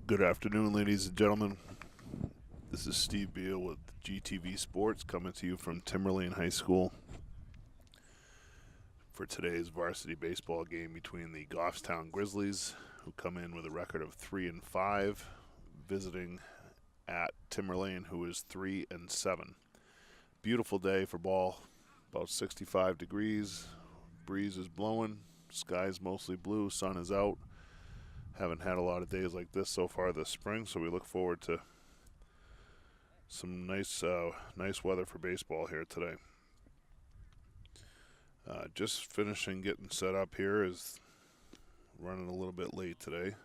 Good afternoon, ladies and gentlemen. This is Steve Beal with GTV Sports coming to you from Timberlane High School for today's varsity baseball game between the Goffstown Grizzlies, who come in with a record of 3-5, visiting at Timberlane, who is 3-7. Beautiful day for ball, about 65 degrees, breeze is blowing, sky's mostly blue, sun is out. Haven't had a lot of days like this so far this spring, so we look forward to some nice weather for baseball here today. Just finishing getting set up here, is running a little bit late today,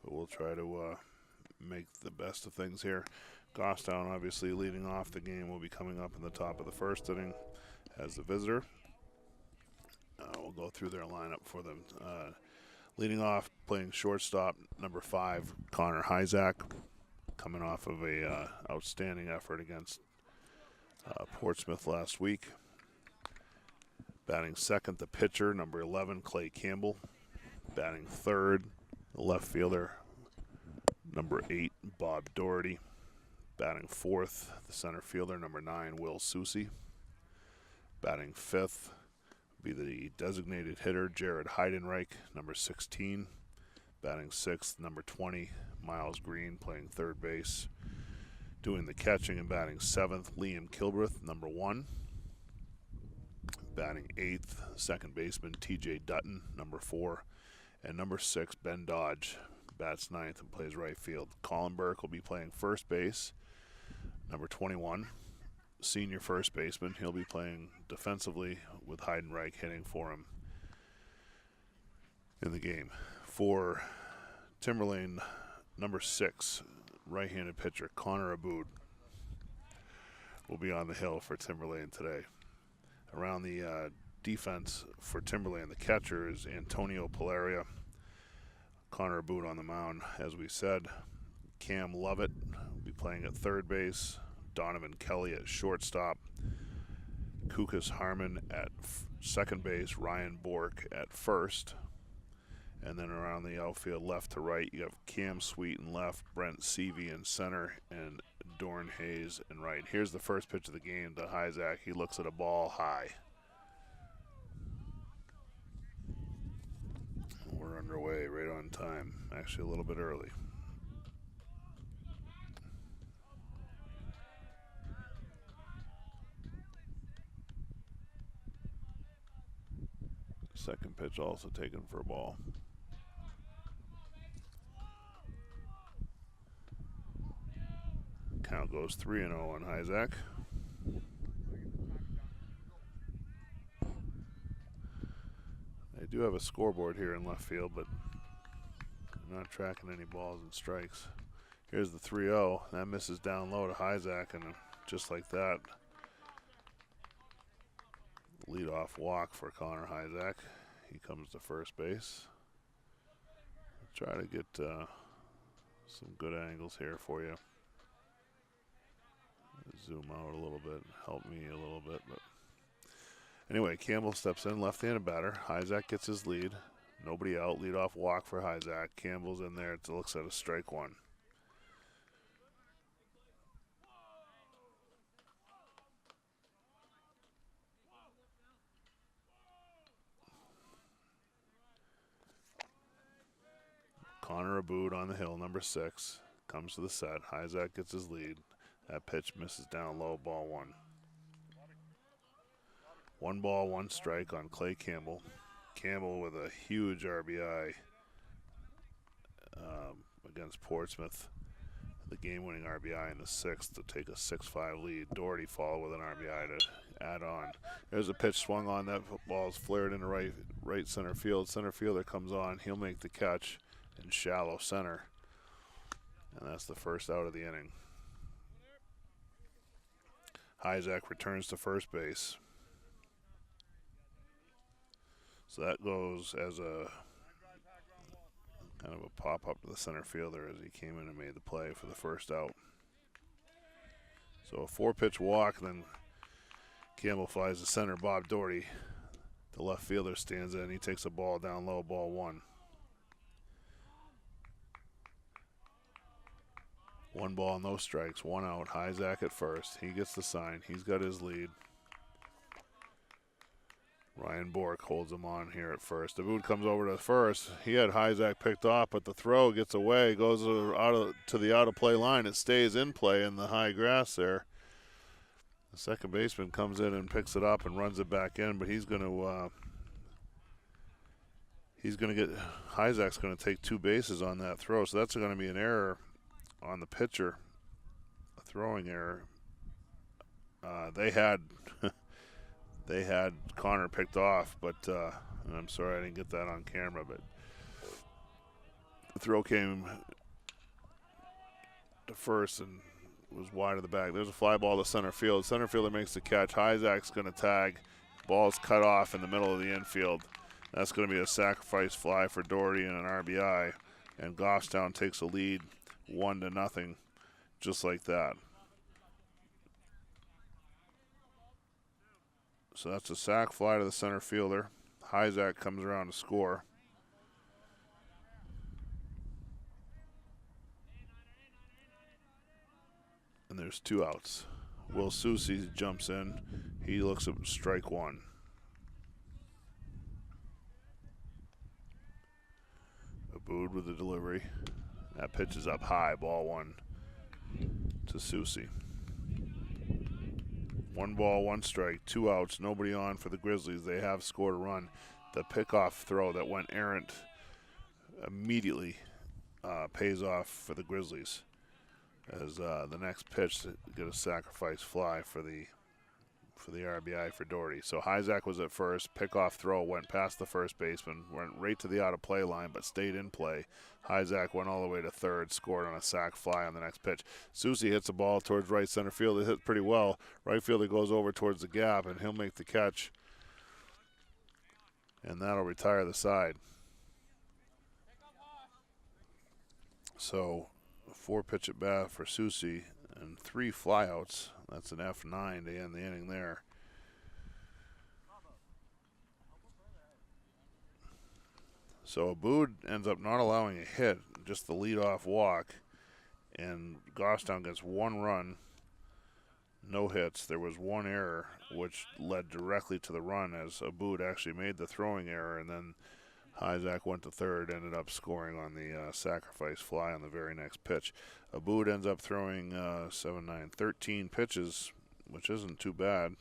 but we'll try to make the best of things here. Goffstown obviously leading off the game, will be coming up in the top of the first inning as the visitor. We'll go through their lineup for them. Leading off, playing shortstop, number 5, Connor Hyzak, coming off of a outstanding effort against Portsmouth last week. Batting second, the pitcher, number 11, Clay Campbell. Batting third, the left fielder, number 8, Bob Doherty. Batting fourth, the center fielder, number 9, Will Susi. Batting fifth, be the designated hitter, Jared Heidenreich, number 16. Batting sixth, number 20, Miles Green, playing third base. Doing the catching and batting seventh, Liam Kilbreth, number 1. Batting eighth, second baseman, TJ Dutton, number 4. And number 6, Ben Dodge, bats ninth and plays right field. Colin Burke will be playing first base, number 21. Senior first baseman. He'll be playing defensively with Heidenreich hitting for him in the game. For Timberlane, number 6, right-handed pitcher Connor Aboud will be on the hill for Timberlane today. Around the defense for Timberlane, the catcher is Antonio Palaria. Connor Aboud on the mound, as we said. Cam Lovett will be playing at third base. Donovan Kelly at shortstop, Kukas Harmon at second base, Ryan Bork at first, and then around the outfield left to right you have Cam Sweet in left, Brent Seavey in center, and Dorn Hayes in right. Here's the first pitch of the game to Hyzak. He looks at a ball high. We're underway right on time, actually a little bit early. Second pitch also taken for a ball. Count goes 3-0 on Hyzak. They do have a scoreboard here in left field, but I'm not tracking any balls and strikes. Here's the 3-0. That misses down low to Hyzak, and just like that, leadoff walk for Connor Hyzak. He comes to first base. Try to get some good angles here for you. Zoom out a little bit, help me a little bit. But anyway, Campbell steps in, left-handed batter. Hyzak gets his lead. Nobody out, leadoff walk for Hyzak. Campbell's in there. It looks at a strike one. Connor Aboud on the hill, number 6, comes to the set. Hyzak gets his lead. That pitch misses down low, ball 1. 1 ball, 1 strike on Clay Campbell. Campbell with a huge RBI against Portsmouth. The game-winning RBI in the 6th to take a 6-5 lead. Doherty followed with an RBI to add on. There's a pitch swung on. That ball's flared into right center field. Center fielder comes on. He'll make the catch in shallow center. And that's the first out of the inning. Hyzak returns to first base. So that goes as a kind of a pop-up to the center fielder as he came in and made the play for the first out. So a 4-pitch walk, then Campbell flies to center. Bob Doherty, the left fielder, stands in. He takes a ball down low, ball 1. 1 ball, no strikes, 1 out. Hyzak at first. He gets the sign. He's got his lead. Ryan Bork holds him on here at first. Abood comes over to first. He had Hyzak picked off, but the throw gets away, goes to the out of play line. It stays in play in the high grass there. The second baseman comes in and picks it up and runs it back in, but he's going to get Hyzak's going to take 2 bases on that throw, so that's going to be an error on the pitcher, a throwing error. They had Connor picked off, but and I'm sorry I didn't get that on camera, but the throw came to first and was wide of the bag. There's a fly ball to center field. Center fielder makes the catch. Hyzak's going to tag. Ball's cut off in the middle of the infield. That's going to be a sacrifice fly for Doherty and an RBI, and Goffstown takes a lead 1-0, just like that. So that's a sac fly to the center fielder. Hyzak comes around to score. And there's 2 outs. Will Soucy jumps in. He looks at strike 1. Abood with the delivery. That pitch is up high, ball 1 to Soucy. 1 ball, 1 strike, 2 outs, nobody on for the Grizzlies. They have scored a run. The pickoff throw that went errant immediately pays off for the Grizzlies, as the next pitch to get a sacrifice fly for the RBI for Doherty. So Hyzak was at first. Pickoff throw went past the first baseman, went right to the out of play line, but stayed in play. Hyzak went all the way to third, scored on a sac fly on the next pitch. Soucy hits a ball towards right center field. It hit pretty well. Right fielder goes over towards the gap, and he'll make the catch, and that'll retire the side. So 4 pitch at bat for Soucy and 3 flyouts. That's an F9 to end the inning there. So Abood ends up not allowing a hit, just the leadoff walk, and Goffstown gets 1 run, no hits. There was 1 error, which led directly to the run, as Abood actually made the throwing error, and then Hyzak went to third, ended up scoring on the sacrifice fly on the very next pitch. Abood ends up throwing 13 pitches, which isn't too bad,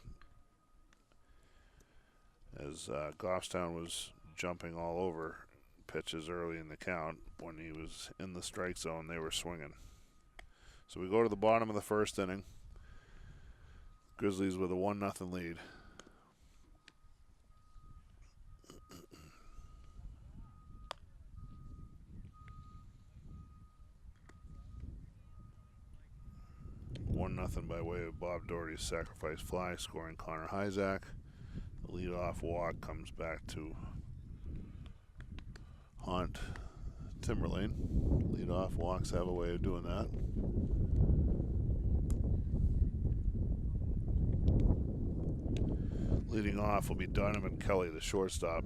as Goffstown was jumping all over pitches early in the count. When he was in the strike zone, they were swinging. So we go to the bottom of the first inning. Grizzlies with a 1-0 lead. Nothing by way of Bob Doherty's sacrifice fly, scoring Connor Hyzak. The leadoff walk comes back to haunt Timberlane. Leadoff walks have a way of doing that. Leading off will be Donovan Kelly, the shortstop,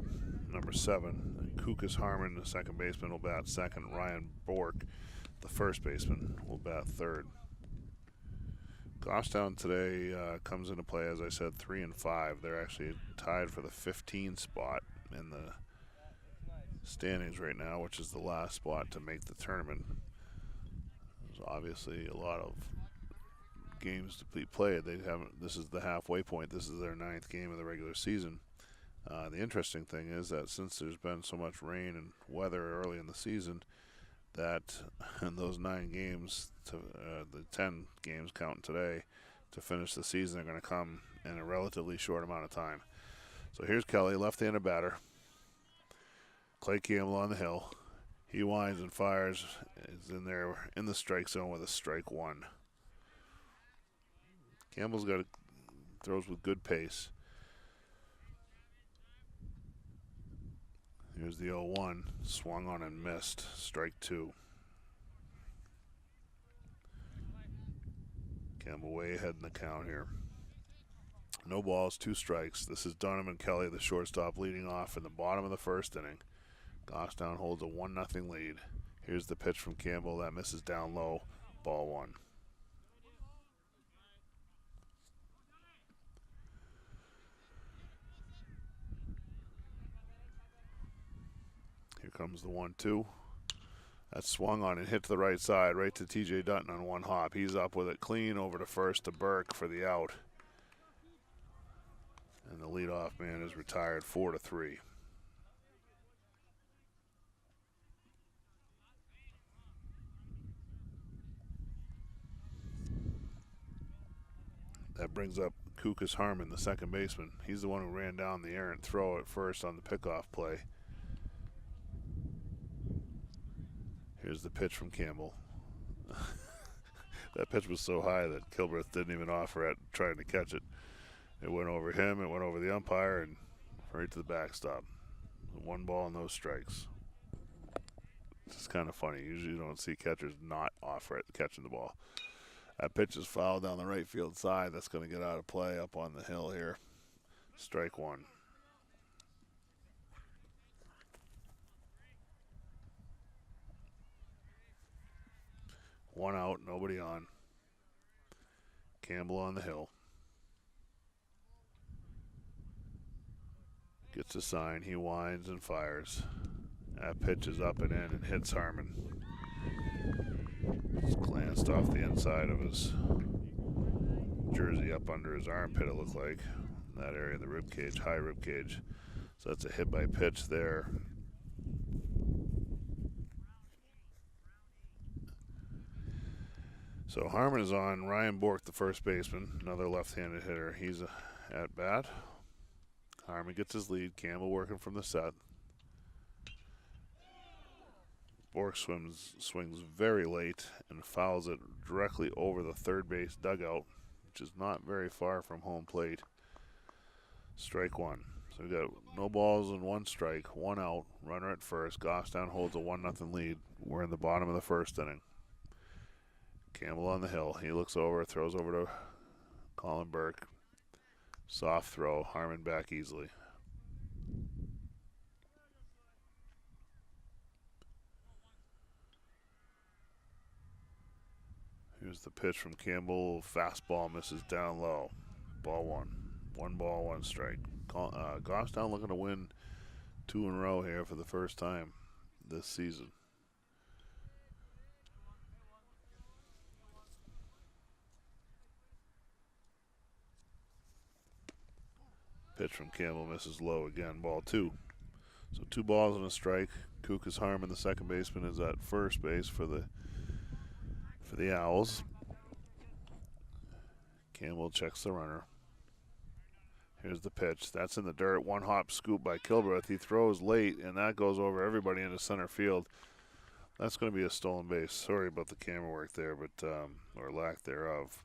number 7. Kukas Harmon, the second baseman, will bat second. Ryan Bork, the first baseman, will bat third. Goffstown today comes into play, as I said, 3 and 5. They're actually tied for the 15 spot in the standings right now, which is the last spot to make the tournament. There's obviously a lot of games to be played. This is the halfway point. This is their 9th game of the regular season. The interesting thing is that since there's been so much rain and weather early in the season, that in those 9 games, the 10 games counting today, to finish the season are going to come in a relatively short amount of time. So here's Kelly, left-handed batter. Clay Campbell on the hill. He winds and fires. Is in there in the strike zone with a strike 1. Campbell's throws with good pace. Here's the 0-1, swung on and missed, strike 2. Campbell way ahead in the count here. No balls, 2 strikes. This is Donovan Kelly, the shortstop, leading off in the bottom of the first inning. Goffstown holds a 1-0 lead. Here's the pitch from Campbell that misses down low. Ball one. Here comes the 1-2. That swung on and hit to the right side, right to TJ Dutton on one hop. He's up with it clean over to first to Burke for the out. And the leadoff man is retired 4-3. That brings up Kukas Harmon, the second baseman. He's the one who ran down the errant throw at first on the pickoff play. Here's the pitch from Campbell. That pitch was so high that Kilbreth didn't even offer at trying to catch it. It went over him, it went over the umpire, and right to the backstop. 1 ball, no strikes. It's kind of funny. Usually you don't see catchers not offer at catching the ball. That pitch is fouled down the right field side. That's going to get out of play up on the hill here. Strike one. One out, nobody on. Campbell on the hill. Gets a sign. He winds and fires. That pitch is up and in and hits Harmon. Just glanced off the inside of his jersey up under his armpit, it looked like. That area of the rib cage, high rib cage. So that's a hit by pitch there. So Harmon is on. Ryan Bork, the first baseman, another left-handed hitter. He's at bat. Harmon gets his lead. Campbell working from the set. Bork swings very late and fouls it directly over the third base dugout, which is not very far from home plate. Strike one. So we got no balls and 1 strike, 1 out, runner at first. Goffstown holds a 1-0 lead. We're in the bottom of the first inning. Campbell on the hill. He looks over, throws over to Colin Burke. Soft throw. Harmon back easily. Here's the pitch from Campbell. Fastball misses down low. Ball one. 1 ball, 1 strike. Goffstown looking to win 2 in a row here for the first time this season. Pitch from Campbell misses low again. Ball 2. So 2 balls and a strike. Kukas Harmon, the second baseman, is at first base for the Owls. Campbell checks the runner. Here's the pitch. That's in the dirt. 1 hop scoop by Kilbreth. He throws late, and that goes over everybody into center field. That's going to be a stolen base. Sorry about the camera work there, but or lack thereof.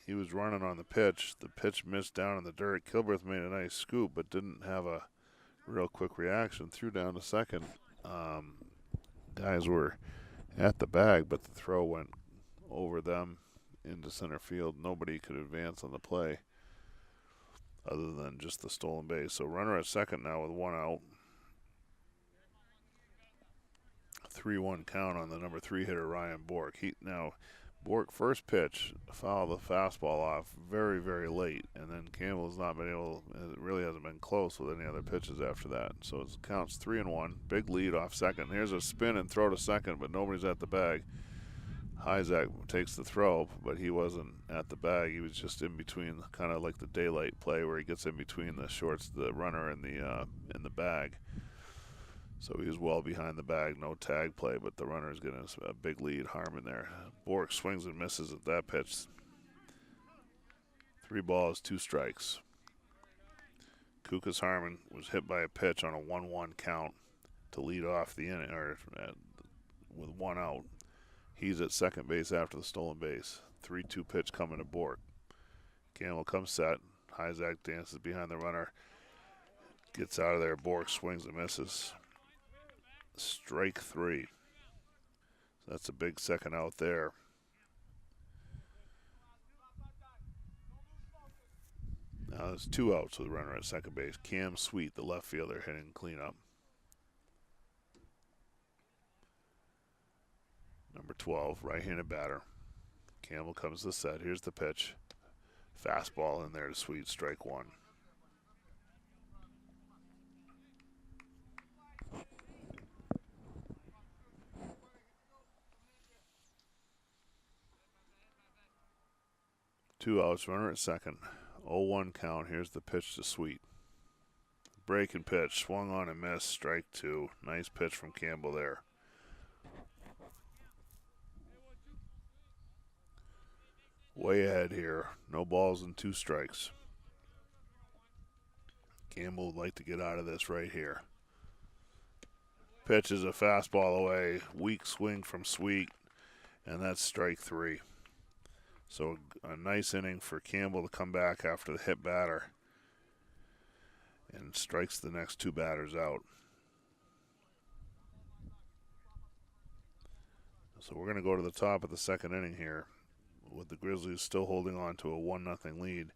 He was running on the pitch. The pitch missed down in the dirt. Kilbreth made a nice scoop, but didn't have a real quick reaction. Threw down to second. Guys were at the bag, but the throw went over them into center field. Nobody could advance on the play other than just the stolen base. So runner at second now with 1 out. 3-1 count on the number 3 hitter, Ryan Bork. Bork first pitch, fouled the fastball off very, very late, and then Campbell's not been able, it really hasn't been close with any other pitches after that. So it counts 3-1, big lead off second. Here's a spin and throw to second, but nobody's at the bag. Hyzak takes the throw, but he wasn't at the bag. He was just in between, kind of like the daylight play where he gets in between the shorts, the runner, and the bag. So he was well behind the bag, no tag play, but the runner is getting a big lead. Harmon there. Bork swings and misses at that pitch. 3 balls, 2 strikes. Kukas Harmon was hit by a pitch on a 1-1 count to lead off the inning, with 1 out. He's at second base after the stolen base. 3-2 pitch coming to Bork. Campbell comes set. Hyzak dances behind the runner. Gets out of there. Bork swings and misses. Strike 3. So that's a big second out there. Now there's 2 outs with a runner at second base. Cam Sweet, the left fielder, hitting cleanup. Number 12, right-handed batter. Campbell comes to the set. Here's the pitch. Fastball in there to Sweet, strike one. Two outs, runner at second. 0-1 count. Here's the pitch to Sweet. Breaking pitch, swung on and missed, strike two. Nice pitch from Campbell there. Way ahead here. No balls and two strikes. Campbell would like to get out of this right here. Pitch is a fastball away. Weak swing from Sweet, and that's strike three. So a nice inning for Campbell to come back after the hit batter and strikes the next two batters out. So we're going to go to the top of the second inning here with the Grizzlies still holding on to a 1-0 lead.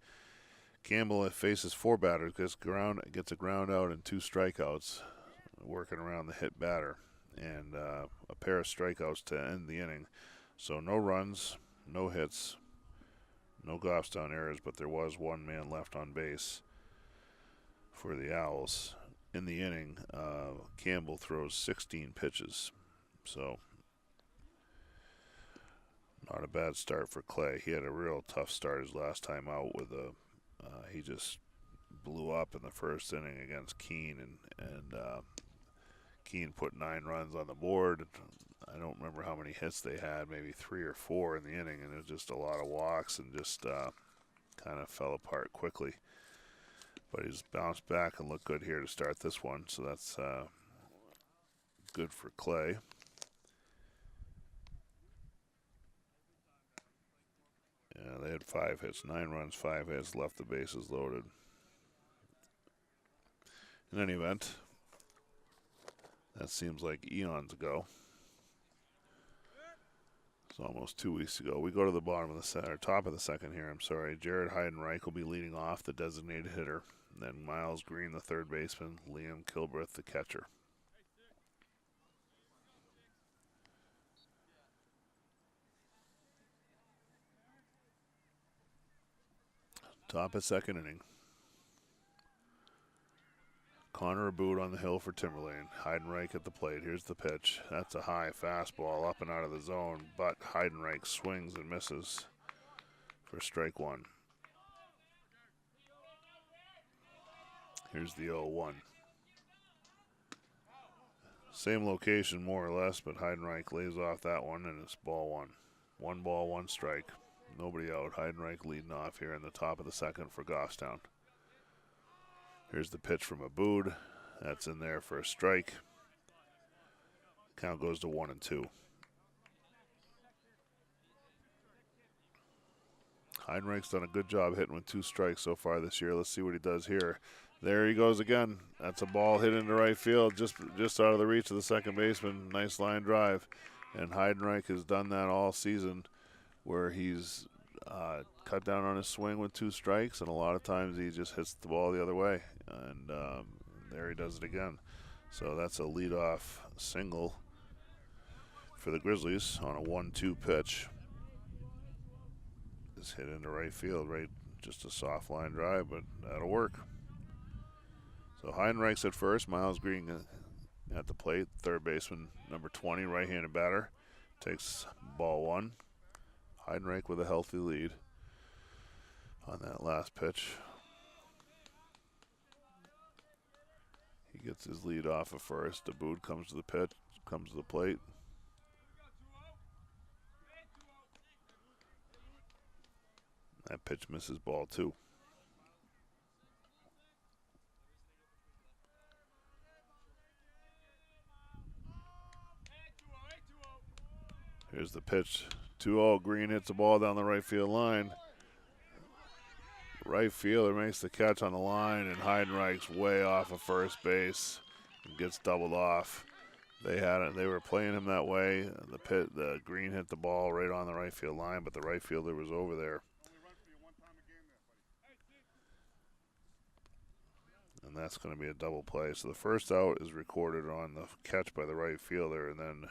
Campbell faces four batters, gets a ground out and two strikeouts, working around the hit batter, and a pair of strikeouts to end the inning. So no runs, no hits, no Goffstown errors, but there was one man left on base for the Owls. In the inning, Campbell throws 16 pitches. So not a bad start for Clay. He had a real tough start his last time out with he just blew up in the first inning against Keene, and Keene put 9 runs on the board. I don't remember how many hits they had, maybe 3 or 4 in the inning, and it was just a lot of walks and just kind of fell apart quickly. But he's bounced back and looked good here to start this one, so that's good for Clay. Yeah, they had 5 hits, 9 runs, 5 hits, left the bases loaded. In any event, that seems like eons ago. It's almost 2 weeks ago. We go to the top of the second here. Jared Heidenreich will be leading off, the designated hitter. And then Miles Green, the third baseman. Liam Kilbreth, the catcher. Top of second inning. Connor Abood on the hill for Timberlane. Heidenreich at the plate. Here's the pitch. That's a high fastball up and out of the zone, but Heidenreich swings and misses for strike one. Here's the 0-1. Same location more or less, but Heidenreich lays off that one, and it's ball one. 1 ball, 1 strike. Nobody out. Heidenreich leading off here in the top of the second for Goffstown. Here's the pitch from Abood. That's in there for a strike. Count goes to 1-2. Heidenreich's done a good job hitting with 2 strikes so far this year. Let's see what he does here. There he goes again. That's a ball hit into right field, just out of the reach of the second baseman. Nice line drive. And Heidenreich has done that all season, where he's cut down on his swing with 2 strikes, and a lot of times he just hits the ball the other way. And there he does it again. So that's a leadoff single for the Grizzlies on a 1-2 pitch. It's hit into right field, right? Just a soft line drive, but that'll work. So Heidenreich's at first. Miles Green at the plate. Third baseman, number 20, right-handed batter. Takes ball 1. Heidenreich with a healthy lead on that last pitch. He gets his lead off of first. Abood comes to the plate. That pitch misses ball 2. Here's the pitch. 2-0. Green hits the ball down the right field line. Right fielder makes the catch on the line, and Heidenreich's way off of first base and gets doubled off. They were playing him that way. The Green hit the ball right on the right field line, but the right fielder was over there. And that's going to be a double play. So the first out is recorded on the catch by the right fielder, and then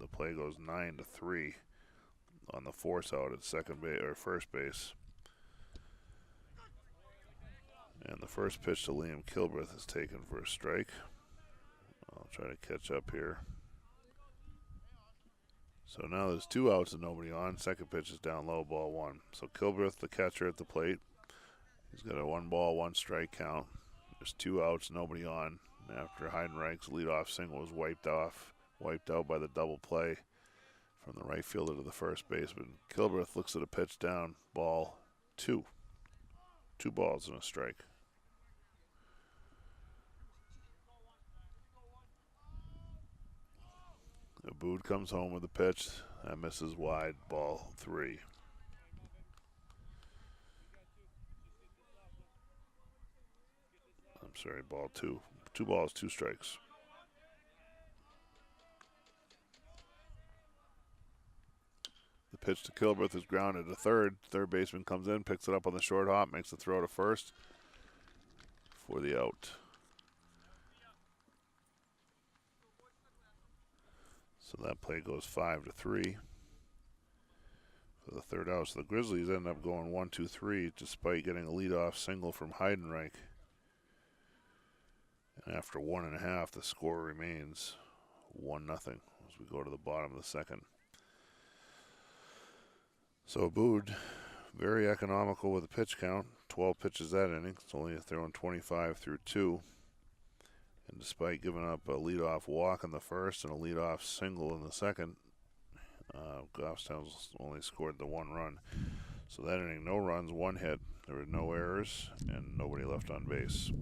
The play goes 9-3 on the force out at second base or first base. And the first pitch to Liam Kilbreth is taken for a strike. I'll try to catch up here. So now there's 2 outs and nobody on. Second pitch is down low, ball 1. So Kilbreth, the catcher at the plate. He's got a 1-ball, 1-strike count. There's 2 outs, nobody on. After Heidenreich's leadoff single was wiped out by the double play from the right fielder to the first baseman. Kilbreth looks at a pitch down, ball 2. 2 balls and a strike. Abood comes home with a pitch. That misses wide, ball 3. I'm sorry, ball 2. 2 balls, 2 strikes. The pitch to Kilbreth is grounded to third. Third baseman comes in, picks it up on the short hop, makes the throw to first for the out. So that play goes 5-3 for the third out. So the Grizzlies end up going 1-2-3 despite getting a leadoff single from Heidenreich. And after 1.5, the score remains 1-0 as we go to the bottom of the second. So Abood, very economical with the pitch count. 12 pitches that inning. It's only throwing 25 through 2. And despite giving up a leadoff walk in the first and a leadoff single in the second, Goffstown's only scored the 1 run. So that inning, no runs, 1 hit. There were no errors and nobody left on base.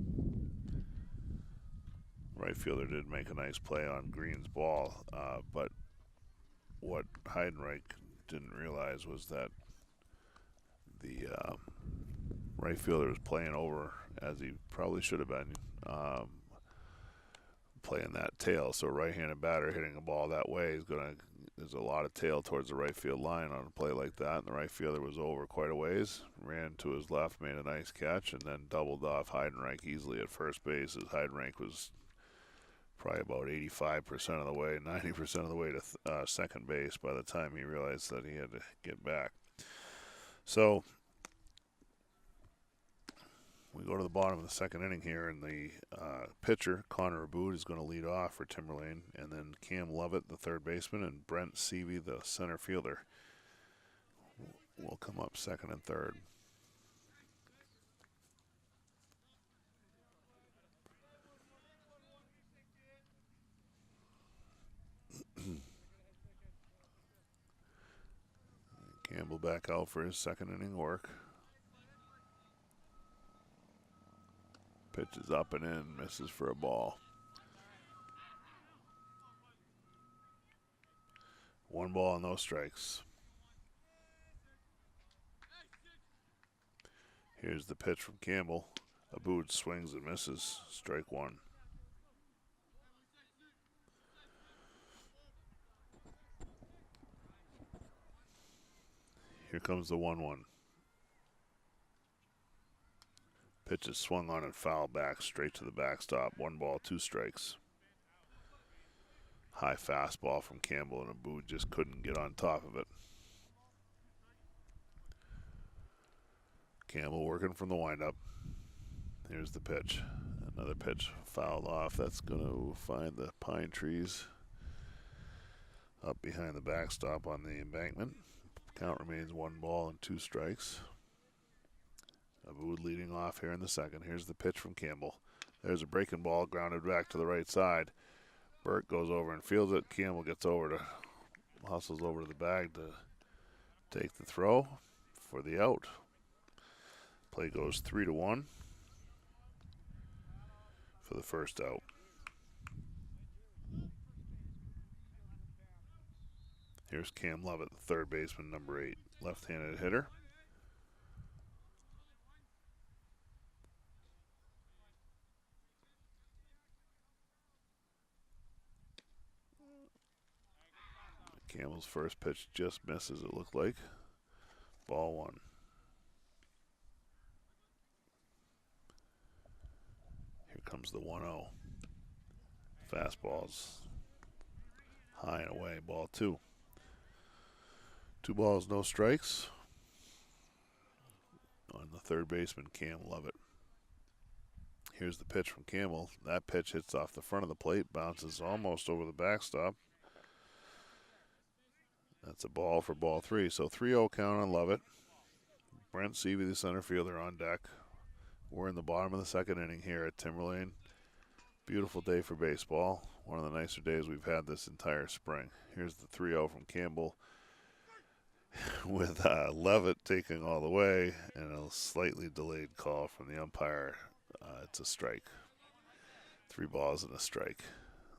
Right fielder did make a nice play on Green's ball, but what Heidenreich didn't realize was that the right fielder was playing over as he probably should have been, playing that tail. So a right-handed batter hitting a ball that way is there's a lot of tail towards the right field line on a play like that. And the right fielder was over quite a ways, ran to his left, made a nice catch, and then doubled off Heidenreich easily at first base as Heidenreich was probably about 85% of the way, 90% of the way to second base by the time he realized that he had to get back. So we go to the bottom of the second inning here, and the pitcher, Connor Abood, is going to lead off for Timberlane, and then Cam Lovett, the third baseman, and Brent Seavey, the center fielder, will come up second and third. Campbell back out for his second inning work. Pitch is up and in, misses for a ball. 1 ball and no strikes. Here's the pitch from Campbell. Abood swings and misses. Strike 1. Here comes the 1-1. Pitch is swung on and fouled back straight to the backstop. 1 ball, 2 strikes. High fastball from Campbell, and Abood just couldn't get on top of it. Campbell working from the windup. Here's the pitch. Another pitch fouled off. That's going to find the pine trees up behind the backstop on the embankment. Count remains 1 ball and 2 strikes. Abood leading off here in the second. Here's the pitch from Campbell. There's a breaking ball grounded back to the right side. Burt goes over and fields it. Campbell hustles over to the bag to take the throw for the out. Play goes 3-1 for the first out. Here's Cam Lovett, the third baseman, number 8, left-handed hitter. Campbell's first pitch just misses, it looked like. Ball 1. Here comes the 1-0. Fastballs High and away, ball 2. 2 balls, no strikes. On the third baseman, Cam Lovett. Here's the pitch from Campbell. That pitch hits off the front of the plate, bounces almost over the backstop. That's a ball for ball 3. So 3-0 count on Lovett. Brent Seavey, the center fielder, on deck. We're in the bottom of the second inning here at Timberlane. Beautiful day for baseball. One of the nicer days we've had this entire spring. Here's the 3-0 from Campbell with Levitt taking all the way and a slightly delayed call from the umpire. It's a strike. 3 balls and a strike.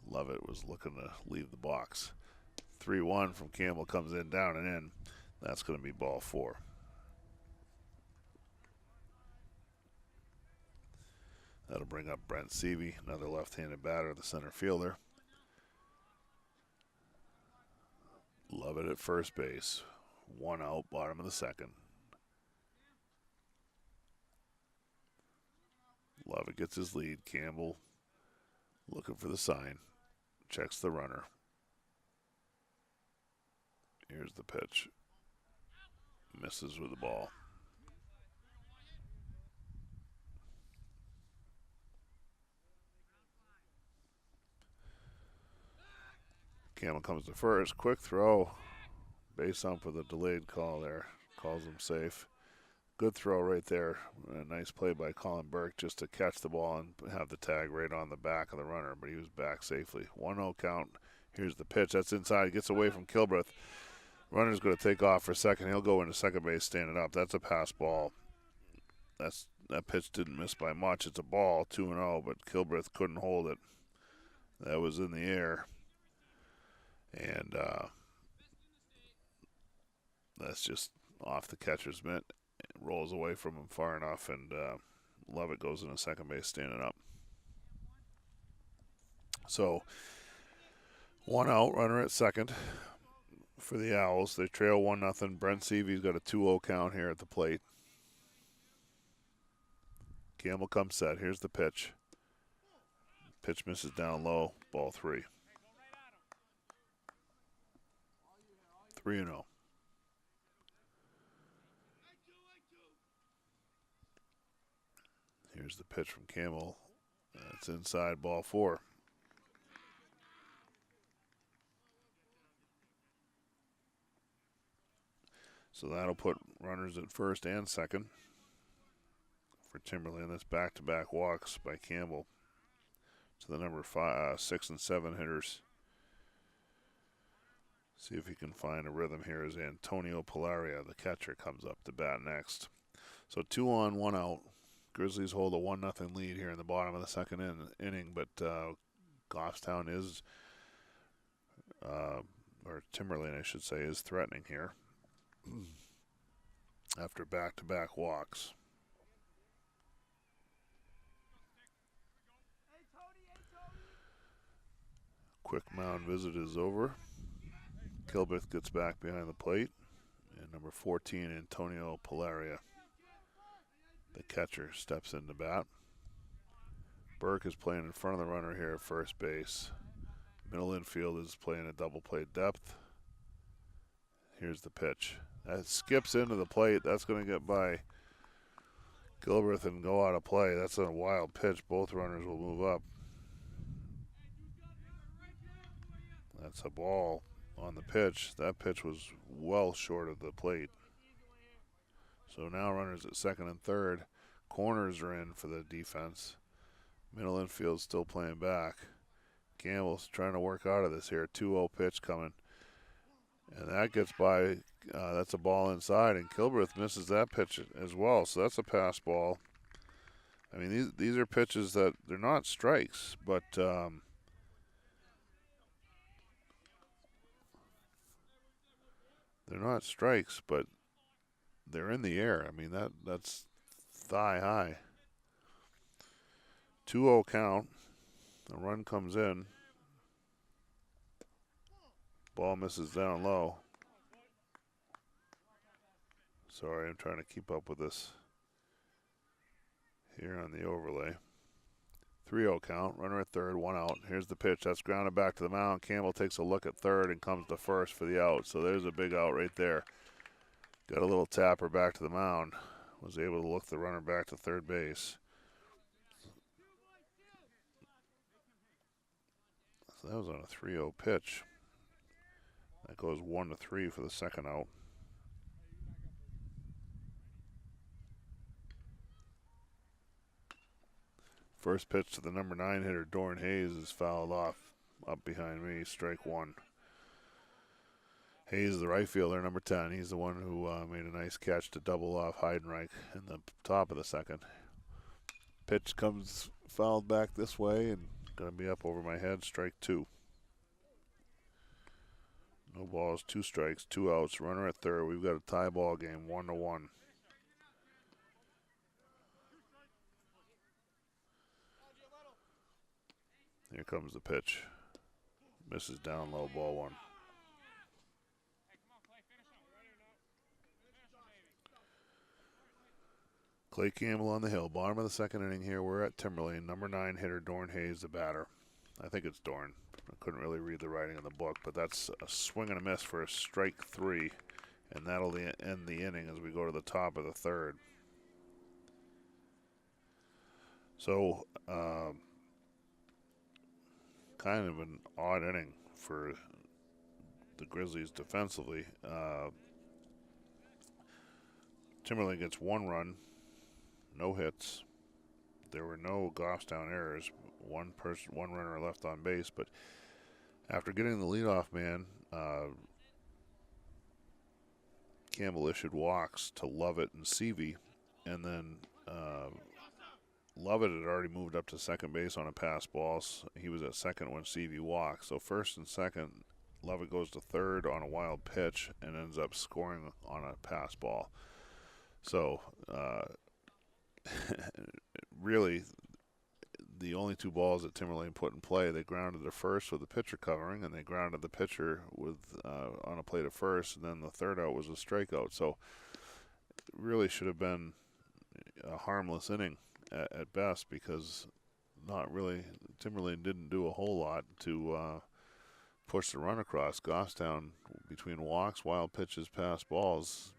Levitt was looking to leave the box. 3-1 from Campbell comes in, down and in. That's going to be ball 4. That'll bring up Brent Seavey, another left-handed batter, the center fielder. Lovett at first base. 1 out, bottom of the second. Lovett gets his lead. Campbell looking for the sign. Checks the runner. Here's the pitch. Misses with the ball. Campbell comes to first. Quick throw. Base ump with a delayed call there. Calls him safe. Good throw right there. A nice play by Colin Burke just to catch the ball and have the tag right on the back of the runner, but he was back safely. 1-0 count. Here's the pitch. That's inside. He gets away from Kilbreth. Runner's going to take off for second. He'll go into second base standing up. That's a pass ball. That pitch didn't miss by much. It's a ball, 2-0, but Kilbreth couldn't hold it. That was in the air. And that's just off the catcher's mitt. It rolls away from him far enough, and Lovett goes into second base standing up. So 1 out, runner at second for the Owls. They trail 1-0. Brent Seavey's got a 2-0 count here at the plate. Campbell comes set. Here's the pitch. Pitch misses down low. Ball 3. 3-0. Here's the pitch from Campbell. That's inside, ball 4. So that'll put runners at first and second for Timberlane. That's back-to-back walks by Campbell to the number 6 and 7 hitters. See if he can find a rhythm here as Antonio Pilaria, the catcher, comes up to bat next. So 2 on, 1 out. Grizzlies hold a 1-0 lead here in the bottom of the second inning, but Goffstown is, or Timberlane, I should say, is threatening here after back-to-back walks. Quick mound visit is over. Kilbreth gets back behind the plate, and number 14, Antonio Pilaria, the catcher, steps into bat. Burke is playing in front of the runner here at first base. Middle infield is playing a double play depth. Here's the pitch. That skips into the plate. That's going to get by Kilbreth and go out of play. That's a wild pitch. Both runners will move up. That's a ball on the pitch. That pitch was well short of the plate. So now runners at second and third. Corners are in for the defense. Middle infield still playing back. Campbell's trying to work out of this here. 2-0 pitch coming. And that gets by. That's a ball inside, and Kilbreth misses that pitch as well. So that's a pass ball. I mean, these are pitches that they're not strikes, but they're not strikes, but they're in the air. I mean, that's thigh high. 2-0 count. The run comes in. Ball misses down low. Sorry, I'm trying to keep up with this here on the overlay. 3-0 count. Runner at third, 1 out. Here's the pitch. That's grounded back to the mound. Campbell takes a look at third and comes to first for the out. So there's a big out right there. Got a little tapper back to the mound. Was able to look the runner back to third base. So that was on a 3-0 pitch. That goes 1-3 for the second out. First pitch to the number 9 hitter, Dorn Hayes, is fouled off up behind me, strike one. Hayes, the right fielder, number 10. He's the one who made a nice catch to double off Heidenreich in the top of the second. Pitch comes fouled back this way and going to be up over my head, strike two. No balls, 2 strikes, 2 outs, runner at third. We've got a tie ball game, 1-1. Here comes the pitch. Misses down low, ball one. Clay Campbell on the hill. Bottom of the second inning here. We're at Timberlane. Number 9 hitter, Dorn Hayes, the batter. I think it's Dorn. I couldn't really read the writing in the book, but that's a swing and a miss for a strike 3, and that'll end the inning as we go to the top of the third. So, kind of an odd inning for the Grizzlies defensively. Timberlane gets 1 run, no hits. There were no Goffstown errors. One runner left on base, but after getting the leadoff man, Campbell issued walks to Lovett and Seavey, and then Lovett had already moved up to second base on a pass ball. He was at second when Seavey walked. So first and second, Lovett goes to third on a wild pitch and ends up scoring on a pass ball. So really, the only 2 balls that Timberlane put in play, they grounded the first with the pitcher covering, and they grounded the pitcher with on a play to first, and then the third out was a strikeout. So it really should have been a harmless inning at best, because not really, Timberlane didn't do a whole lot to push the run across. Goffstown, between walks, wild pitches, pass balls,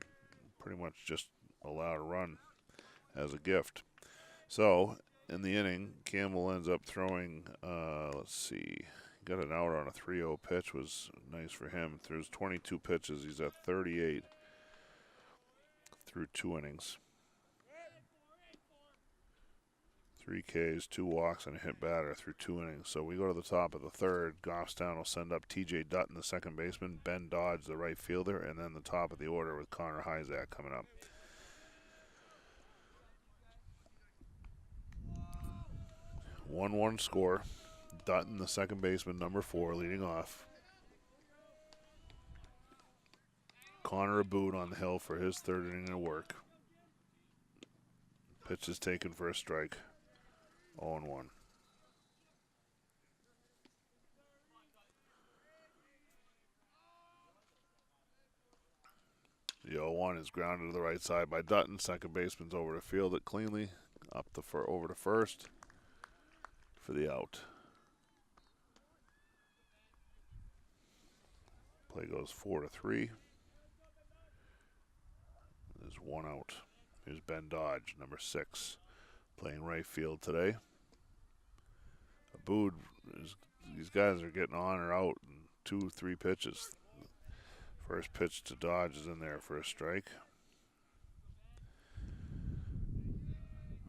pretty much just allowed a run as a gift. So in the inning, Campbell ends up throwing, got an out on a 3-0 pitch, was nice for him. Throws 22 pitches. He's at 38 through 2 innings. 3 Ks, 2 walks, and a hit batter through 2 innings. So we go to the top of the third. Goffstown will send up T.J. Dutton, the second baseman, Ben Dodge, the right fielder, and then the top of the order with Connor Hyzak coming up. 1-1 score. Dutton, the second baseman, number 4, leading off. Connor Abood on the hill for his third inning of work. Pitch is taken for a strike. 0-1. The 0-1 is grounded to the right side by Dutton. Second baseman's over to field it cleanly. Over to first for the out. Play goes 4-3. There's 1 out. Here's Ben Dodge, number 6, playing right field today. Abood, these guys are getting on or out in 2-3 pitches. First pitch to Dodge is in there for a strike.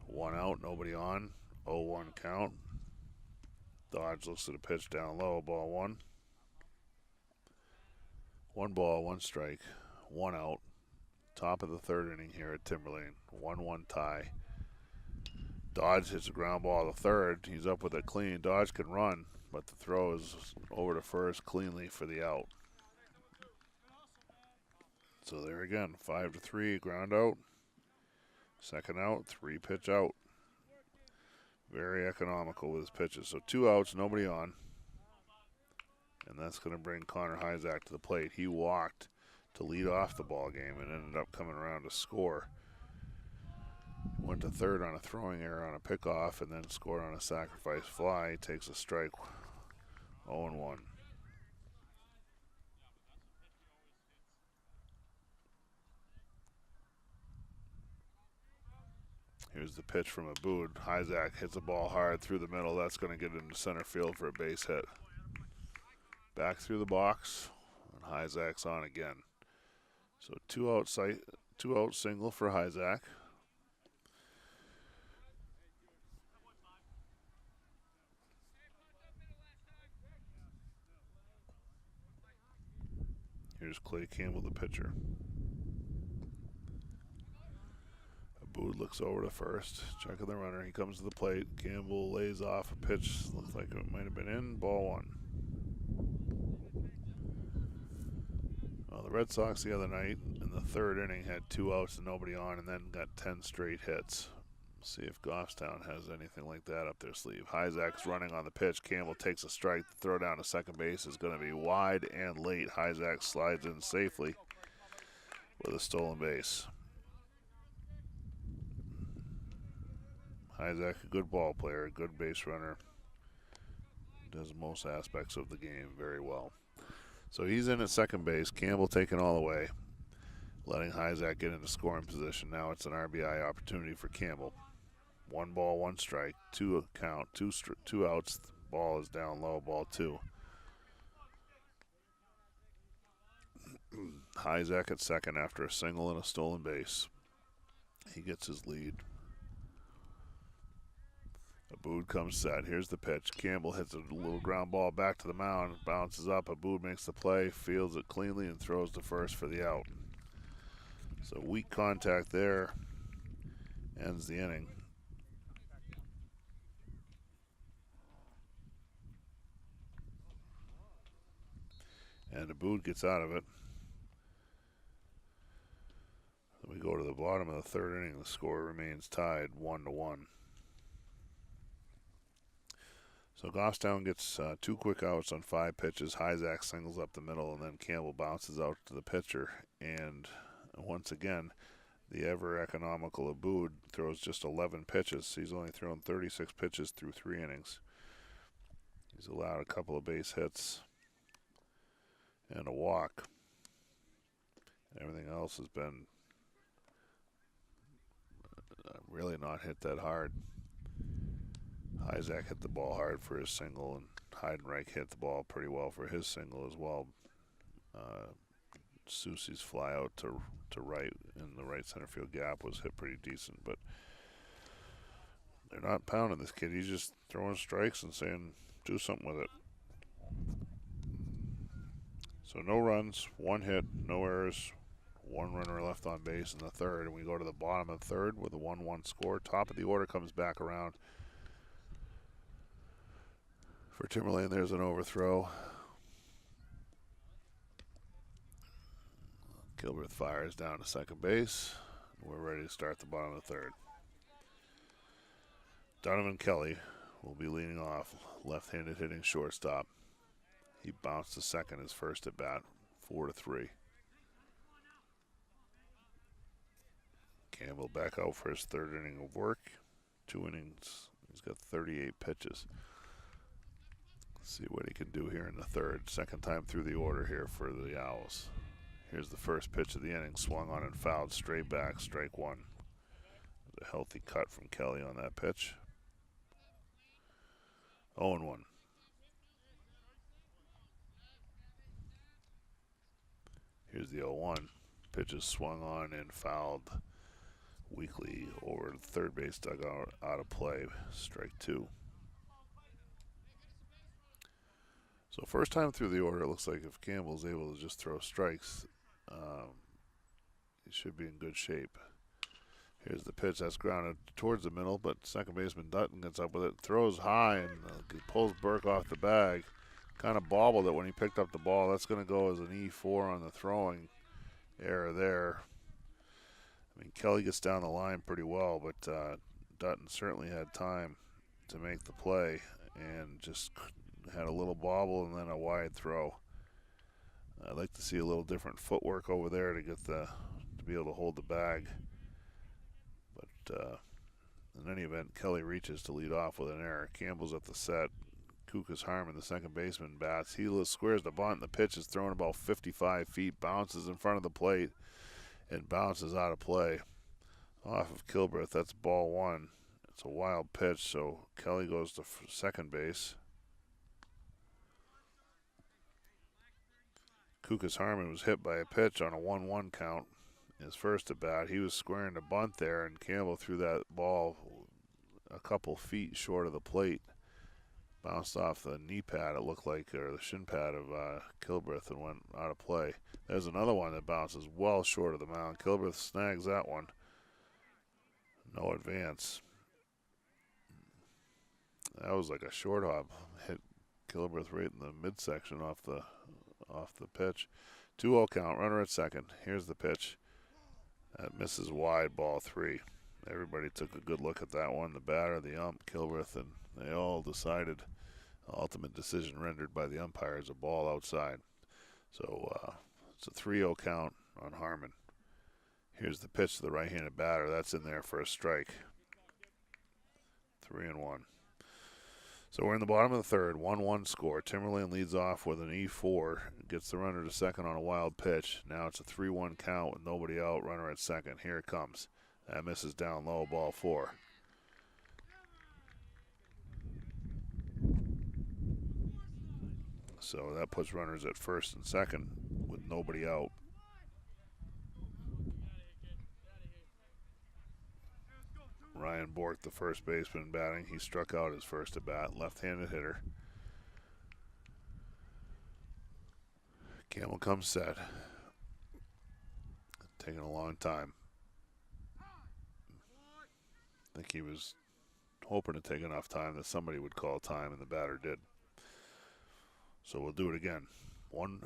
1 out, nobody on. 0-1 count. Dodge looks at a pitch down low, ball 1. 1 ball, 1 strike, 1 out. Top of the third inning here at Timberlane. 1-1 tie. Dodge hits a ground ball to third. He's up with it clean. Dodge can run, but the throw is over to first cleanly for the out. So there again, 5-3, ground out. Second out, 3 pitch out. Very economical with his pitches. So 2 outs, nobody on. And that's going to bring Connor Hyzak to the plate. He walked to lead off the ball game and ended up coming around to score. Went to third on a throwing error on a pickoff and then scored on a sacrifice fly. He takes a strike. 0-1. Here's the pitch from Abood. Hyzak hits the ball hard through the middle. That's going to get into center field for a base hit. Back through the box, and Hyzak's on again. So two out single for Hyzak. Here's Clay Campbell, the pitcher. Abood looks over to first, checking the runner. He comes to the plate. Campbell lays off a pitch. Looks like it might have been in. Ball one. Well, the Red Sox the other night in the third inning had 2 outs and nobody on, and then got 10 straight hits. See if Goffstown has anything like that up their sleeve. Hyzak's running on the pitch. Campbell takes a strike. The throw down to second base is going to be wide and late. Hyzak slides in safely with a stolen base. Hyzak, a good ball player, a good base runner. Does most aspects of the game very well. So he's in at second base. Campbell taking all the way, letting Hyzak get into scoring position. Now it's an RBI opportunity for Campbell. 1 ball, 1 strike, 2 count, 2 outs. Ball is down low, ball 2. Hyzak at second after a single and a stolen base. He gets his lead. Abood comes set. Here's the pitch. Campbell hits a little ground ball back to the mound. Bounces up. Abood makes the play, fields it cleanly, and throws to first for the out. So weak contact there. Ends the inning. And Abood gets out of it. Then we go to the bottom of the third inning. The score remains tied 1-1. So Goffstown gets 2 quick outs on 5 pitches. Hyzak singles up the middle, and then Campbell bounces out to the pitcher. And once again, the ever economical Abood throws just 11 pitches. He's only thrown 36 pitches through 3 innings. He's allowed a couple of base hits and a walk. Everything else has been really not hit that hard. Hyzak hit the ball hard for his single, and Heidenreich hit the ball pretty well for his single as well. Susie's fly out to right in the right center field gap was hit pretty decent, but they're not pounding this kid. He's just throwing strikes and saying, do something with it. So no runs, 1 hit, no errors, 1 runner left on base in the third, and we go to the bottom of the third with a 1-1 score. Top of the order comes back around. For Timberlane, there's an overthrow. Gilbert fires down to second base. We're ready to start the bottom of the third. Donovan Kelly will be leading off, left-handed hitting shortstop. He bounced to second his first at bat, 4-3. Campbell back out for his third inning of work. 2 innings. He's got 38 pitches. See what he can do here in the third. Second time through the order here for the Owls. Here's the first pitch of the inning. Swung on and fouled straight back. Strike 1. A healthy cut from Kelly on that pitch. 0-1. Here's the 0-1. Pitch is swung on and fouled weakly over the third base dugout, out of play. Strike 2. So first time through the order, it looks like if Campbell's able to just throw strikes, he should be in good shape. Here's the pitch that's grounded towards the middle, but second baseman Dutton gets up with it, throws high, and pulls Burke off the bag. Kind of bobbled it when he picked up the ball. That's going to go as an E4 on the throwing error there. I mean, Kelly gets down the line pretty well, but Dutton certainly had time to make the play and just had a little bobble and then a wide throw. I'd like to see a little different footwork over there to get to be able to hold the bag. But in any event, Kelly reaches to lead off with an error. Campbell's at the set. Kukas Harmon, the second baseman, bats. He squares the bunt, and the pitch is thrown about 55 feet, bounces in front of the plate, and bounces out of play. Off of Kilbreth, that's ball one. It's a wild pitch, so Kelly goes to second base. Kukas Harmon was hit by a pitch on a 1-1 count. His first at bat, he was squaring the bunt there, and Campbell threw that ball a couple feet short of the plate. Bounced off the knee pad, it looked like, or the shin pad of Kilbreth, and went out of play. There's another one that bounces well short of the mound. Kilbreth snags that one. No advance. That was like a short hop. Hit Kilbreth right in the midsection off the pitch. 2-0 count. Runner at second. Here's the pitch. That misses wide, ball three. Everybody took a good look at that one. The batter, the ump, Kilbreth, and they all decided. Ultimate decision rendered by the umpires, a ball outside. So it's a 3-0 count on Harmon. Here's the pitch to the right-handed batter. That's in there for a strike. 3-1. So we're in the bottom of the third, 1-1 score. Timberlane leads off with an E4, gets the runner to second on a wild pitch. Now it's a 3-1 count with nobody out, runner at second. Here it comes. That misses down low, ball four. So that puts runners at first and second with nobody out. Ryan Bork, the first baseman, batting. He struck out his first at bat, left-handed hitter. Campbell comes set. Taking a long time. I think he was hoping to take enough time that somebody would call time, and the batter did. So we'll do it again. One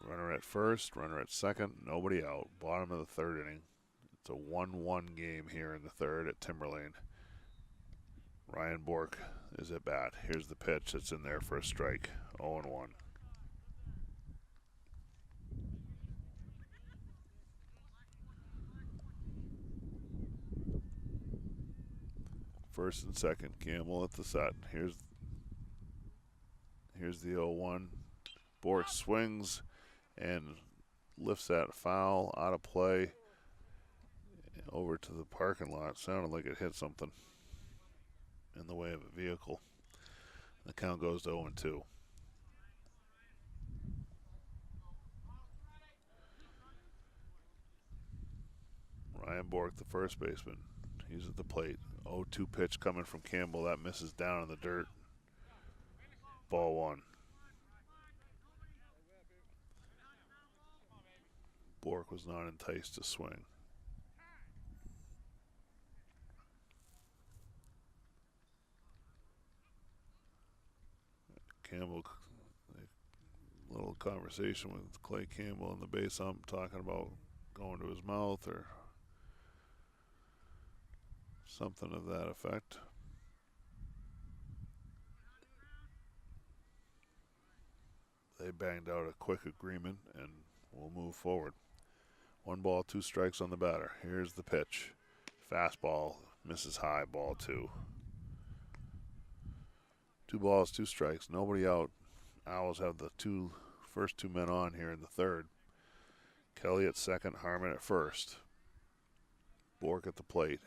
runner at first, runner at second, nobody out. Bottom of the third inning. It's a 1-1 game here in the third at Timberlane. Ryan Bork is at bat. Here's the pitch that's in there for a strike. 0-1. First and second, Campbell at the set. Here's the 0-1. Bork swings and lifts that foul out of play over to the parking lot. Sounded like it hit something in the way of a vehicle. The count goes to 0-2. Ryan Bork, the first baseman. He's at the plate. 0-2 pitch coming from Campbell. That misses down in the dirt. Ball one. Bork was not enticed to swing. Campbell, a little conversation with Clay Campbell in the base ump, talking about going to his mouth or something of that effect. They banged out a quick agreement, and we'll move forward. 1 ball, 2 strikes on the batter. Here's the pitch. Fastball, misses high, ball 2. 2 balls, 2 strikes, nobody out. Owls have the first two men on here in the third. Kelly at second, Harmon at first. Bork at the plate.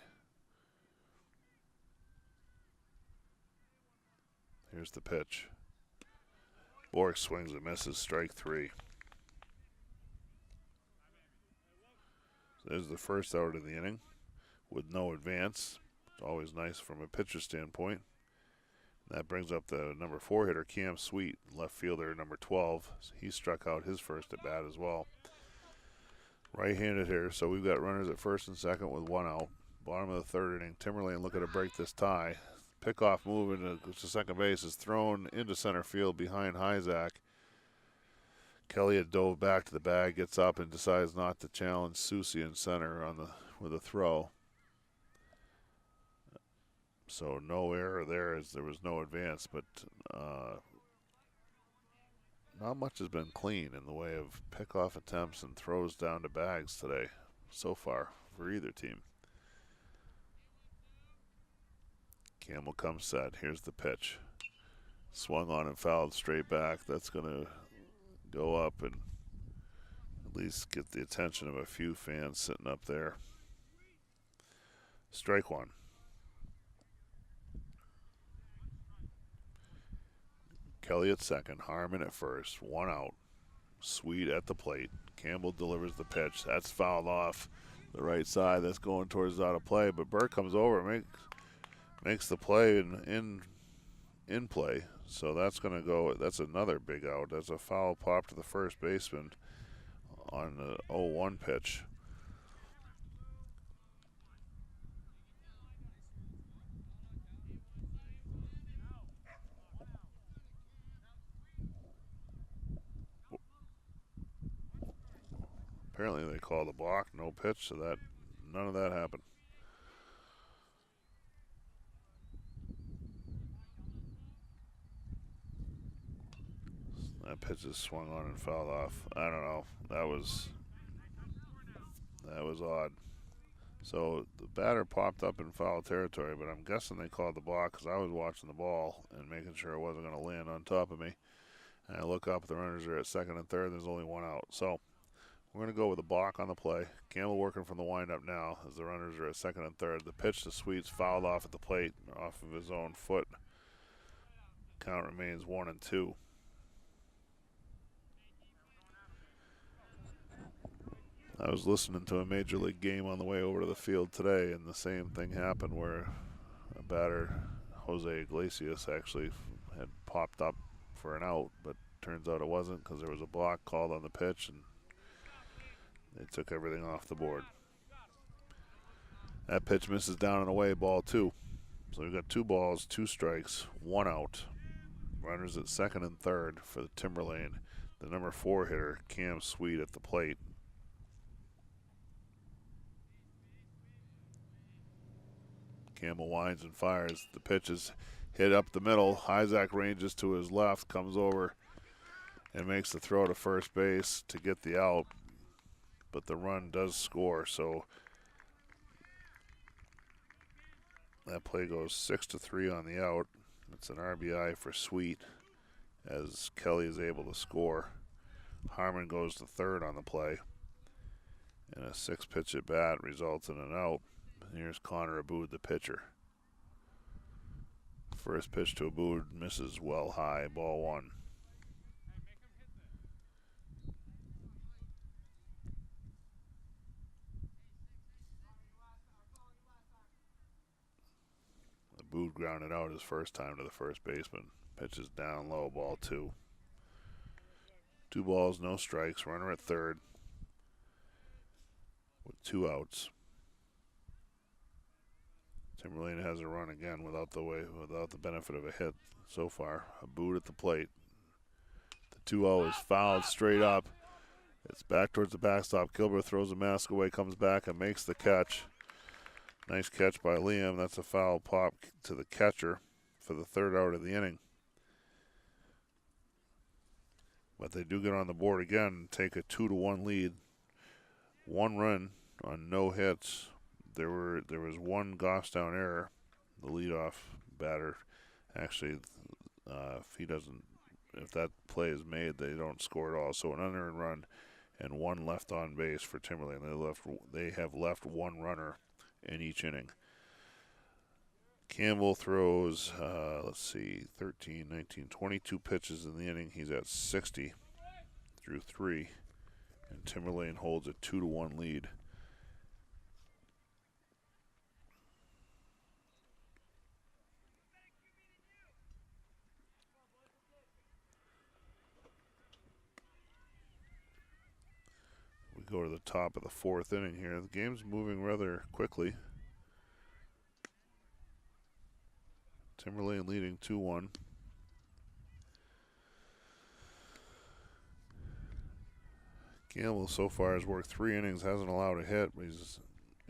Here's the pitch. Bork swings and misses, strike 3. So there's the first out of the inning with no advance. It's always nice from a pitcher standpoint. That brings up the number 4 hitter, Cam Sweet, left fielder, number 12. He struck out his first at bat as well. Right-handed hitter, so we've got runners at first and second with 1 out. Bottom of the third inning, Timberlane looking to break this tie. Pickoff move to second base is thrown into center field behind Hyzak. Kelly had dove back to the bag, gets up and decides not to challenge Susie in center with a throw. So no error there as there was no advance, but not much has been clean in the way of pickoff attempts and throws down to bags today so far for either team. Campbell comes set. Here's the pitch. Swung on and fouled straight back. That's going to go up and at least get the attention of a few fans sitting up there. Strike one. Kelly at second, Harmon at first, one out. Sweet at the plate. Campbell delivers the pitch. That's fouled off the right side. That's going towards out of play. But Burke comes over, makes the play in play. So that's going to go. That's another big out. That's a foul pop to the first baseman on the 0-1 pitch. Apparently they called a balk, no pitch, so that none of that happened. That pitch is swung on and fouled off. I don't know. That was odd. So the batter popped up in foul territory, but I'm guessing they called the balk because I was watching the ball and making sure it wasn't going to land on top of me. And I look up, the runners are at second and third, and there's only one out. So we're going to go with a balk on the play. Campbell working from the windup now as the runners are at second and third. The pitch to Sweets fouled off at the plate off of his own foot. Count remains 1-2. I was listening to a Major League game on the way over to the field today, and the same thing happened where a batter, Jose Iglesias, actually had popped up for an out, but turns out it wasn't because there was a block called on the pitch, and they took everything off the board. That pitch misses down and away, ball two. So we've got 2 balls, 2 strikes, 1 out. Runners at second and third for the Timberlane. The number 4 hitter, Cam Sweet, at the plate. Campbell winds and fires. The pitch is hit up the middle. Isaac ranges to his left, comes over and makes the throw to first base to get the out. But the run does score, so that play goes 6-3 on the out. It's an RBI for Sweet as Kelly is able to score. Harmon goes to third on the play. And a 6-pitch at bat results in an out. Here's Connor Aboud, the pitcher. First pitch to Aboud misses well high, ball 1. Aboud grounded out his first time to the first baseman. Pitches down low, ball 2. 2 balls, no strikes, runner at third with 2 outs. Timberlane has a run again without the benefit of a hit so far. Aboud at the plate. The 2-0 is fouled straight up. It's back towards the backstop. Kilbur throws the mask away, comes back and makes the catch. Nice catch by Liam. That's a foul pop to the catcher for the 3rd out of the inning. But they do get on the board again and take a 2-1 lead. 1 run on no hits. There was 1 Goffstown error. The leadoff batter, actually, if that play is made, they don't score at all. So an unearned run and 1 left on base for Timberlane. They have left 1 runner in each inning. Campbell throws, 13, 19, 22 pitches in the inning. He's at 60 through 3, and Timberlane holds a 2-1 lead. Go to the top of the 4th inning here. The game's moving rather quickly. Timberlane leading 2-1. Campbell so far has worked 3 innings, hasn't allowed a hit, but he's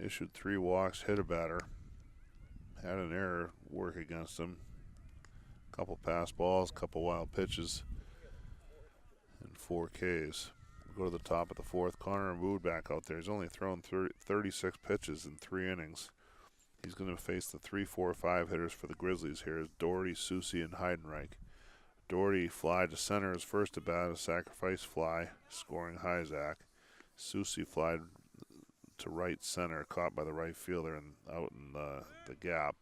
issued 3 walks, hit a batter, had an error work against him. A couple pass balls, couple wild pitches, and 4 Ks. Go to the top of the 4th. Connor Aboud back out there. He's only thrown 36 pitches in 3 innings. He's going to face the 3, 4, 5 hitters for the Grizzlies here. Doherty, Susie, and Heidenreich. Doherty fly to center his first at bat, a sacrifice fly, scoring Hyzak. Susie flied to right center, caught by the right fielder and out in the gap.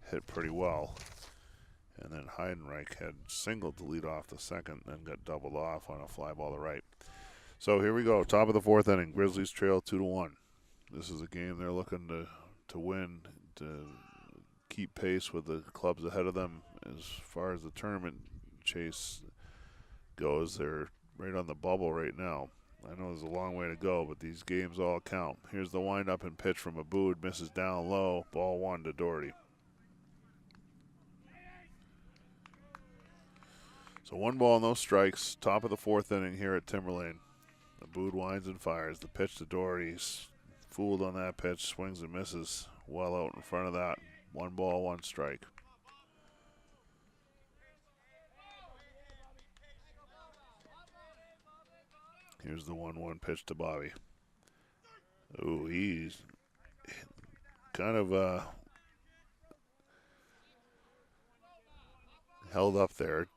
Hit pretty well. And then Heidenreich had singled to lead off the second, then got doubled off on a fly ball to right. So here we go, top of the fourth inning. Grizzlies trail 2-1. This is a game they're looking to win, to keep pace with the clubs ahead of them. As far as the tournament chase goes, they're right on the bubble right now. I know there's a long way to go, but these games all count. Here's the windup and pitch from Abood. Misses down low. Ball 1 to Doherty. So 1 ball, no strikes. Top of the fourth inning here at Timberlane. Abood winds and fires. The pitch to Doherty. He's fooled on that pitch. Swings and misses. Well out in front of that. 1 ball, 1 strike. Here's the 1-1 pitch to Bobby. Ooh, he's kind of held up there.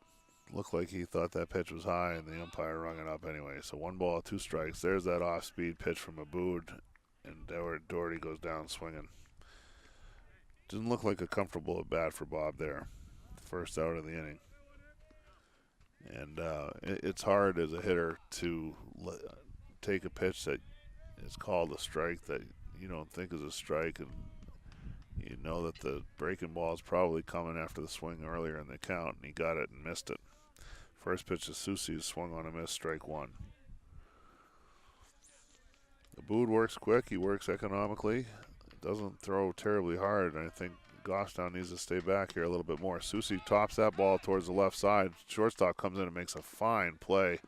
Looked like he thought that pitch was high, and the umpire rung it up anyway. So 1 ball, 2 strikes. There's that off-speed pitch from Abood, and Doherty goes down swinging. Didn't look like a comfortable at bat for Bob there. First out of the inning. And it's hard as a hitter to take a pitch that is called a strike that you don't think is a strike, and you know that the breaking ball is probably coming after the swing earlier in the count, and he got it and missed it. First pitch to Susie, swung on a miss, strike 1. The Abood works quick. He works economically. Doesn't throw terribly hard. I think Goffstown needs to stay back here a little bit more. Susie tops that ball towards the left side. Shortstop comes in and makes a fine play.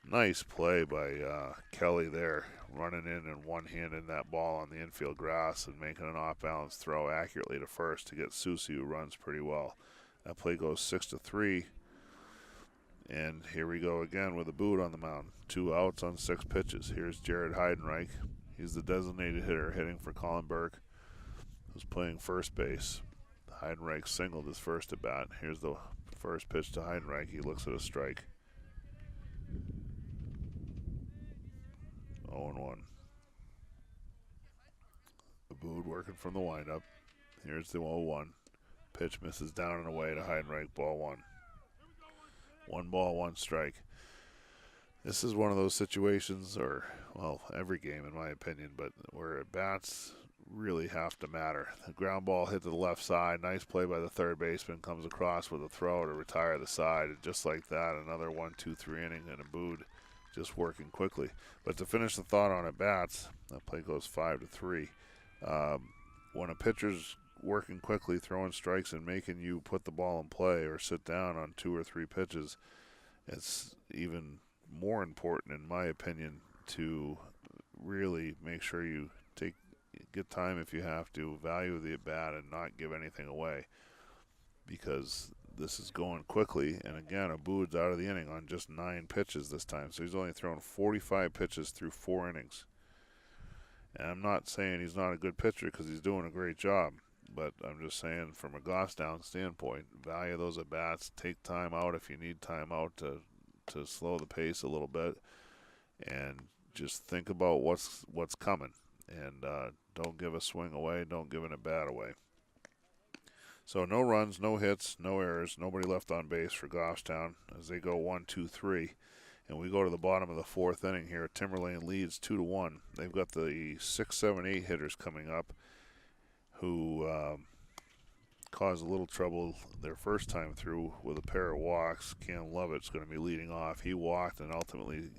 Nice play by Kelly there, running in and one-handing that ball on the infield grass and making an off-balance throw accurately to first to get Susie, who runs pretty well. That play goes 6-3. And here we go again with Abood on the mound. 2 outs on 6 pitches. Here's Jared Heidenreich. He's the designated hitter hitting for Colin Burke, who's playing first base. Heidenreich singled his first at bat. Here's the first pitch to Heidenreich. He looks at a strike. 0-1. Abood working from the windup. Here's the 0-1. Pitch misses down and away to Heidenreich. Ball 1. 1 ball, 1 strike. This is one of those situations, or, well, every game in my opinion, but where at bats really have to matter. The ground ball hit to the left side. Nice play by the third baseman. Comes across with a throw to retire the side. And just like that, another 1-2-3 inning and Abood just working quickly. But to finish the thought on at bats, that play goes 5-3. When a pitcher's working quickly, throwing strikes and making you put the ball in play or sit down on 2 or 3 pitches, it's even more important, in my opinion, to really make sure you get time if you have to, value the at bat, and not give anything away, because this is going quickly. And again, Abood's out of the inning on just 9 pitches this time, so he's only thrown 45 pitches through 4 innings. And I'm not saying he's not a good pitcher, because he's doing a great job, but I'm just saying from a Goffstown standpoint, value those at bats. Take time out if you need time out to slow the pace a little bit, and just think about what's coming, and don't give a swing away, don't give an at bat away. So no runs, no hits, no errors, nobody left on base for Goffstown as they go 1-2-3, and we go to the bottom of the fourth inning here. Timberlane leads 2-1. They've got the 6, 7, 8 hitters coming up who caused a little trouble their first time through with a pair of walks. Cam Lovett's going to be leading off. He walked and ultimately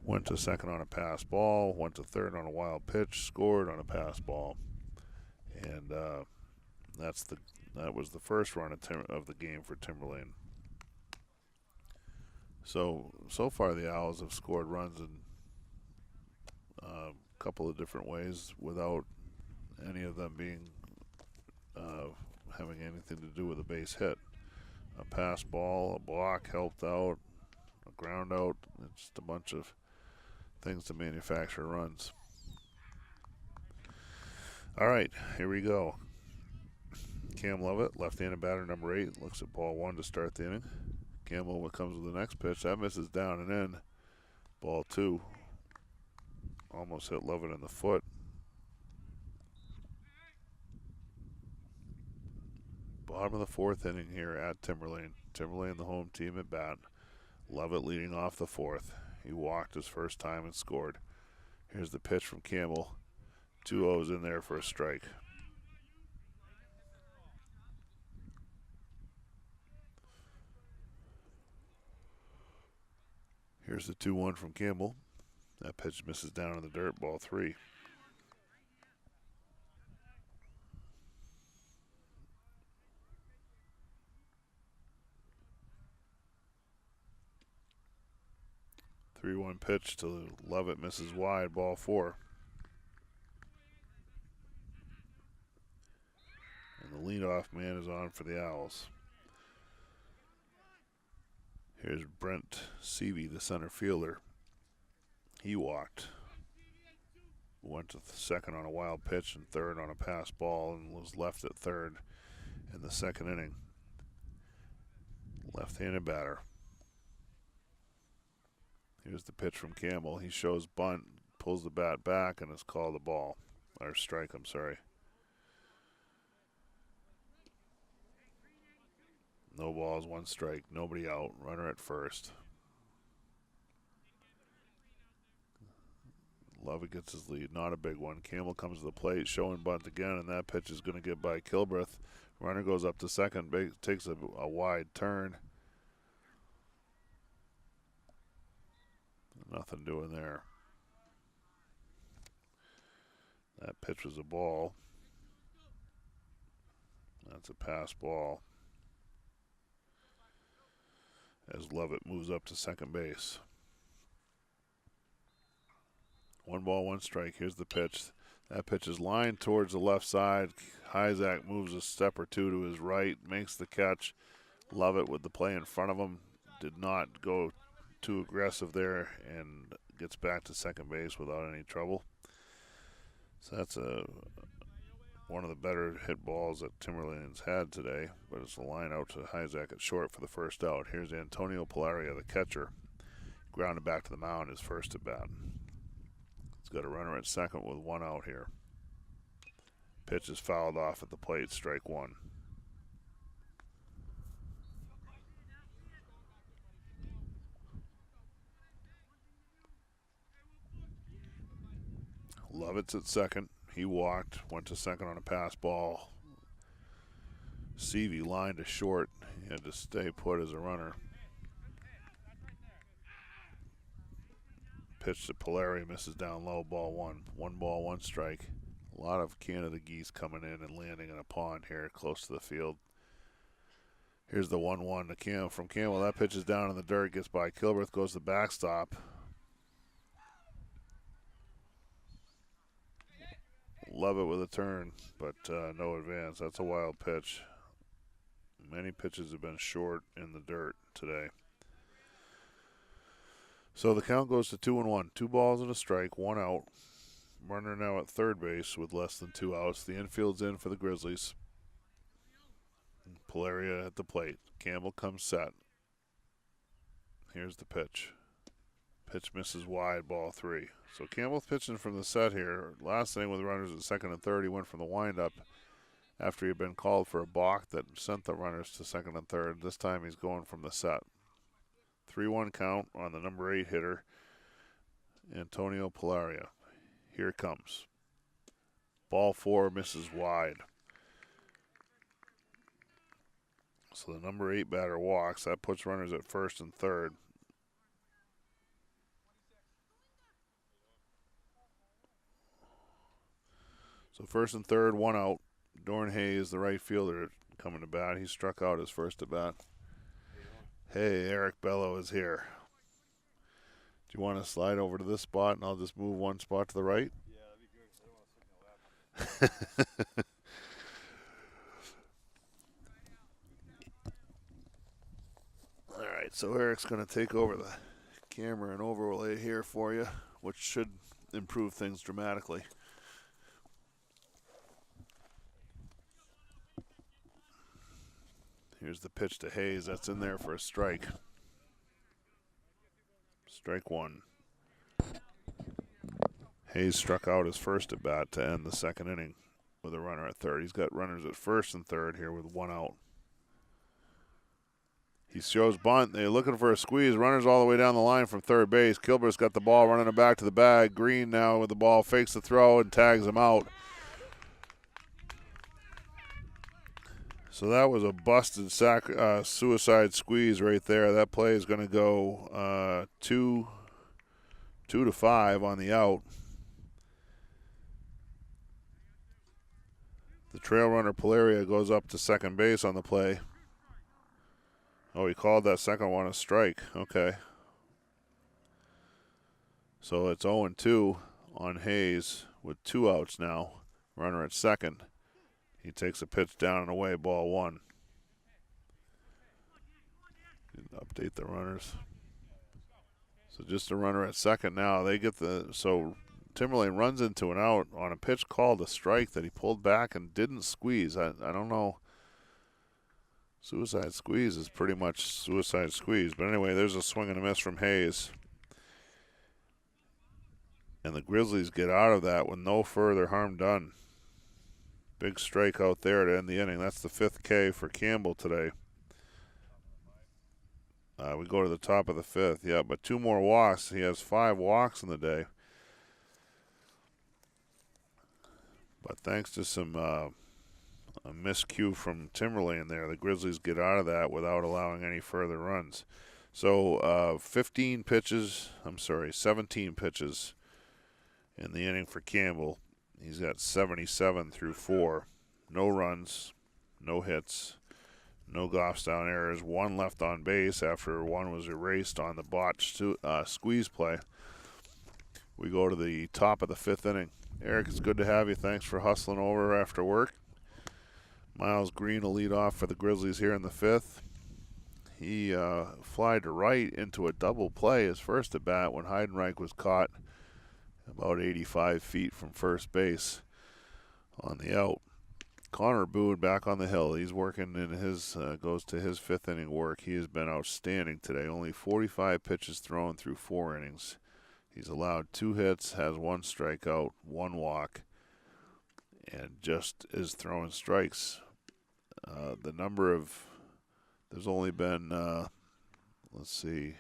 went to second on a pass ball, went to third on a wild pitch, scored on a pass ball, and that was the first run of the game for Timberlane. So far the Owls have scored runs in a couple of different ways without any of them being having anything to do with a base hit. A pass ball, a block helped out, a ground out. It's just a bunch of things to manufacture runs. All right, here we go. Cam Lovett, left-handed batter, number 8, looks at ball 1 to start the inning. Campbell comes with the next pitch. That misses down and in. Ball 2. Almost hit Lovett in the foot. Bottom of the 4th inning here at Timberlane. Timberlane, the home team at bat. Lovett leading off the 4th. He walked his first time and scored. Here's the pitch from Campbell. 2-0's in there for a strike. Here's the 2-1 from Campbell. That pitch misses down in the dirt, ball 3. The 3-1 pitch to Lovett misses wide, ball 4. And the leadoff man is on for the Owls. Here's Brent Seavey, the center fielder. He walked. Went to second on a wild pitch and third on a pass ball and was left at third in the 2nd inning. Left-handed batter. Here's the pitch from Campbell. He shows bunt, pulls the bat back, and is called a ball. Or strike, I'm sorry. No balls, 1 strike, nobody out. Runner at first. Lovett gets his lead, not a big one. Campbell comes to the plate, showing bunt again, and that pitch is going to get by Kilbreth. Runner goes up to second, takes a wide turn. Nothing doing there. That pitch was a ball. That's a pass ball. As Lovett moves up to second base. 1 ball, 1 strike. Here's the pitch. That pitch is lined towards the left side. Hyzak moves a step or two to his right, makes the catch. Lovett with the play in front of him. Did not go too aggressive there and gets back to second base without any trouble. So that's one of the better hit balls that Timberlane's had today, but it's a line out to Hyzak at short for the first out. Here's Antonio Polaria, the catcher. Grounded back to the mound, his first at bat. He's got a runner at second with 1 out here. Pitch is fouled off at the plate, strike 1. Lovett's at second. He walked, went to second on a pass ball. Seavey lined to short. He had to stay put as a runner. Pitch to Polari, misses down low, ball 1. 1 ball, 1 strike. A lot of Canada geese coming in and landing in a pond here close to the field. Here's the 1-1 from Campbell. That pitch is down in the dirt, gets by Kilbreth, goes to the backstop. Love it with a turn, but no advance. That's a wild pitch. Many pitches have been short in the dirt today. So the count goes to 2-1. 2 balls and a strike, 1 out. Runner now at third base with less than 2 outs. The infield's in for the Grizzlies. Polaria at the plate. Campbell comes set. Here's the pitch. Pitch misses wide, ball 3. So Campbell's pitching from the set here. Last inning with runners at second and third, he went from the windup after he had been called for a balk that sent the runners to second and third. This time he's going from the set. 3-1 count on the number 8 hitter, Antonio Polaria. Here it comes. Ball 4 misses wide. So the number 8 batter walks. That puts runners at first and third. So first and third, 1 out. Dorn Hayes, the right fielder, coming to bat. He struck out his first at bat. Hey, Eric Bello is here. Do you want to slide over to this spot and I'll just move 1 spot to the right? Yeah, that'd be good. I don't want to sit in your lap. All right, so Eric's going to take over the camera and overlay here for you, which should improve things dramatically. Here's the pitch to Hayes. That's in there for a strike. Strike one. Hayes struck out his first at bat to end the second inning with a runner at third. He's got runners at first and third here with one out. He shows bunt. They're looking for a squeeze. Runners all the way down the line from third base. Kilberth's got the ball running it back to the bag. Green now with the ball fakes the throw and tags him out. So that was a busted suicide squeeze right there. That play is going to go 2-5 on the out. The trail runner Polaria goes up to second base on the play. Oh, he called that second one a strike. Okay. So it's 0-2 on Hayes with two outs now. Runner at second. He takes a pitch down and away, ball one. Update the runners. So just a runner at second now. They get so Timberlane runs into an out on a pitch called a strike that he pulled back and didn't squeeze. I don't know. Suicide squeeze is pretty much suicide squeeze. But anyway, there's a swing and a miss from Hayes. And the Grizzlies get out of that with no further harm done. Big strike out there to end the inning. That's the 5th K for Campbell today. We go to the top of the 5th. Yeah, but 2 more walks. He has 5 walks in the day. But thanks to some a miscue from Timberlane there, the Grizzlies get out of that without allowing any further runs. So 17 pitches in the inning for Campbell. He's got 77 through 4. No runs, no hits, no Goffstown errors. 1 left on base after 1 was erased on the botched squeeze play. We go to the top of the 5th inning. Eric, it's good to have you. Thanks for hustling over after work. Miles Green will lead off for the Grizzlies here in the 5th. He flied to right into a double play his first at bat when Heidenreich was caught about 85 feet from first base on the out. Connor Boone back on the hill. He's working in his, goes to his 5th inning work. He has been outstanding today. Only 45 pitches thrown through 4 innings. He's allowed 2 hits, has 1 strikeout, 1 walk, and just is throwing strikes. There's only been, let's see,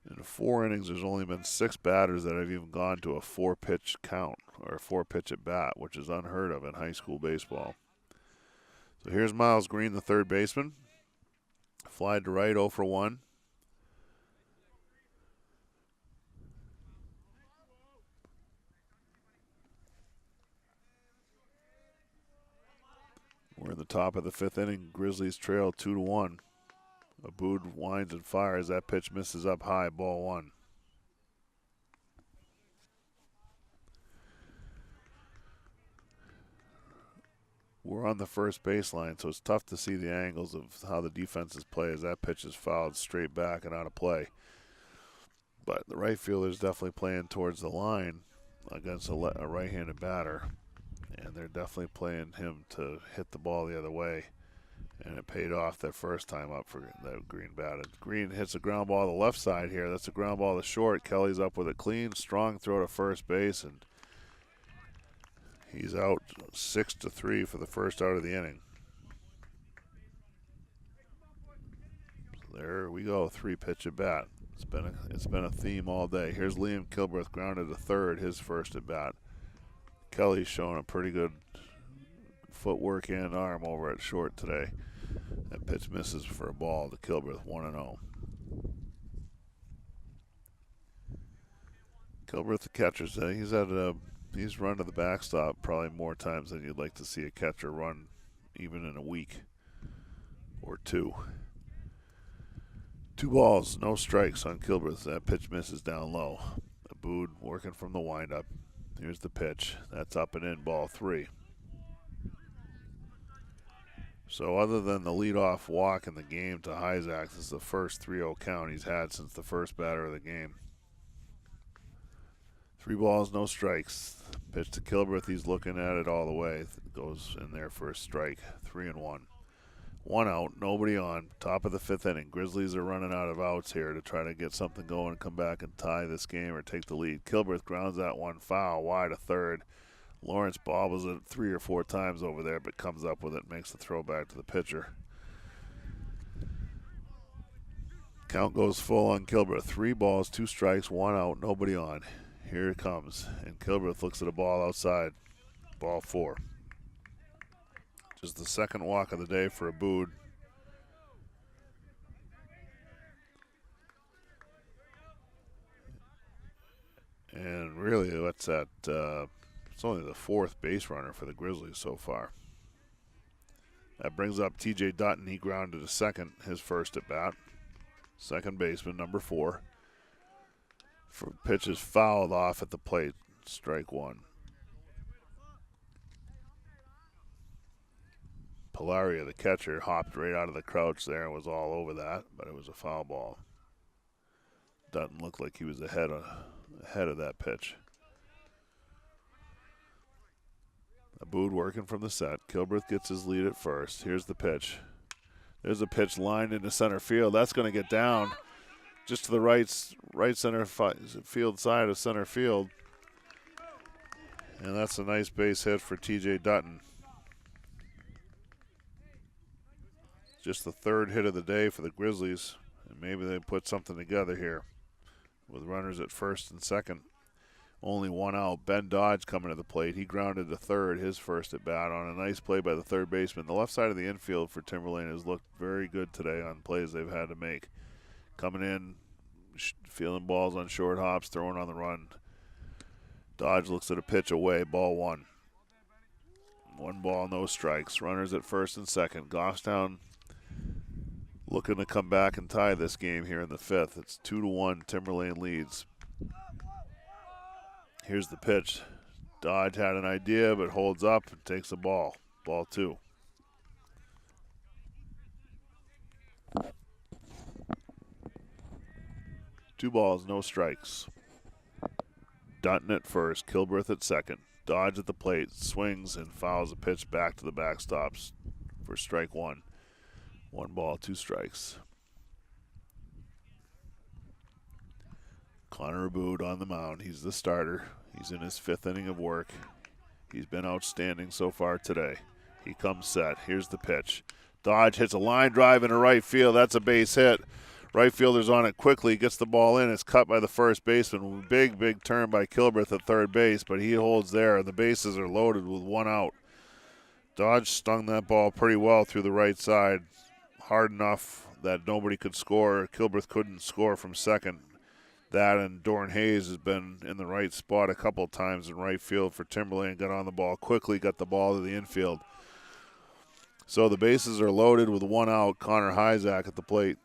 in 4 innings, there's only been 6 batters that have even gone to a 4-pitch count or a 4-pitch at bat, which is unheard of in high school baseball. So here's Miles Green, the third baseman. Flied to right, 0 for 1. We're in the top of the 5th inning. Grizzlies trail 2-1. Abood winds and fires. That pitch misses up high, ball 1. We're on the first baseline, so it's tough to see the angles of how the defenses play as that pitch is fouled straight back and out of play. But the right fielder is definitely playing towards the line against a right-handed batter, and they're definitely playing him to hit the ball the other way. And it paid off that first time up for that Green batted. Green hits a ground ball to the left side here. That's a ground ball to short. Kelly's up with a clean, strong throw to first base, and he's out 6-3 for the first out of the inning. So there we go, 3-pitch at bat. It's been a theme all day. Here's Liam Kilbreth grounded to third, his first at bat. Kelly's showing a pretty good footwork and arm over at short today. That pitch misses for a ball to Kilbreth, 1-0. Kilbreth, the catcher, he's run to the backstop probably more times than you'd like to see a catcher run, even in a week or 2. 2 balls, no strikes on Kilbreth. That pitch misses down low. Abood working from the windup. Here's the pitch. That's up and in, ball 3. So other than the leadoff walk in the game to Hyzak, this is the first 3-0 count he's had since the first batter of the game. 3 balls, no strikes. Pitch to Kilbreth. He's looking at it all the way. Goes in there for a strike. 3-1. One out, nobody on. Top of the fifth inning. Grizzlies are running out of outs here to try to get something going and come back and tie this game or take the lead. Kilbreth grounds that one foul wide of third. Lawrence bobbles it 3 or 4 times over there, but comes up with it, makes the throw back to the pitcher. Count goes full on Kilbreth. 3 balls, 2 strikes, 1 out, nobody on. Here it comes, and Kilbreth looks at a ball outside. Ball 4. Just the second walk of the day for Abood. And really, what's that? It's only the 4th base runner for the Grizzlies so far. That brings up T.J. Dutton. He grounded to second, his first at bat. Second baseman, number 4. Pitch is fouled off at the plate. Strike 1. Pilaria, the catcher, hopped right out of the crouch there and was all over that, but it was a foul ball. Dutton looked like he was ahead of that pitch. Abood working from the set. Kilbreth gets his lead at first. Here's the pitch. There's a pitch lined into center field. That's going to get down just to the right center field side of center field. And that's a nice base hit for T.J. Dutton. Just the 3rd hit of the day for the Grizzlies. And maybe they put something together here with runners at first and second. Only 1 out. Ben Dodge coming to the plate. He grounded to third, his first at bat, on a nice play by the third baseman. The left side of the infield for Timberlane has looked very good today on plays they've had to make. Coming in, feeling balls on short hops, throwing on the run. Dodge looks at a pitch away. Ball 1. 1 ball, no strikes. Runners at first and second. Goffstown looking to come back and tie this game here in the 5th. It's 2-1. Timberlane leads. Here's the pitch. Dodge had an idea, but holds up and takes the ball. Ball 2. Two balls, no strikes. Dutton at first, Kilbreth at second. Dodge at the plate, swings and fouls a pitch back to the backstops for strike 1. 1 ball, 2 strikes. Connor Abood on the mound. He's the starter. He's in his 5th inning of work. He's been outstanding so far today. He comes set. Here's the pitch. Dodge hits a line drive into right field. That's a base hit. Right fielder's on it quickly. Gets the ball in. It's cut by the first baseman. Big turn by Kilbreth at third base, but he holds there. The bases are loaded with 1 out. Dodge stung that ball pretty well through the right side. Hard enough that nobody could score. Kilbreth couldn't score from second. That and Dorn Hayes has been in the right spot a couple times in right field for Timberlane. Got on the ball quickly, got the ball to the infield. So the bases are loaded with 1 out. Connor Hyzak at the plate.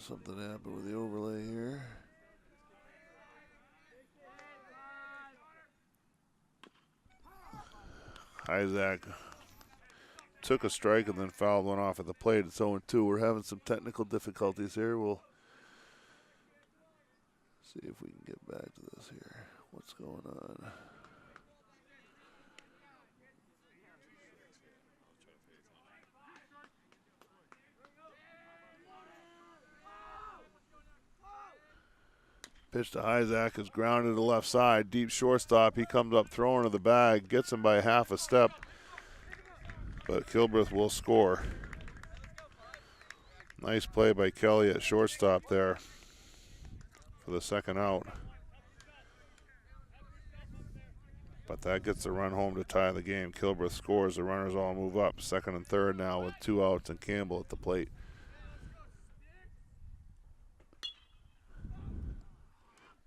Something happened with the overlay here. Hyzak took a strike and then fouled one off at the plate. It's 0-2. We're having some technical difficulties here. We'll see if we can get back to this here. What's going on? Pitch to Hyzak is grounded to the left side. Deep shortstop. He comes up throwing to the bag. Gets him by half a step. But Kilbreth will score. Nice play by Kelly at shortstop there for the second out. But that gets the run home to tie the game. Kilbreth scores. The runners all move up. Second and third now with 2 outs and Campbell at the plate.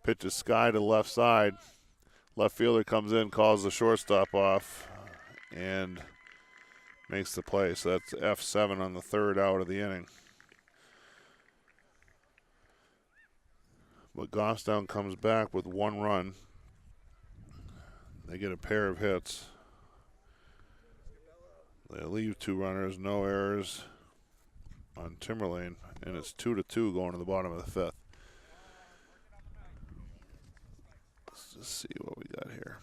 Pitch is sky to the left side. Left fielder comes in, calls the shortstop off, and makes the play. So that's F7 on the 3rd out of the inning. But Goffstown comes back with 1 run. They get a pair of hits. They leave 2 runners, no errors on Timberlane, and it's 2-2 going to the bottom of the 5th. Let's just see what we got here.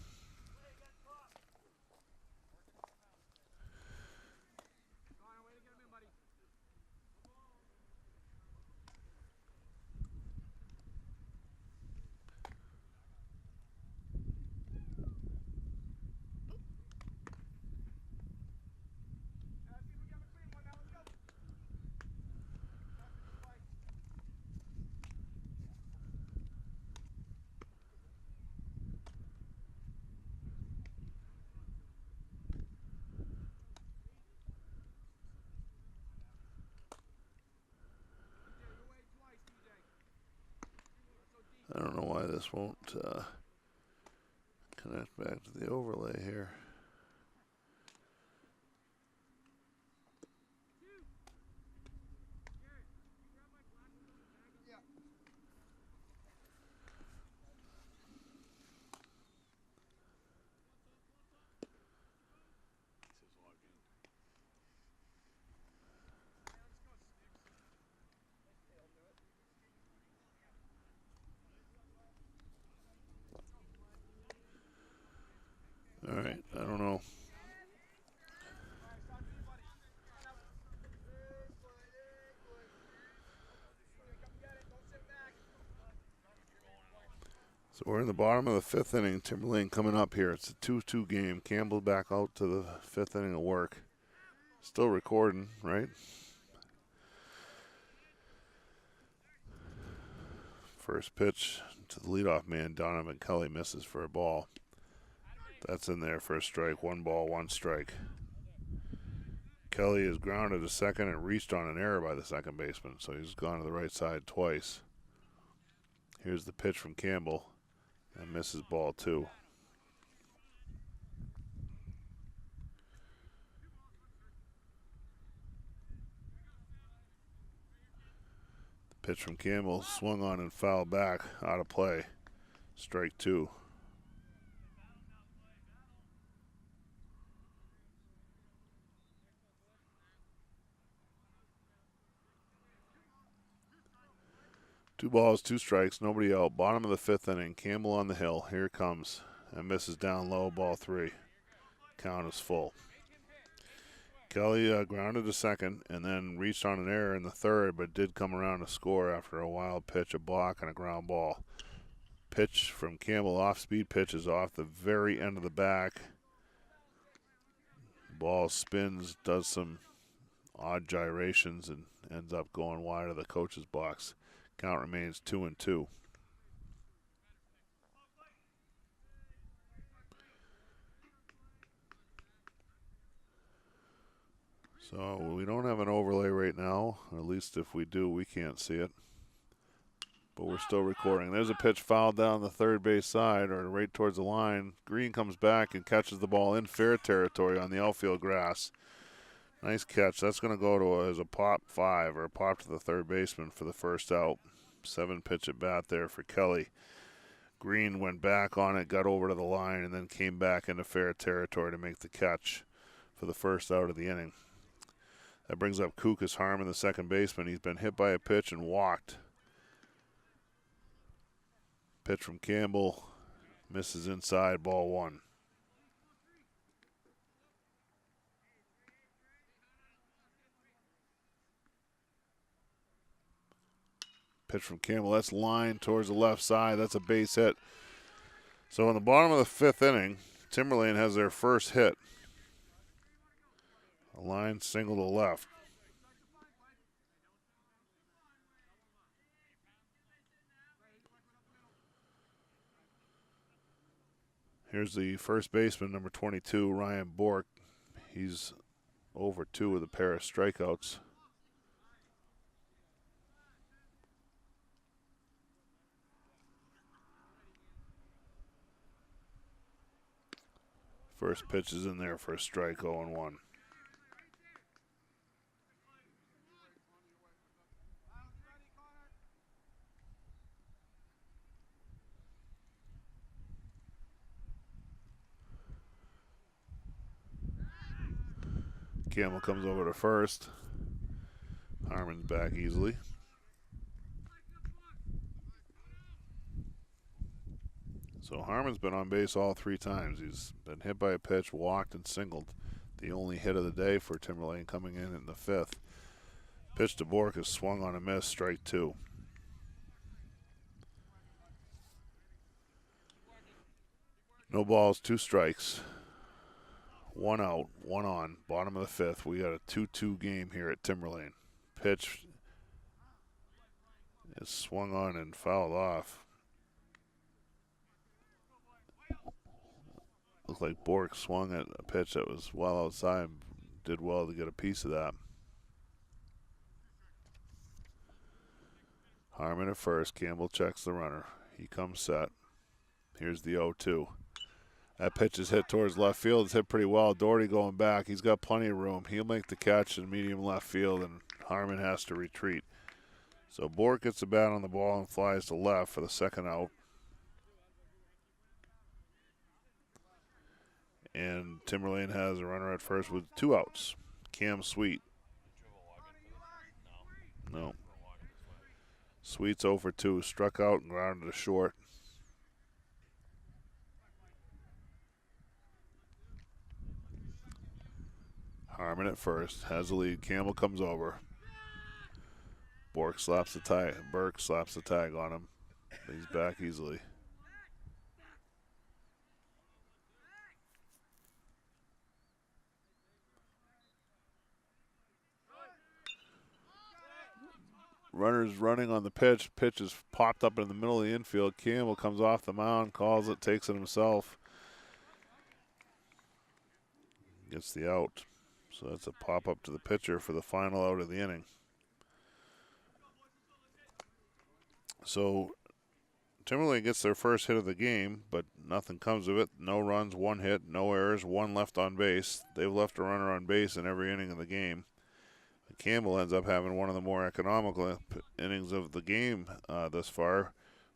I don't know why this won't connect back to the overlay here. All right, I don't know. So we're in the bottom of the 5th inning. Timberlane coming up here. It's a 2-2 game. Campbell back out to the 5th inning of work. Still recording, right? First pitch to the leadoff man, Donovan Kelly, misses for a ball. That's in there for a strike. 1 ball, 1 strike. Kelly is grounded to second and reached on an error by the second baseman, so he's gone to the right side twice. Here's the pitch from Campbell, and misses ball 2. The pitch from Campbell swung on and fouled back, out of play. Strike 2. Two balls, 2 strikes, nobody out. Bottom of the 5th inning. Campbell on the hill. Here it comes. And misses down low, ball 3. Count is full. Kelly grounded to second and then reached on an error in the 3rd, but did come around to score after a wild pitch, a block, and a ground ball. Pitch from Campbell, off-speed pitch, is off the very end of the back. Ball spins, does some odd gyrations, and ends up going wide of the coach's box. Count remains 2-2. So we don't have an overlay right now, or at least if we do, we can't see it. But we're still recording. There's a pitch fouled down the third base side, or right towards the line. Green comes back and catches the ball in fair territory on the outfield grass. Nice catch. That's going to go to as a pop 5, or a pop to the third baseman for the first out. 7-pitch at bat there for Kelly. Green went back on it, got over to the line, and then came back into fair territory to make the catch for the first out of the inning. That brings up Kukas Harmon, the second baseman. He's been hit by a pitch and walked. Pitch from Campbell, misses inside, ball 1. Pitch from Campbell, that's line towards the left side. That's a base hit. So in the bottom of the 5th inning, Timberlane has their first hit. A line single to left. Here's the first baseman, number 22, Ryan Bork. He's over 2 with a pair of strikeouts. First pitch is in there for a strike, 0-1. Campbell comes over to first. Harmon's back easily. So Harmon's been on base all 3 times. He's been hit by a pitch, walked, and singled. The only hit of the day for Timberlane coming in the 5th. Pitch to Bork is swung on a miss, strike 2. No balls, 2 strikes. 1 out, 1 on. Bottom of the 5th. We got a 2-2 game here at Timberlane. Pitch is swung on and fouled off. Looked like Bork swung at a pitch that was well outside and did well to get a piece of that. Harmon at first. Campbell checks the runner. He comes set. Here's the 0-2. That pitch is hit towards left field. It's hit pretty well. Doherty going back. He's got plenty of room. He'll make the catch in medium left field, and Harmon has to retreat. So Bork gets the bat on the ball and flies to left for the second out. And Timberlane has a runner at first with 2 outs. Cam Sweet. No. Sweet's 0 for 2. Struck out and grounded to short. Harmon at first. Has the lead. Campbell comes over. Burke slaps the tag on him. He's back easily. Runners running on the pitch. Pitch is popped up in the middle of the infield. Campbell comes off the mound, calls it, takes it himself. Gets the out. So that's a pop up to the pitcher for the final out of the inning. So Timberlane gets their first hit of the game, but nothing comes of it. No runs, 1 hit, no errors, 1 left on base. They've left a runner on base in every inning of the game. Campbell ends up having one of the more economical innings of the game thus far,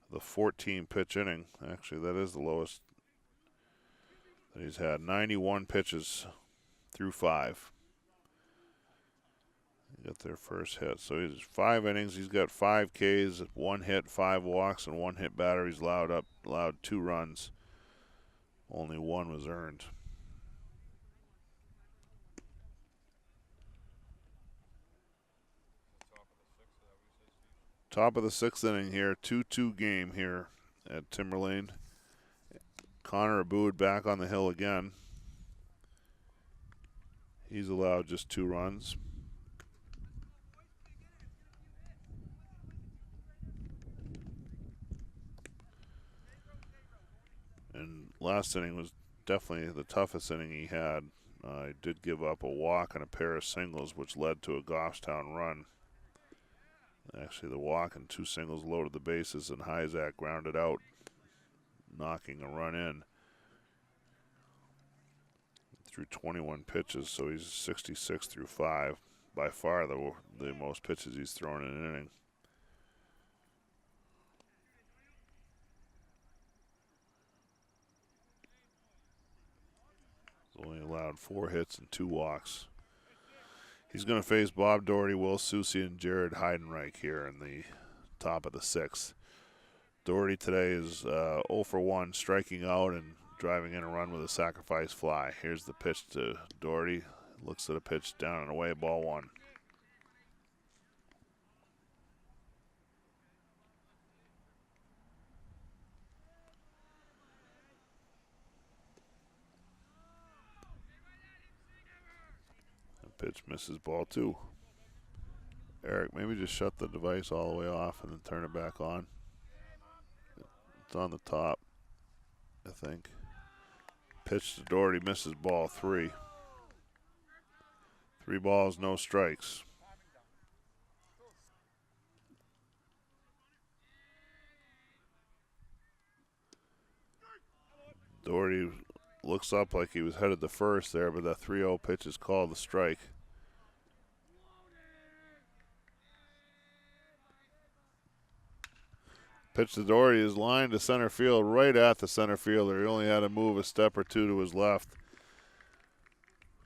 the 14-pitch inning. Actually, that is the lowest that he's had. 91 pitches through 5. They got their first hit. So he's 5 innings. He's got 5 Ks, 1 hit, 5 walks, and 1 hit batter. He's allowed 2 runs. Only 1 was earned. Top of the 6th inning here, 2-2 game here at Timberlane. Connor Aboud back on the hill again. He's allowed just 2 runs. And last inning was definitely the toughest inning he had. He did give up a walk and a pair of singles, which led to a Goffstown run. Actually, the walk and 2 singles loaded the bases, and Hyzak grounded out, knocking a run in. Through 21 pitches, so he's 66 through 5. By far the most pitches he's thrown in an inning. He's only allowed 4 hits and 2 walks. He's going to face Bob Doherty, Will Susi, and Jared Heidenreich here in the top of the 6th. Doherty today is 0 for 1, striking out and driving in a run with a sacrifice fly. Here's the pitch to Doherty. Looks at a pitch down and away, ball 1. Pitch misses, ball 2. Eric, maybe just shut the device all the way off and then turn it back on. It's on the top, I think. Pitch to Doherty, misses, ball 3. 3 balls, no strikes. Doherty looks up like he was headed to first there, but that 3-0 pitch is called a strike. Pitch to Doherty is lined to center field, right at the center fielder. He only had to move a step or 2 to his left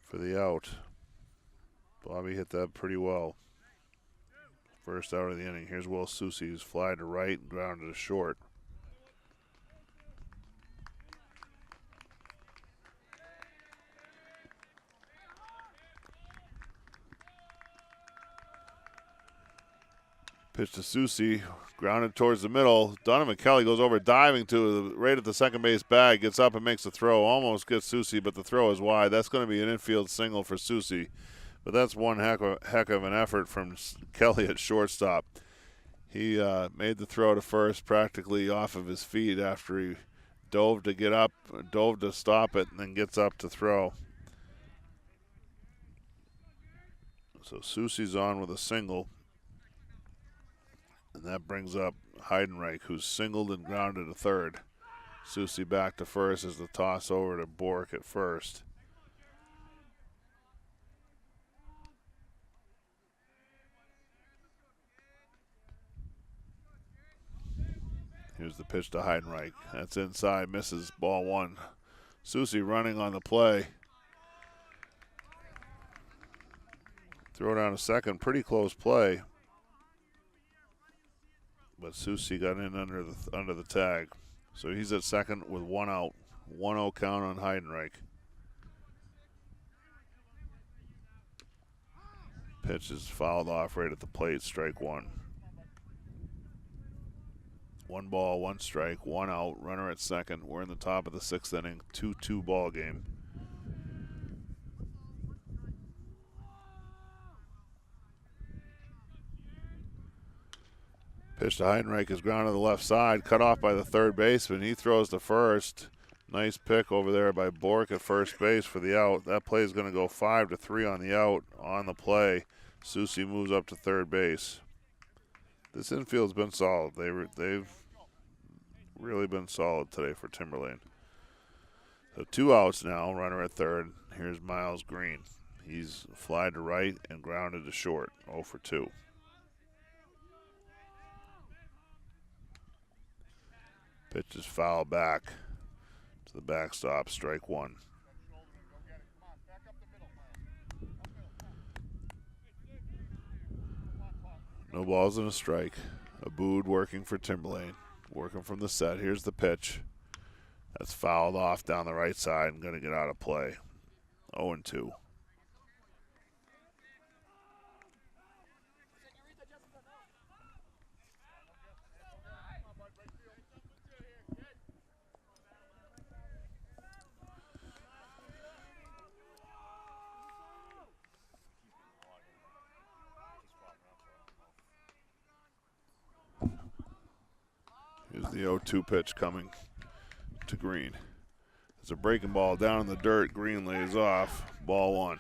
for the out. Bobby hit that pretty well. First out of the inning. Here's Will Susi, who's fly to right and grounded to short. Pitch to Susi, grounded towards the middle. Donovan Kelly goes over diving to right at the second base bag, gets up and makes the throw. Almost gets Susi, but the throw is wide. That's going to be an infield single for Susi. But that's one heck of an effort from Kelly at shortstop. He made the throw to first practically off of his feet after he dove to get up, dove to stop it, and then gets up to throw. So Susi's on with a single. And that brings up Heidenreich, who's singled and grounded to third. Susi back to first as the toss over to Bork at first. Here's the pitch to Heidenreich. That's inside, misses, ball one. Susi running on the play. Throw down a second, pretty close play. But Susi got in under the tag. So he's at second with one out. 1-0 count on Heidenreich. Pitch is fouled off right at the plate, strike one. 1 ball, 1 strike, 1 out, runner at second. We're in the top of the 6th inning, 2-2 ball game. Pitch to Heidenreich is ground to the left side, cut off by the third baseman. He throws to first. Nice pick over there by Bork at first base for the out. That play is going to go 5-3 on the out. On the play, Susi moves up to third base. This infield's been solid. They've really been solid today for Timberlane. So 2 outs now, runner at third. Here's Miles Green. He's fly to right and grounded to short, 0 for 2. Pitch is foul back to the backstop, strike one. No balls and a strike. Abood working for Timberlane, working from the set. Here's the pitch. That's fouled off down the right side and going to get out of play. 0-2. Here's the 0-2 pitch coming to Green. There's a breaking ball down in the dirt. Green lays off. Ball one.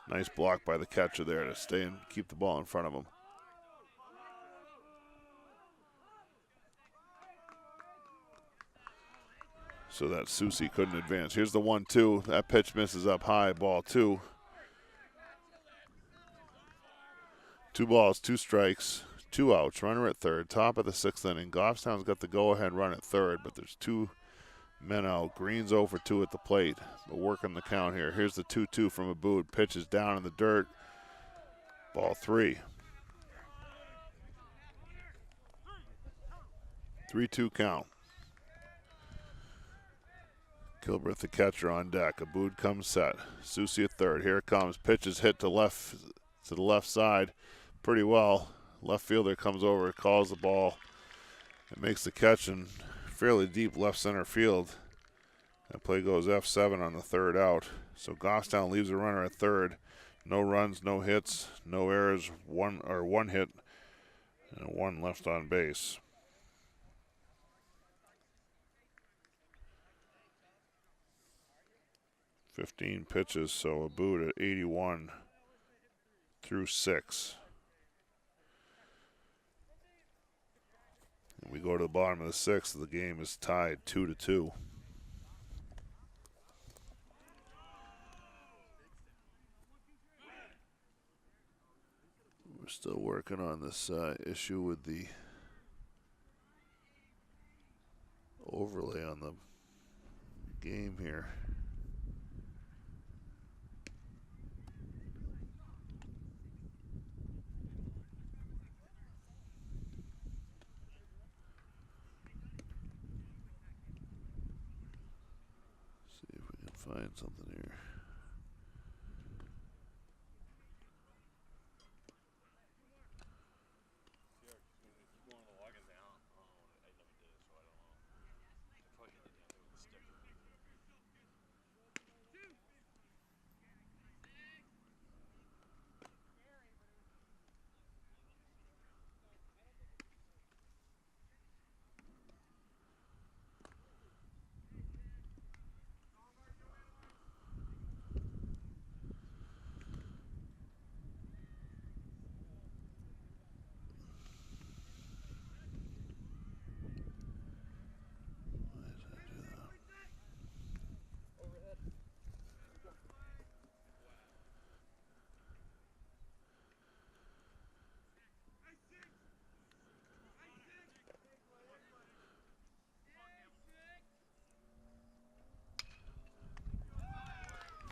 Nice block by the catcher there to stay and keep the ball in front of him. So that Susi couldn't advance. Here's the 1-2. That pitch misses up high. Ball two. 2 balls, 2 strikes. 2 outs, runner at third, top of the 6th inning. Goffstown's got the go-ahead run at third, but there's 2 men out. Green's 0 for 2 at the plate, but working the count here. Here's the 2-2 from Abood. Pitch is down in the dirt. Ball 3. 3-2 count. Gilbert, the catcher, on deck. Abood comes set. Susi at third. Here it comes. Pitch is hit to the left side pretty well. Left fielder comes over, calls the ball, and makes the catch in fairly deep left center field. That play goes F7 on the third out. So Goffstown leaves a runner at third. No runs, no hits, no errors, one hit, and 1 left on base. "15 pitches, so Abood at 81 through 6. We go to the bottom of the 6th. The game is tied 2-2. We're still working on this issue with the overlay on the game here. find something here.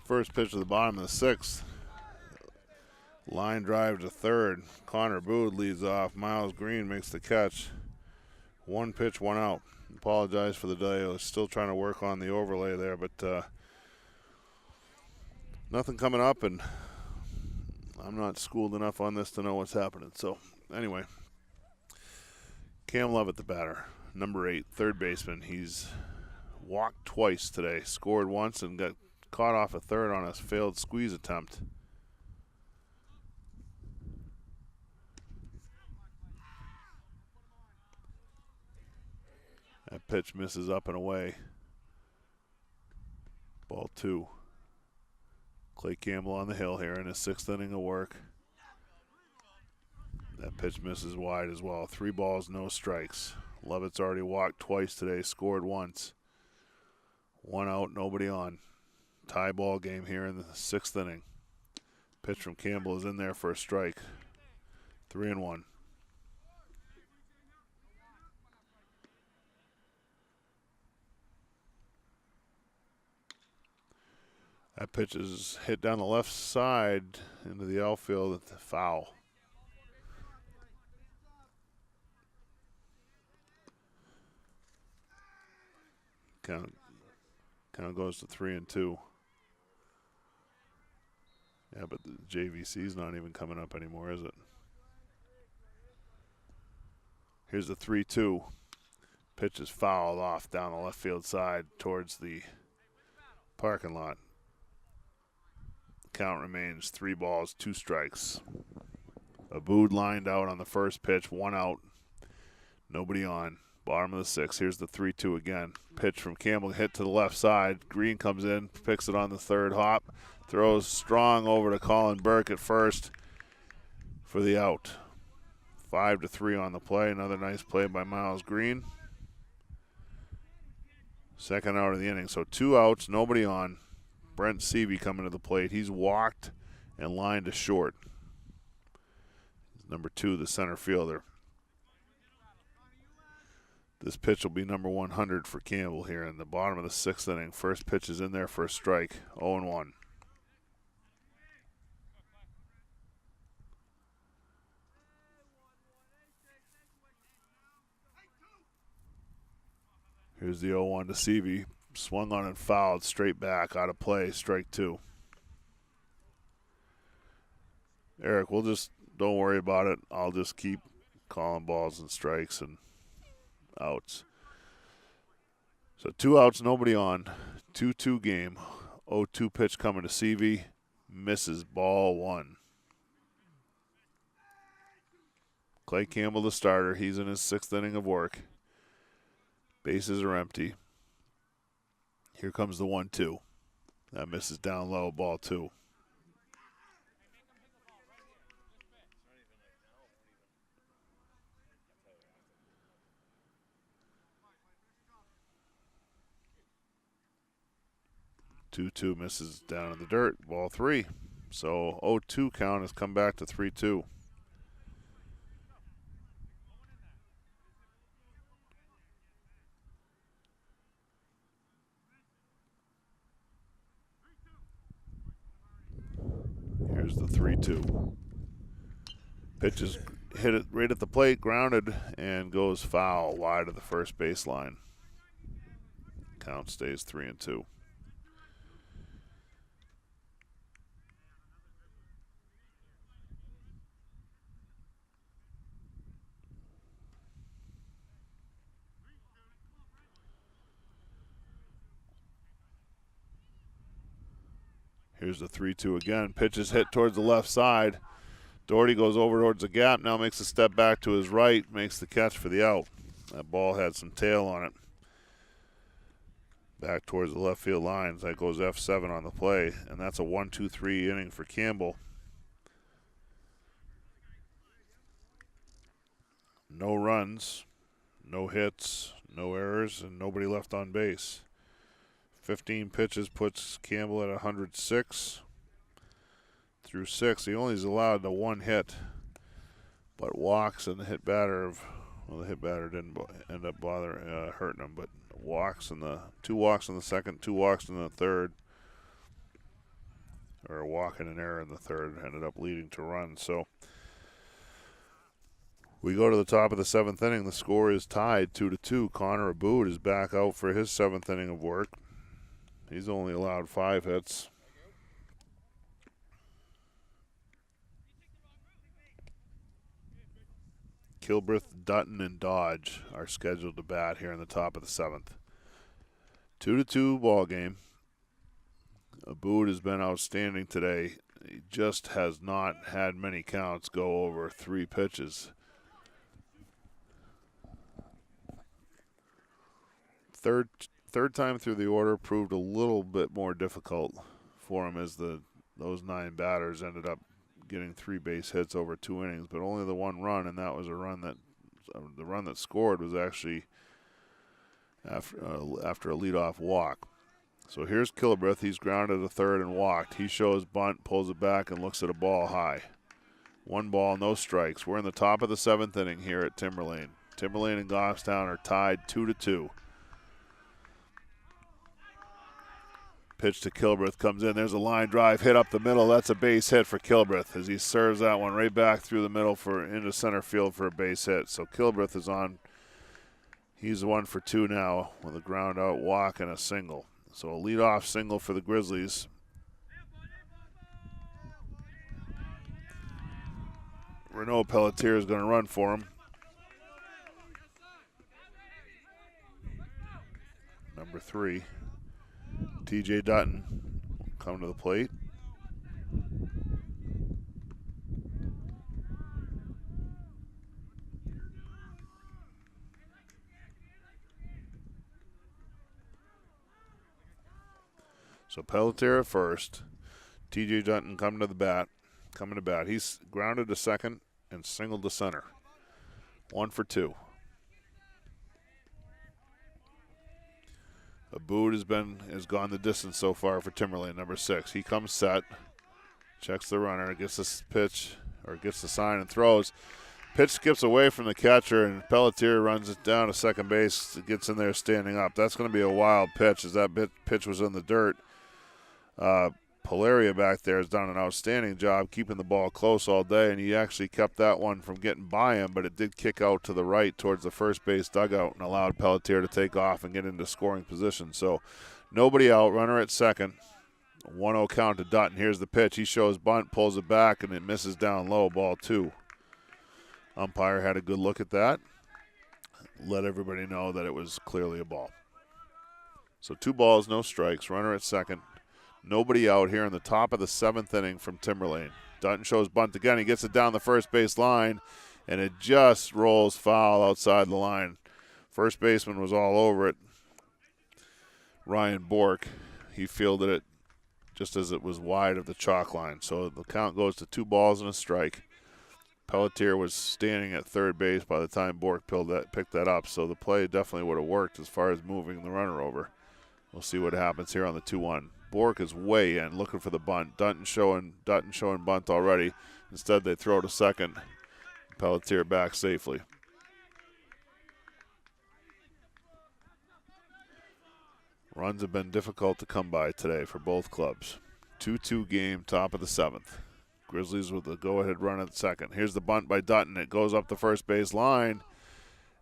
First pitch of the bottom of the sixth. Line drive to third. Connor Bood leads off. Miles Green makes the catch. One pitch, one out. Apologize for the delay. I was still trying to work on the overlay there, but nothing coming up, and I'm not schooled enough on this to know what's happening. So, anyway, Cam Lovett, the batter, number 8, third baseman. He's walked twice today, scored once, and got caught off a third on a failed squeeze attempt. That pitch misses up and away. Ball 2. Clay Campbell on the hill here in his 6th inning of work. That pitch misses wide as well. 3 balls, no strikes. Lovett's already walked twice today, scored once. 1 out, nobody on. Tie ball game here in the 6th inning. Pitch from Campbell is in there for a strike. 3-1. That pitch is hit down the left side into the outfield at the foul. Count goes to 3-2. Yeah, but the JVC's not even coming up anymore, is it? Here's the 3-2. Pitch is fouled off down the left field side towards the parking lot. Count remains 3 balls, 2 strikes. Abood lined out on the first pitch, 1 out. Nobody on. Bottom of the 6th. Here's the 3-2 again. Pitch from Campbell hit to the left side. Green comes in, picks it on the third hop. Throws strong over to Colin Burke at first for the out. 5-3 on the play. Another nice play by Miles Green. Second out of the inning. So 2 outs, nobody on. Brent Seavey coming to the plate. He's walked and lined to short. He's number 2, the center fielder. This pitch will be number 100 for Campbell here in the bottom of the 6th inning. First pitch is in there for a strike. 0-1. Here's the 0-1 to Seavey. Swung on and fouled. Straight back. Out of play. Strike 2. Eric, don't worry about it. I'll just keep calling balls and strikes and outs. So 2 outs, nobody on. 2-2 game. 0-2 pitch coming to Seavey. Misses. Ball 1. Clay Campbell, the starter. He's in his 6th inning of work. Bases are empty. Here comes the 1-2. That misses down low. Ball 2. Two misses down in the dirt. Ball 3. So 0-2 count has come back to 3-2. Here's the 3-2. Pitch is hit it right at the plate, grounded, and goes foul wide of the first baseline. Count stays 3-2. Here's the 3-2 again. Pitch is hit towards the left side. Doherty goes over towards the gap, now makes a step back to his right, makes the catch for the out. That ball had some tail on it. Back towards the left field lines. That goes F7 on the play, and that's a 1-2-3 inning for Campbell. No runs, no hits, no errors, and nobody left on base. 15 pitches puts Campbell at 106 through 6. He only is allowed the 1 hit, but walks and the hit batter the hit batter didn't end up hurting him, but walks in the 2 walks in the second, 2 walks in the third, or a walk and an error in the third ended up leading to runs. So we go to the top of the 7th inning. The score is tied 2-2. Connor Abood is back out for his 7th inning of work. He's only allowed 5 hits. Kilbreth, Dutton, and Dodge are scheduled to bat here in the top of the 7th. 2-2 ball game. Abood has been outstanding today. He just has not had many counts go over 3 pitches. Third time through the order proved a little bit more difficult for him as those 9 batters ended up getting 3 base hits over 2 innings, but only the 1 run, and that was the run that scored was actually after a leadoff walk. So here's Kilbreth. He's grounded to third and walked. He shows bunt, pulls it back, and looks at a ball high. 1 ball, no strikes. We're in the top of the 7th inning here at Timberlane. Timberlane and Goffstown are tied 2-2. Pitch to Kilbreth comes in. There's a line drive hit up the middle. That's a base hit for Kilbreth as he serves that one right back through the middle into center field for a base hit. So Kilbreth is on. He's 1 for 2 now with a ground out walk and a single. So a leadoff single for the Grizzlies. Renaud Pelletier is going to run for him. Number 3. TJ Dutton come to the plate. So Pelletier at first. TJ Dutton coming to bat. He's grounded to second and singled to center. 1 for 2. Abood has gone the distance so far for Timberlane, number 6. He comes set, checks the runner, gets this pitch, or gets the sign and throws. Pitch skips away from the catcher, and Pelletier runs it down to second base, gets in there standing up. That's going to be a wild pitch as that pitch was in the dirt. Polaria back there has done an outstanding job keeping the ball close all day, and he actually kept that one from getting by him, but it did kick out to the right towards the first base dugout and allowed Pelletier to take off and get into scoring position. So nobody out, runner at second. 1-0 count to Dutton. Here's the pitch. He shows bunt, pulls it back, and it misses down low, ball 2. Umpire had a good look at that. Let everybody know that it was clearly a ball. So 2 balls, no strikes, runner at second. Nobody out here in the top of the 7th inning from Timberlane. Dutton shows bunt again. He gets it down the first base line, and it just rolls foul outside the line. First baseman was all over it. Ryan Bork, he fielded it just as it was wide of the chalk line. So the count goes to 2 balls and a strike. Pelletier was standing at third base by the time Bork picked that up, so the play definitely would have worked as far as moving the runner over. We'll see what happens here on the 2-1. Bork is way in, looking for the bunt. Dutton showing bunt already. Instead, they throw to second. Pelletier back safely. Runs have been difficult to come by today for both clubs. 2-2 game, top of the 7th. Grizzlies with the go-ahead run at second. Here's the bunt by Dutton. It goes up the first base line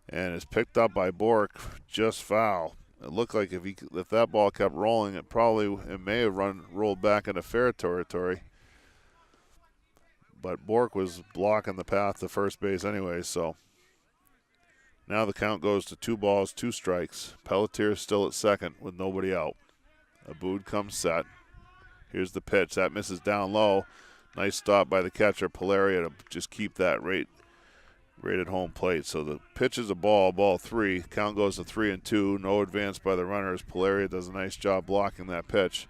and is picked up by Bork, just foul. It looked like if that ball kept rolling, it may have rolled back into fair territory. But Bork was blocking the path to first base anyway, so now the count goes to 2 balls, 2 strikes. Pelletier is still at second with nobody out. Abood comes set. Here's the pitch. That misses down low. Nice stop by the catcher, Polaria, to just keep that right at home plate. So the pitch is a ball 3. Count goes to 3-2. No advance by the runners. Polaria does a nice job blocking that pitch.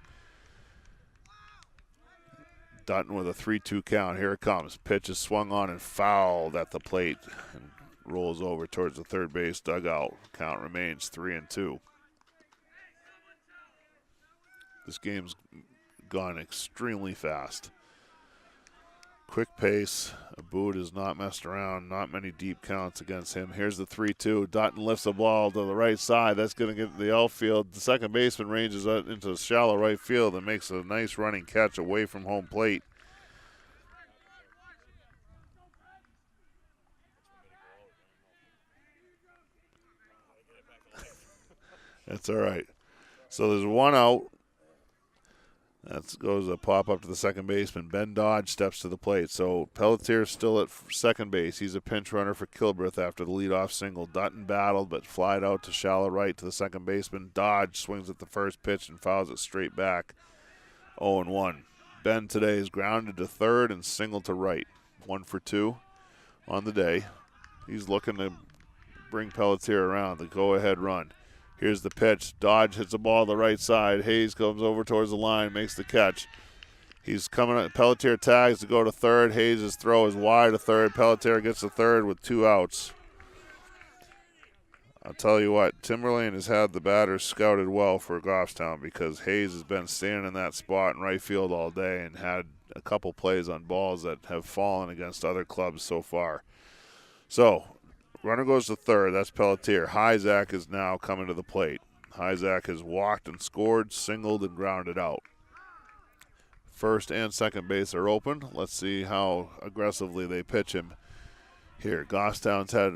Dutton with a 3-2 count. Here it comes. Pitch is swung on and fouled at the plate and rolls over towards the third base dugout. Count remains 3-2. This game's gone extremely fast. Quick pace. Abood has not messed around. Not many deep counts against him. Here's the 3-2. Dutton lifts the ball to the right side. That's going to get to the outfield. The second baseman ranges out into shallow right field and makes a nice running catch away from home plate. That's all right. So there's one out. That goes a pop up to the second baseman. Ben Dodge steps to the plate. So Pelletier's still at second base. He's a pinch runner for Kilbreth after the leadoff single. Dutton battled but flied out to shallow right to the second baseman. Dodge swings at the first pitch and fouls it straight back. 0-1. Ben today is grounded to third and singled to right. 1 for 2 on the day. He's looking to bring Pelletier around, the go-ahead run. Here's the pitch. Dodge hits the ball to the right side. Hayes comes over towards the line, makes the catch. He's coming up. Pelletier tags to go to third. Hayes' throw is wide to third. Pelletier gets to third with 2 outs. I'll tell you what, Timberlane has had the batters scouted well for Goffstown because Hayes has been standing in that spot in right field all day and had a couple plays on balls that have fallen against other clubs so far. So, runner goes to third. That's Pelletier. Hyzak is now coming to the plate. Hyzak has walked and scored, singled, and grounded out. First and second base are open. Let's see how aggressively they pitch him here. Goffstown's had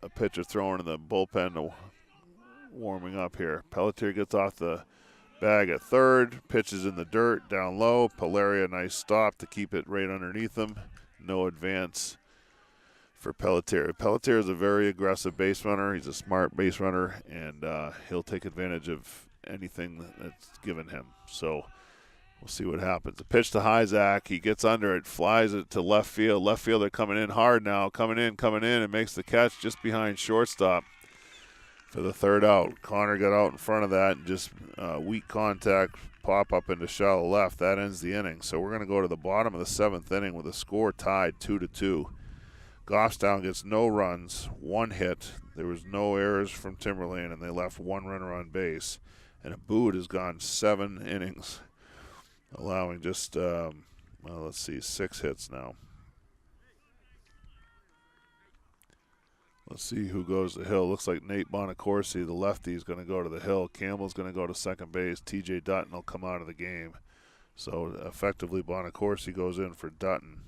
a pitcher thrown in the bullpen warming up here. Pelletier gets off the bag at third. Pitches in the dirt, down low. Polaria, nice stop to keep it right underneath him. No advance for Pelletier. Pelletier is a very aggressive base runner. He's a smart base runner, and he'll take advantage of anything that's given him. So we'll see what happens. The pitch to Hyzak. He gets under it, flies it to left field. Left fielder coming in hard now, coming in, and makes the catch just behind shortstop for the third out. Connor got out in front of that and just weak contact, pop up into shallow left. That ends the inning. So we're going to go to the bottom of the 7th inning with a score tied 2-2. Goffstown gets no runs, 1 hit. There was no errors from Timberlane, and they left 1 runner on base. And Abood has gone 7 innings, allowing just, 6 hits now. Let's see who goes to Hill. Looks like Nate Bonacorsi, the lefty, is going to go to the Hill. Campbell's going to go to second base. TJ Dutton will come out of the game. So effectively, Bonacorsi goes in for Dutton.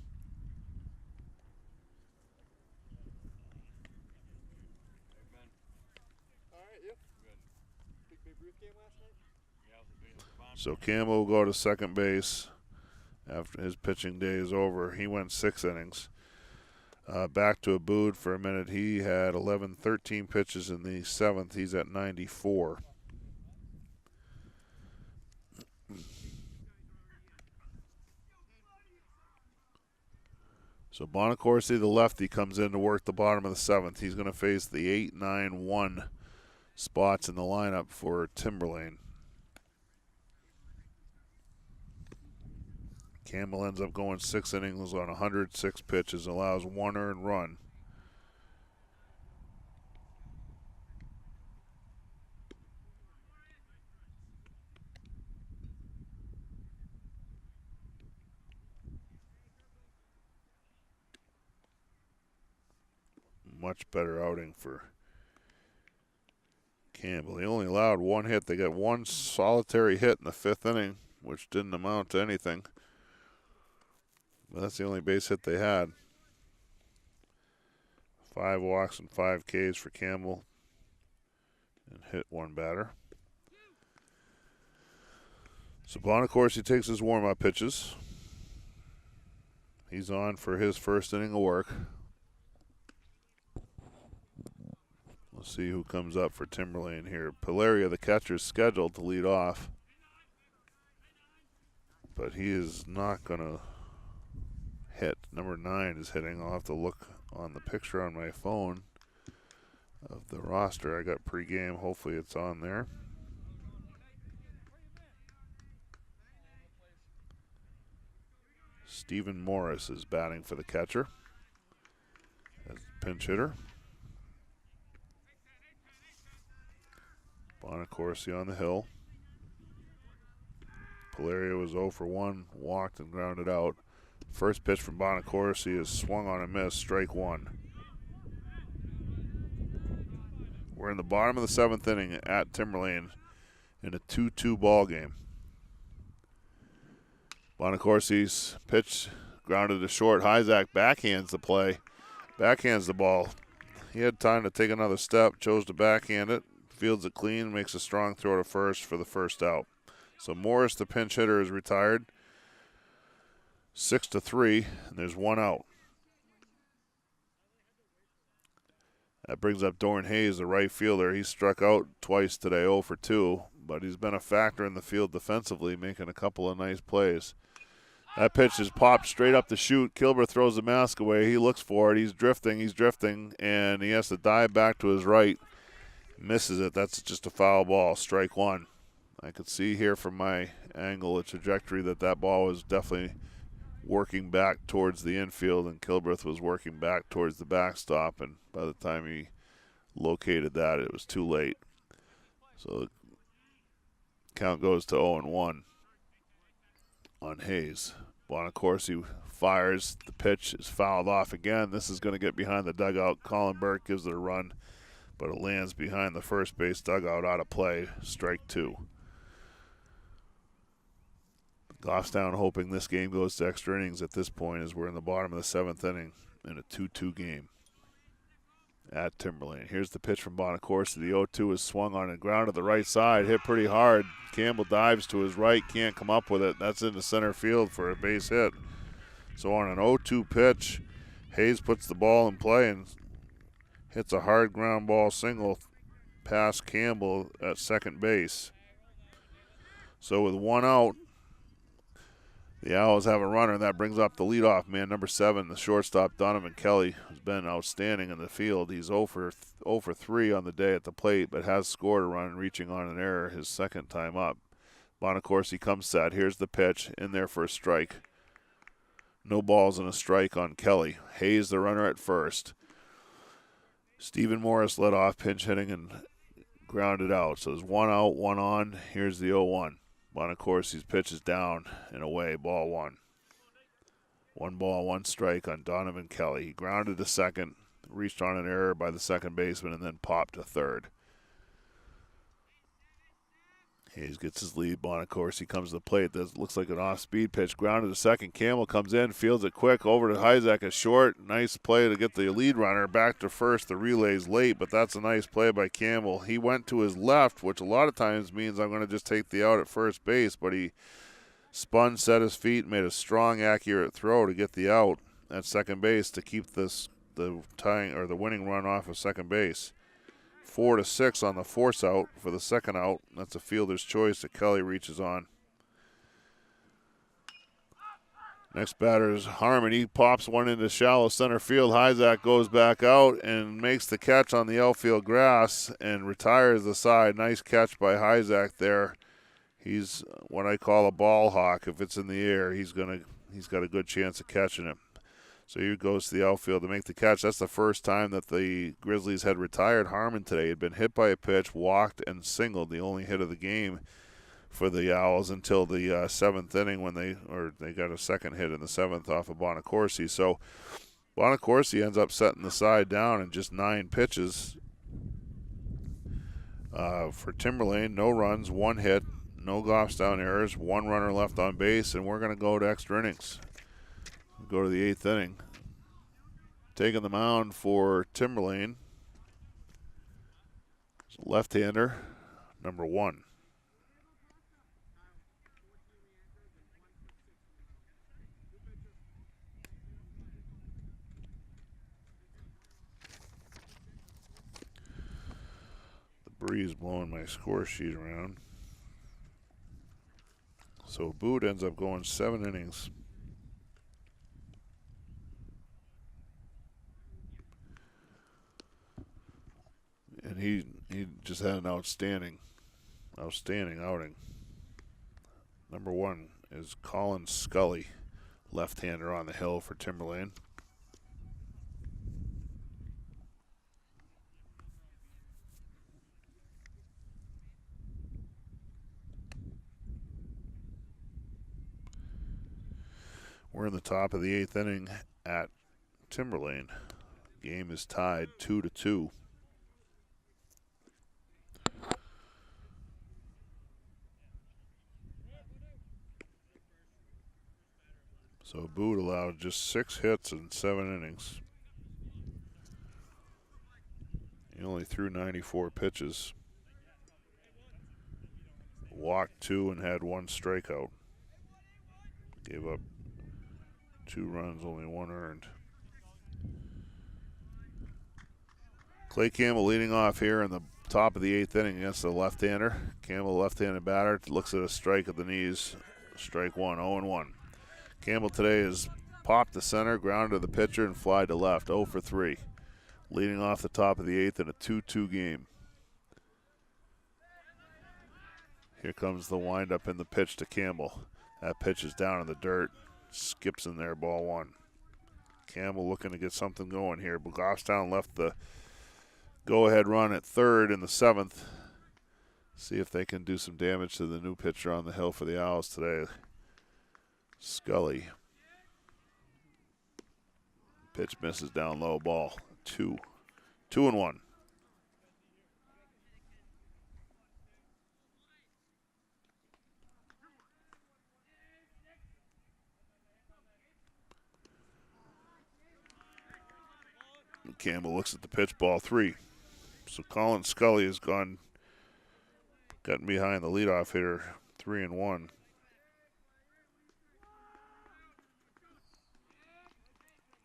So Campbell will go to second base after his pitching day is over. He went 6 innings. Back to Abood for a minute. He had 13 pitches in the 7th. He's at 94. So Bonacorsi, the lefty, comes in to work the bottom of the 7th. He's going to face the 8, 9, 1 spots in the lineup for Timberlane. Campbell ends up going 6 innings on 106 pitches, allows 1 earned run. Much better outing for Campbell. He only allowed 1 hit. They got 1 solitary hit in the 5th inning, which didn't amount to anything. But that's the only base hit they had. 5 walks and 5 Ks for Campbell, and hit 1 batter. So Bonacorsi takes his warm-up pitches. He's on for his first inning of work. Let's see who comes up for Timberlane here. Polaria, the catcher, is scheduled to lead off. but he is not going to hit. Number 9 is hitting. I'll have to look on the picture on my phone of the roster. I got pregame. Hopefully it's on there. Stephen Morris is batting for the catcher as pinch hitter. Bonacorsi on the hill. Polario was 0 for 1, walked and grounded out. First pitch from Bonacorsi is swung on and missed, strike 1. We're in the bottom of the 7th inning at Timberlane in a 2-2 ball game. Bonacorsi's pitch grounded to short. Hyzak backhands the play, backhands the ball. He had time to take another step, chose to backhand it, fields it clean, makes a strong throw to first for the first out. So Morris, the pinch hitter, is retired. 6-3, and there's 1 out. That brings up Dorn Hayes, the right fielder. He struck out twice today, 0 for 2, but he's been a factor in the field defensively, making a couple of nice plays. That pitch is popped straight up the chute. Kilbert throws the mask away. He looks for it. He's drifting, and he has to dive back to his right. Misses it. That's just a foul ball, strike 1. I could see here from my angle the trajectory that ball was definitely working back towards the infield, and Kilbreth was working back towards the backstop, and by the time he located that, it was too late. So the count goes to 0-1 on Hayes. Bonacorsi fires. The pitch is fouled off again. This is going to get behind the dugout. Colin Burke gives it a run, but it lands behind the first base dugout, out of play. Strike 2. Goffstown hoping this game goes to extra innings at this point, as we're in the bottom of the 7th inning in a 2-2 game at Timberlane. Here's the pitch from Bonacorsi. The 0-2 is swung on and ground to the right side, hit pretty hard. Campbell dives to his right, can't come up with it. That's into center field for a base hit. So on an 0-2 pitch, Hayes puts the ball in play and hits a hard ground ball single past Campbell at second base. So with 1 out, the Owls have a runner, and that brings up the leadoff man, number 7, the shortstop, Donovan Kelly, who's been outstanding in the field. He's 0 for 3 on the day at the plate, but has scored a run, reaching on an error his second time up. Bonacorsi comes set. Here's the pitch, in there for a strike. No balls and a strike on Kelly. Hayes, the runner at first. Stephen Morris led off, pinch hitting, and grounded out. So there's 1 out, 1 on. Here's the 0-1. Bonacorsi's pitch is down and away, ball 1. 1 ball, 1 strike on Donovan Kelly. He grounded to second, reached on an error by the second baseman, and then popped to third. Hayes gets his lead. Bonacorsi comes to the plate. This looks like an off-speed pitch. Grounded to second. Campbell comes in, fields it quick. Over to Hyzak, a short. Nice play to get the lead runner back to first. The relay's late, but that's a nice play by Campbell. He went to his left, which a lot of times means I'm going to just take the out at first base, but he spun, set his feet, made a strong, accurate throw to get the out at second base to keep the tying or the winning run off of second base. 4-6 on the force out for the second out. That's a fielder's choice that Kelly reaches on. Next batter is Harmon. He pops one into shallow center field. Hyzak goes back out and makes the catch on the outfield grass and retires the side. Nice catch by Hyzak there. He's what I call a ball hawk. If it's in the air, he's got a good chance of catching it. So here goes to the outfield to make the catch. That's the first time that the Grizzlies had retired Harmon today. He had been hit by a pitch, walked, and singled, the only hit of the game for the Owls until the 7th inning when they got a second hit in the 7th off of Bonacorsi. So Bonacorsi ends up setting the side down in just 9 pitches. For Timberlane, no runs, 1 hit, no Goffstown errors, 1 runner left on base, and we're going to go to extra innings. Go to the 8th inning. Taking the mound for Timberlane, left-hander, number 1. The breeze blowing my score sheet around. So Boot ends up going 7 innings. And he just had an outstanding outing. Number 1 is Colin Scully, left-hander on the hill for Timberlane. We're in the top of the 8th inning at Timberlane. Game is tied 2-2. So Boot allowed just 6 hits in 7 innings. He only threw 94 pitches. Walked 2 and had 1 strikeout. Gave up 2 runs, only 1 earned. Clay Campbell leading off here in the top of the 8th inning against the left-hander. Campbell, left-handed batter, looks at a strike at the knees. Strike 1, 0-1. Campbell today has popped to center, grounded to the pitcher, and fly to left, 0 for 3. Leading off the top of the 8th in a 2-2 game. Here comes the windup in the pitch to Campbell. That pitch is down in the dirt. Skips in there, ball 1. Campbell looking to get something going here. Goffstown left the go-ahead run at third in the 7th. See if they can do some damage to the new pitcher on the hill for the Owls today. Scully. Pitch misses down low, ball 2. 2-1. Campbell looks at the pitch, ball 3. So Colin Scully has gotten behind the leadoff hitter, 3-1.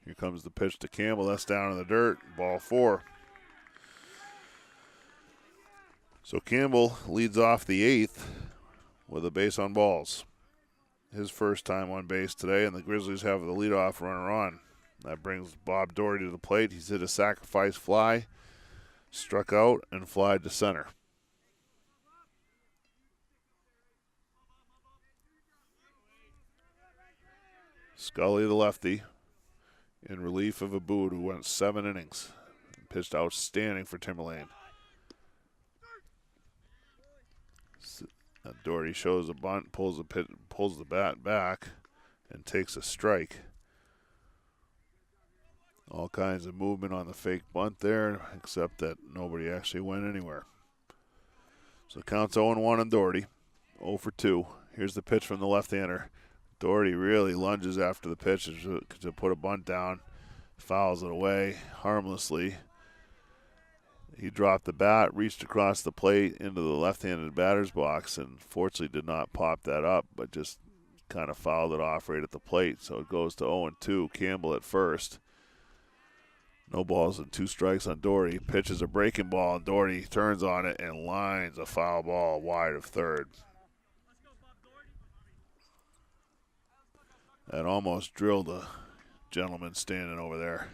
Here comes the pitch to Campbell. That's down in the dirt. Ball 4. So Campbell leads off the 8th with a base on balls. His first time on base today, and the Grizzlies have the leadoff runner on. That brings Bob Doherty to the plate. He's hit a sacrifice fly, struck out, and flied to center. Scully, the lefty, in relief of a Boot who went 7 innings. Pitched outstanding for Timberlane. Doherty shows a bunt, pulls the bat back, and takes a strike. All kinds of movement on the fake bunt there, except that nobody actually went anywhere. So counts 0-1 on Doherty, 0 for 2. Here's the pitch from the left-hander. Doherty really lunges after the pitch to put a bunt down, fouls it away harmlessly. He dropped the bat, reached across the plate into the left-handed batter's box, and fortunately did not pop that up, but just kind of fouled it off right at the plate. So it goes to 0-2. Campbell at first. No balls and 2 strikes on Doherty. Pitches a breaking ball, and Doherty turns on it and lines a foul ball wide of third. That almost drilled a gentleman standing over there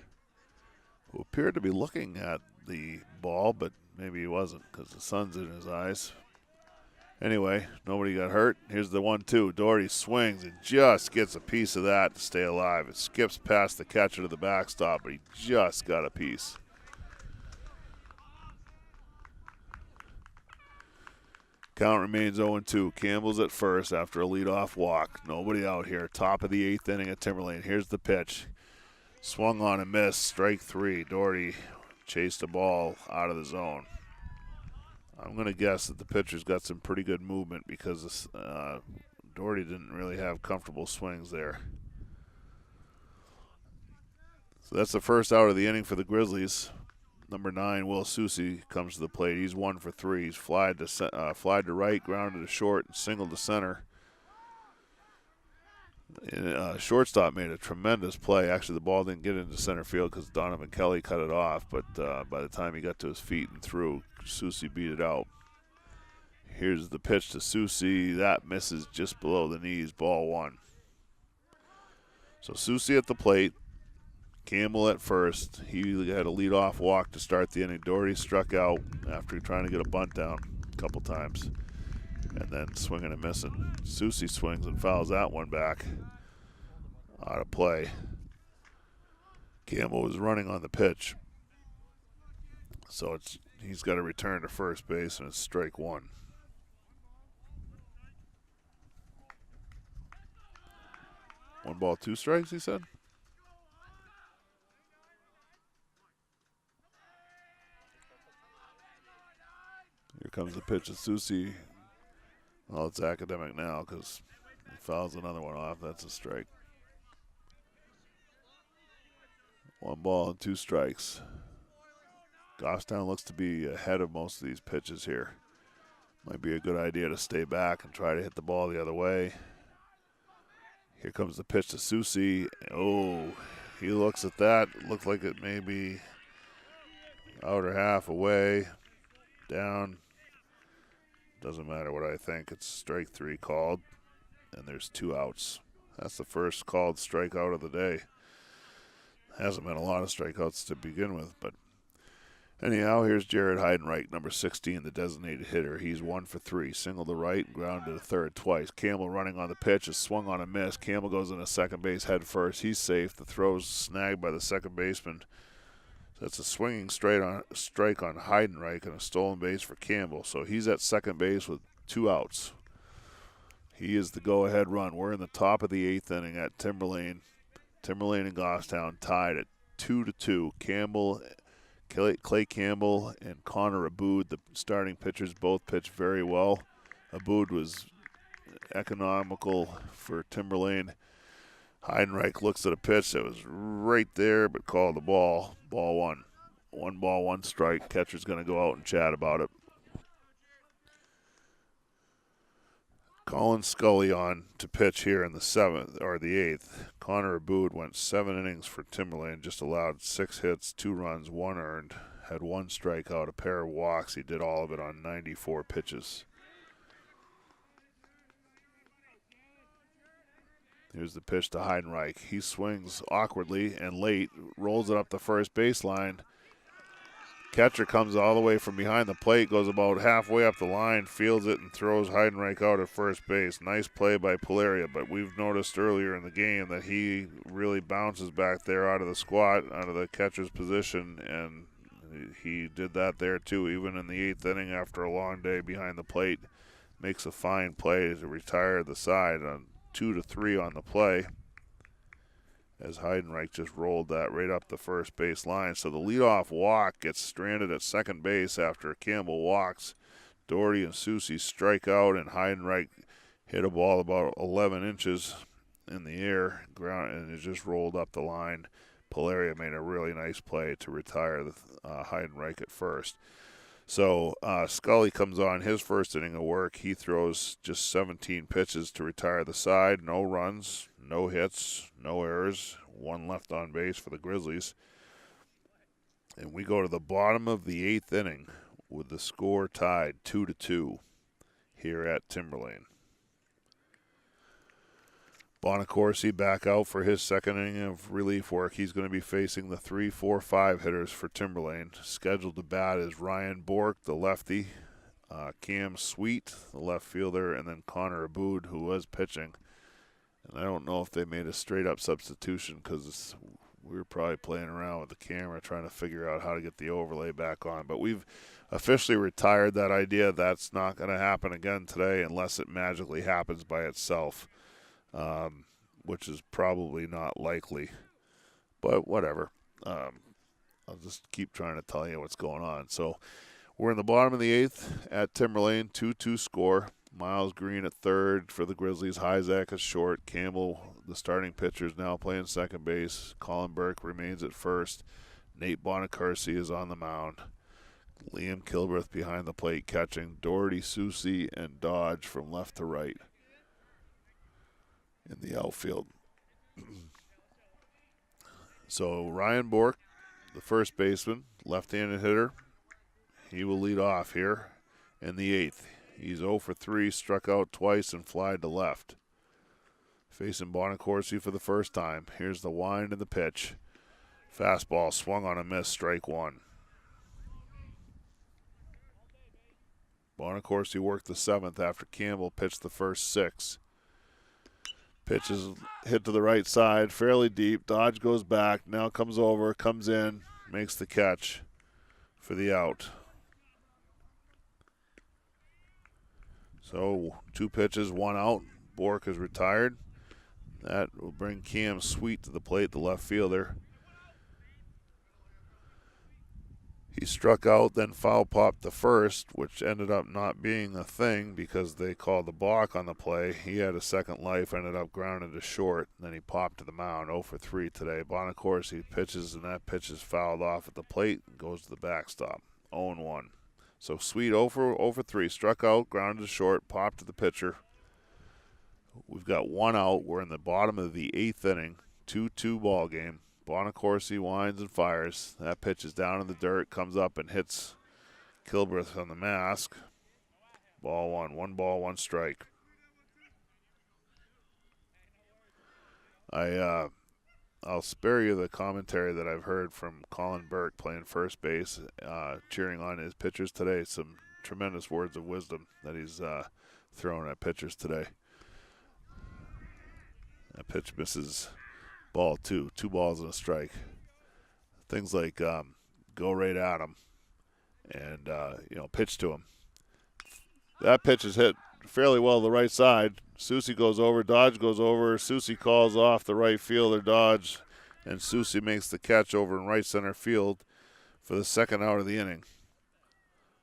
who appeared to be looking at the ball, but maybe he wasn't because the sun's in his eyes. Anyway, nobody got hurt. Here's the 1-2. Doherty swings and just gets a piece of that to stay alive. It skips past the catcher to the backstop, but he just got a piece. Count remains 0-2. Campbell's at first after a leadoff walk. Nobody out here. Top of the 8th inning at Timberlane. Here's the pitch. Swung on and missed. Strike 3. Doherty chased the ball out of the zone. I'm going to guess that the pitcher's got some pretty good movement because Doherty didn't really have comfortable swings there. So that's the first out of the inning for the Grizzlies. Number 9, Will Susi, comes to the plate. He's 1 for 3. He's flied to right, grounded to short, and singled to center. Shortstop made a tremendous play. Actually, the ball didn't get into center field because Donovan Kelly cut it off, but by the time he got to his feet and threw, Susi beat it out. Here's the pitch to Susie. That misses just below the knees. Ball one. So Susie at the plate. Campbell at first. He had a leadoff walk to start the inning. Doherty struck out after trying to get a bunt down a couple times. And then swinging and missing. Susie swings and fouls that one back. Out of play. Campbell was running on the pitch. So he's got to return to first base, and it's strike one. One ball, two strikes, he said? Here comes the pitch to Susie. Well, it's academic now because he fouls another one off. That's a strike. One ball and two strikes. Goffstown looks to be ahead of most of these pitches here. Might be a good idea to stay back and try to hit the ball the other way. Here comes the pitch to Susie. Oh, he looks at that. Looked like it may be outer half away, down. Doesn't matter what I think. It's strike three called, and there's two outs. That's the first called strikeout of the day. Hasn't been a lot of strikeouts to begin with, but anyhow, here's Jared Heidenreich, number 16, the designated hitter. He's 1 for 3. Single to right, grounded to third twice. Campbell running on the pitch, is swung on a miss. Campbell goes into second base head first. He's safe. The throw's snagged by the second baseman. That's a swinging strike on Heidenreich and a stolen base for Campbell. So he's at second base with two outs. He is the go-ahead run. We're in the top of the eighth inning at Timberlane. Timberlane and Goffstown tied at 2-2. Clay Campbell and Connor Aboud, the starting pitchers, both pitched very well. Aboud was economical for Timberlane. Heidenreich looks at a pitch that was right there, but called the ball. Ball one. One ball, one strike. Catcher's going to go out and chat about it. Colin Scully on to pitch here in the seventh or the eighth. Connor Aboud went 7 innings for Timberlane, just allowed 6 hits, 2 runs, 1 earned, had 1 strikeout, a pair of walks. He did all of it on 94 pitches. Here's the pitch to Heidenreich. He swings awkwardly and late, rolls it up the first baseline. Catcher comes all the way from behind the plate, goes about halfway up the line, fields it, and throws Heidenreich out at first base. Nice play by Polaria, but we've noticed earlier in the game that he really bounces back there out of the squat, out of the catcher's position, and he did that there too, even in the eighth inning after a long day behind the plate. Makes a fine play to retire the side on 2-3 on the play, as Heidenreich just rolled that right up the first base line. So the leadoff walk gets stranded at second base after Campbell walks. Doherty and Susie strike out, and Heidenreich hit a ball about 11 inches in the air, ground, and it just rolled up the line. Polaria made a really nice play to retire the Heidenreich at first. So Scully comes on his first inning of work. He throws just 17 pitches to retire the side. No runs, no hits, no errors. 1 left on base for the Grizzlies. And we go to the bottom of the eighth inning with the score tied 2-2 here at Timberlane. Bonacorsi back out for his second inning of relief work. He's going to be facing the 3, 4, 5 hitters for Timberlane. Scheduled to bat is Ryan Bork, the lefty, Cam Sweet, the left fielder, and then Connor Aboud, who was pitching. And I don't know if they made a straight-up substitution because we were probably playing around with the camera trying to figure out how to get the overlay back on. But we've officially retired that idea. That's not going to happen again today unless it magically happens by itself. Which is probably not likely, but whatever. I'll just keep trying to tell you what's going on. So we're in the bottom of the eighth at Timberlane, 2-2 score. Miles Green at third for the Grizzlies. Hyzak is short. Campbell, the starting pitcher, is now playing second base. Colin Burke remains at first. Nate Bonacorsi is on the mound. Liam Kilbreth behind the plate catching. Doherty, Susie, and Dodge from left to right in the outfield. So Ryan Bork, the first baseman, left-handed hitter, he will lead off here in the eighth. He's 0 for 3, struck out twice and flied to left. Facing Bonacorsi for the first time. Here's the wind and the pitch. Fastball swung on a miss, strike one. Bonacorsi worked the 7th after Campbell pitched the first 6. Pitch is hit to the right side, fairly deep. Dodge goes back, now comes over, comes in, makes the catch for the out. So 2 pitches, 1 out. Bork is retired. That will bring Cam Sweet to the plate, the left fielder. He struck out, then foul popped the first, which ended up not being a thing because they called the balk on the play. He had a second life, ended up grounded to short. Then he popped to the mound, 0 for 3 today. Bonacorsi pitches, and that pitch is fouled off at the plate and goes to the backstop, 0-1. So Sweet 0 for 3, struck out, grounded to short, popped to the pitcher. We've got 1 out. We're in the bottom of the 8th inning, 2-2 ball game. Bonacorsi winds and fires. That pitch is down in the dirt, comes up and hits Kilbreth on the mask. Ball 1. 1 ball, 1 strike. I'll spare you the commentary that I've heard from Colin Burke playing first base, cheering on his pitchers today. Some tremendous words of wisdom that he's thrown at pitchers today. That pitch misses. Ball 2. 2 balls and a strike. Things like go right at him and, pitch to him. That pitch is hit fairly well to the right side. Soucy goes over. Dodge goes over. Soucy calls off the right fielder, Dodge, and Soucy makes the catch over in right center field for the second out of the inning.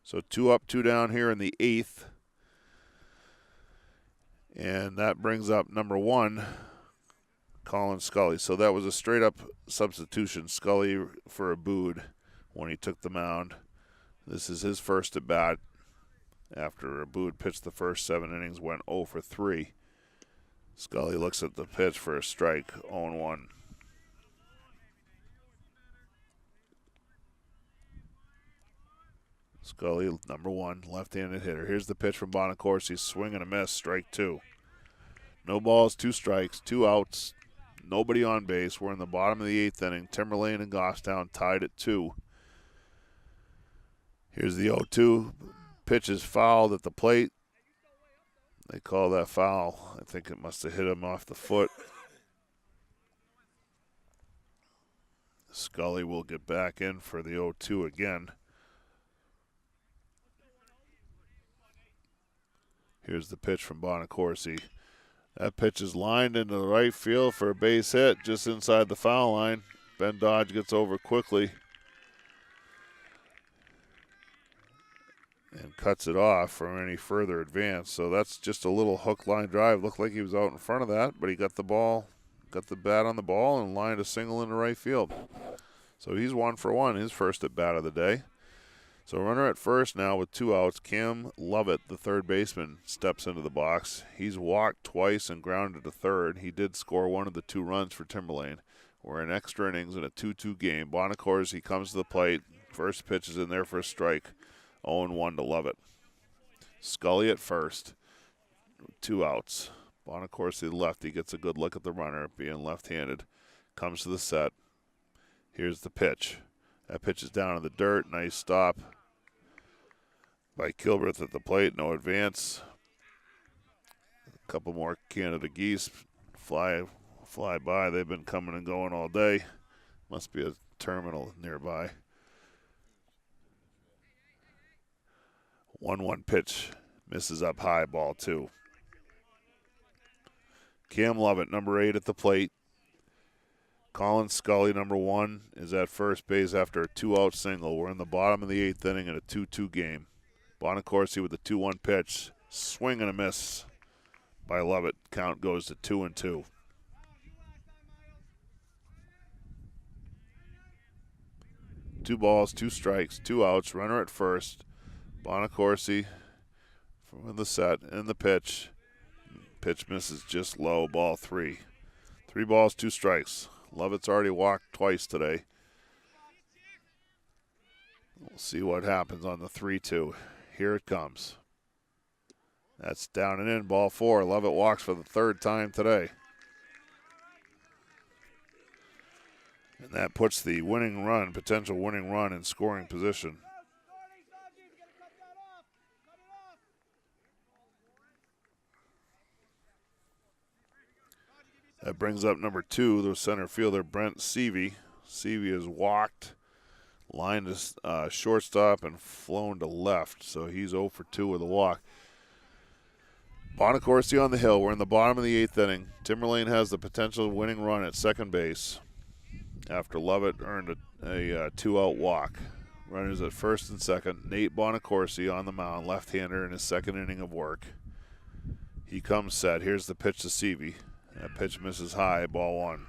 So 2 up, 2 down here in the 8th. And that brings up number 1, Colin Scully. So that was a straight-up substitution. Scully for Abood when he took the mound. This is his first at-bat after Abood pitched the first 7 innings, went 0 for 3. Scully looks at the pitch for a strike, 0-1. Scully, number 1, left-handed hitter. Here's the pitch from Bonacorsi, swing and a miss, strike 2. No balls, 2 strikes, 2 outs. Nobody on base. We're in the bottom of the 8th inning. Timberlane and Goffstown tied at 2. Here's the 0-2. Pitch is fouled at the plate. They call that foul. I think it must have hit him off the foot. Scully will get back in for the 0-2 again. Here's the pitch from Bonacorsi. That pitch is lined into the right field for a base hit just inside the foul line. Ben Dodge gets over quickly and cuts it off from any further advance. So that's just a little hook line drive. Looked like he was out in front of that, but he got the bat on the ball and lined a single into right field. So he's 1 for 1, his first at bat of the day. So runner at first now with 2 outs. Cam Lovett, the third baseman, steps into the box. He's walked twice and grounded to third. He did score 1 of the 2 runs for Timberlane. We're in extra innings in a 2-2 game. Bonacorsi comes to the plate. First pitch is in there for a strike. 0-1 to Lovett. Scully at first. 2 outs. Bonacorsi, the lefty, gets a good look at the runner, being left-handed. Comes to the set. Here's the pitch. That pitch is down in the dirt. Nice stop by Kilbreth at the plate. No advance. A couple more Canada geese fly by. They've been coming and going all day. Must be a terminal nearby. 1-1 pitch. Misses up high, ball 2. Cam Lovett, number 8 at the plate. Colin Scully, number 1, is at first base after a 2-out single. We're in the bottom of the 8th inning in a 2-2 game. Bonacorsi with the 2-1 pitch. Swing and a miss by Lovett. Count goes to 2-2. Two balls, 2 strikes, 2 outs. Runner at first. Bonacorsi from the set and the pitch. Pitch misses just low, ball 3. 3 balls, 2 strikes. Lovett's already walked twice today. We'll see what happens on the 3-2. Here it comes. That's down and in, ball 4. Lovett walks for the 3rd time today. And that puts the winning run, potential winning run, in scoring position. That brings up number 2, the center fielder, Brent Seavey. Seavey has walked, lined his shortstop, and flown to left, so he's 0 for 2 with a walk. Bonacorsi on the hill. We're in the bottom of the 8th inning. Timberlane has the potential winning run at second base after Lovett earned a 2-out walk. Runners at first and second. Nate Bonacorsi on the mound, left-hander in his second inning of work. He comes set. Here's the pitch to Seavey. That pitch misses high, ball 1.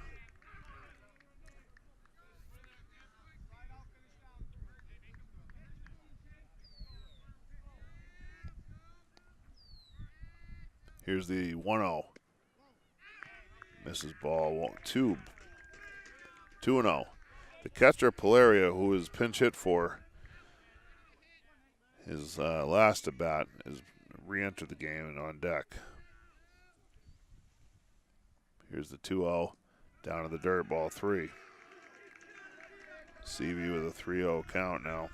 Here's the 1-0. Misses ball 2. 2-0. The catcher, Polaria, who is pinch hit for his last at bat, has re-entered the game and on deck. Here's the 2-0. Down to the dirt, ball 3. Seavey with a 3-0 count now.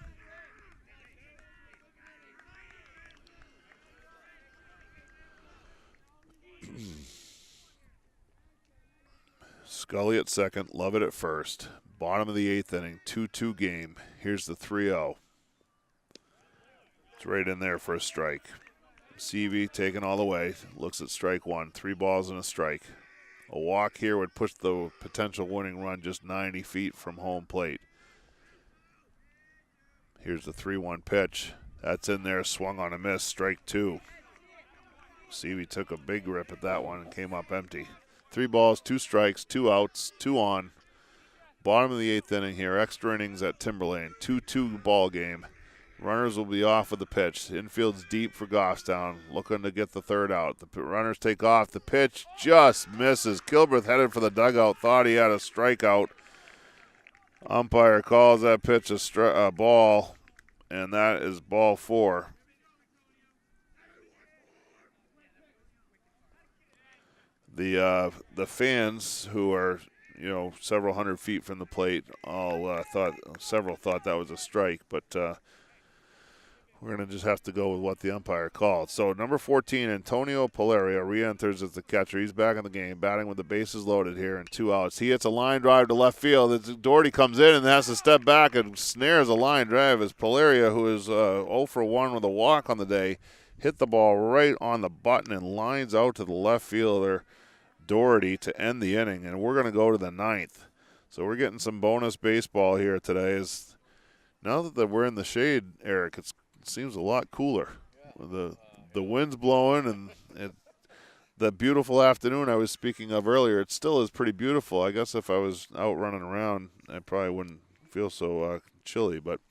Scully at second, Lovett at first. Bottom of the 8th inning, 2-2 game. Here's the 3-0. It's right in there for a strike. Seavey taken all the way, looks at strike 1. 3 balls and a strike. A walk here would push the potential winning run just 90 feet from home plate. Here's the 3-1 pitch. That's in there, swung on a miss, strike 2. Seavey took a big rip at that one and came up empty. 3 balls, 2 strikes, 2 outs, 2 on. Bottom of the 8th inning here, extra innings at Timberlane. 2-2 ball game. Runners will be off with the pitch. Infield's deep for Goffstown, looking to get the 3rd out. The runners take off. The pitch just misses. Kilbreth headed for the dugout, thought he had a strikeout. Umpire calls that pitch a ball, and that is ball 4. The fans, who are several hundred feet from the plate, several thought that was a strike, but we're going to just have to go with what the umpire called. So number 14, Antonio Polaria, re-enters as the catcher. He's back in the game, batting with the bases loaded here and 2 outs. He hits a line drive to left field. Doherty comes in and has to step back and snares a line drive as Polaria, who is 0 for 1 with a walk on the day, hit the ball right on the button and lines out to the left fielder, Doherty, to end the inning. And we're going to go to the 9th. So we're getting some bonus baseball here today. Now that we're in the shade, Eric, it seems a lot cooler. The wind's blowing, and the beautiful afternoon I was speaking of earlier, it still is pretty beautiful. I guess if I was out running around, I probably wouldn't feel so chilly. But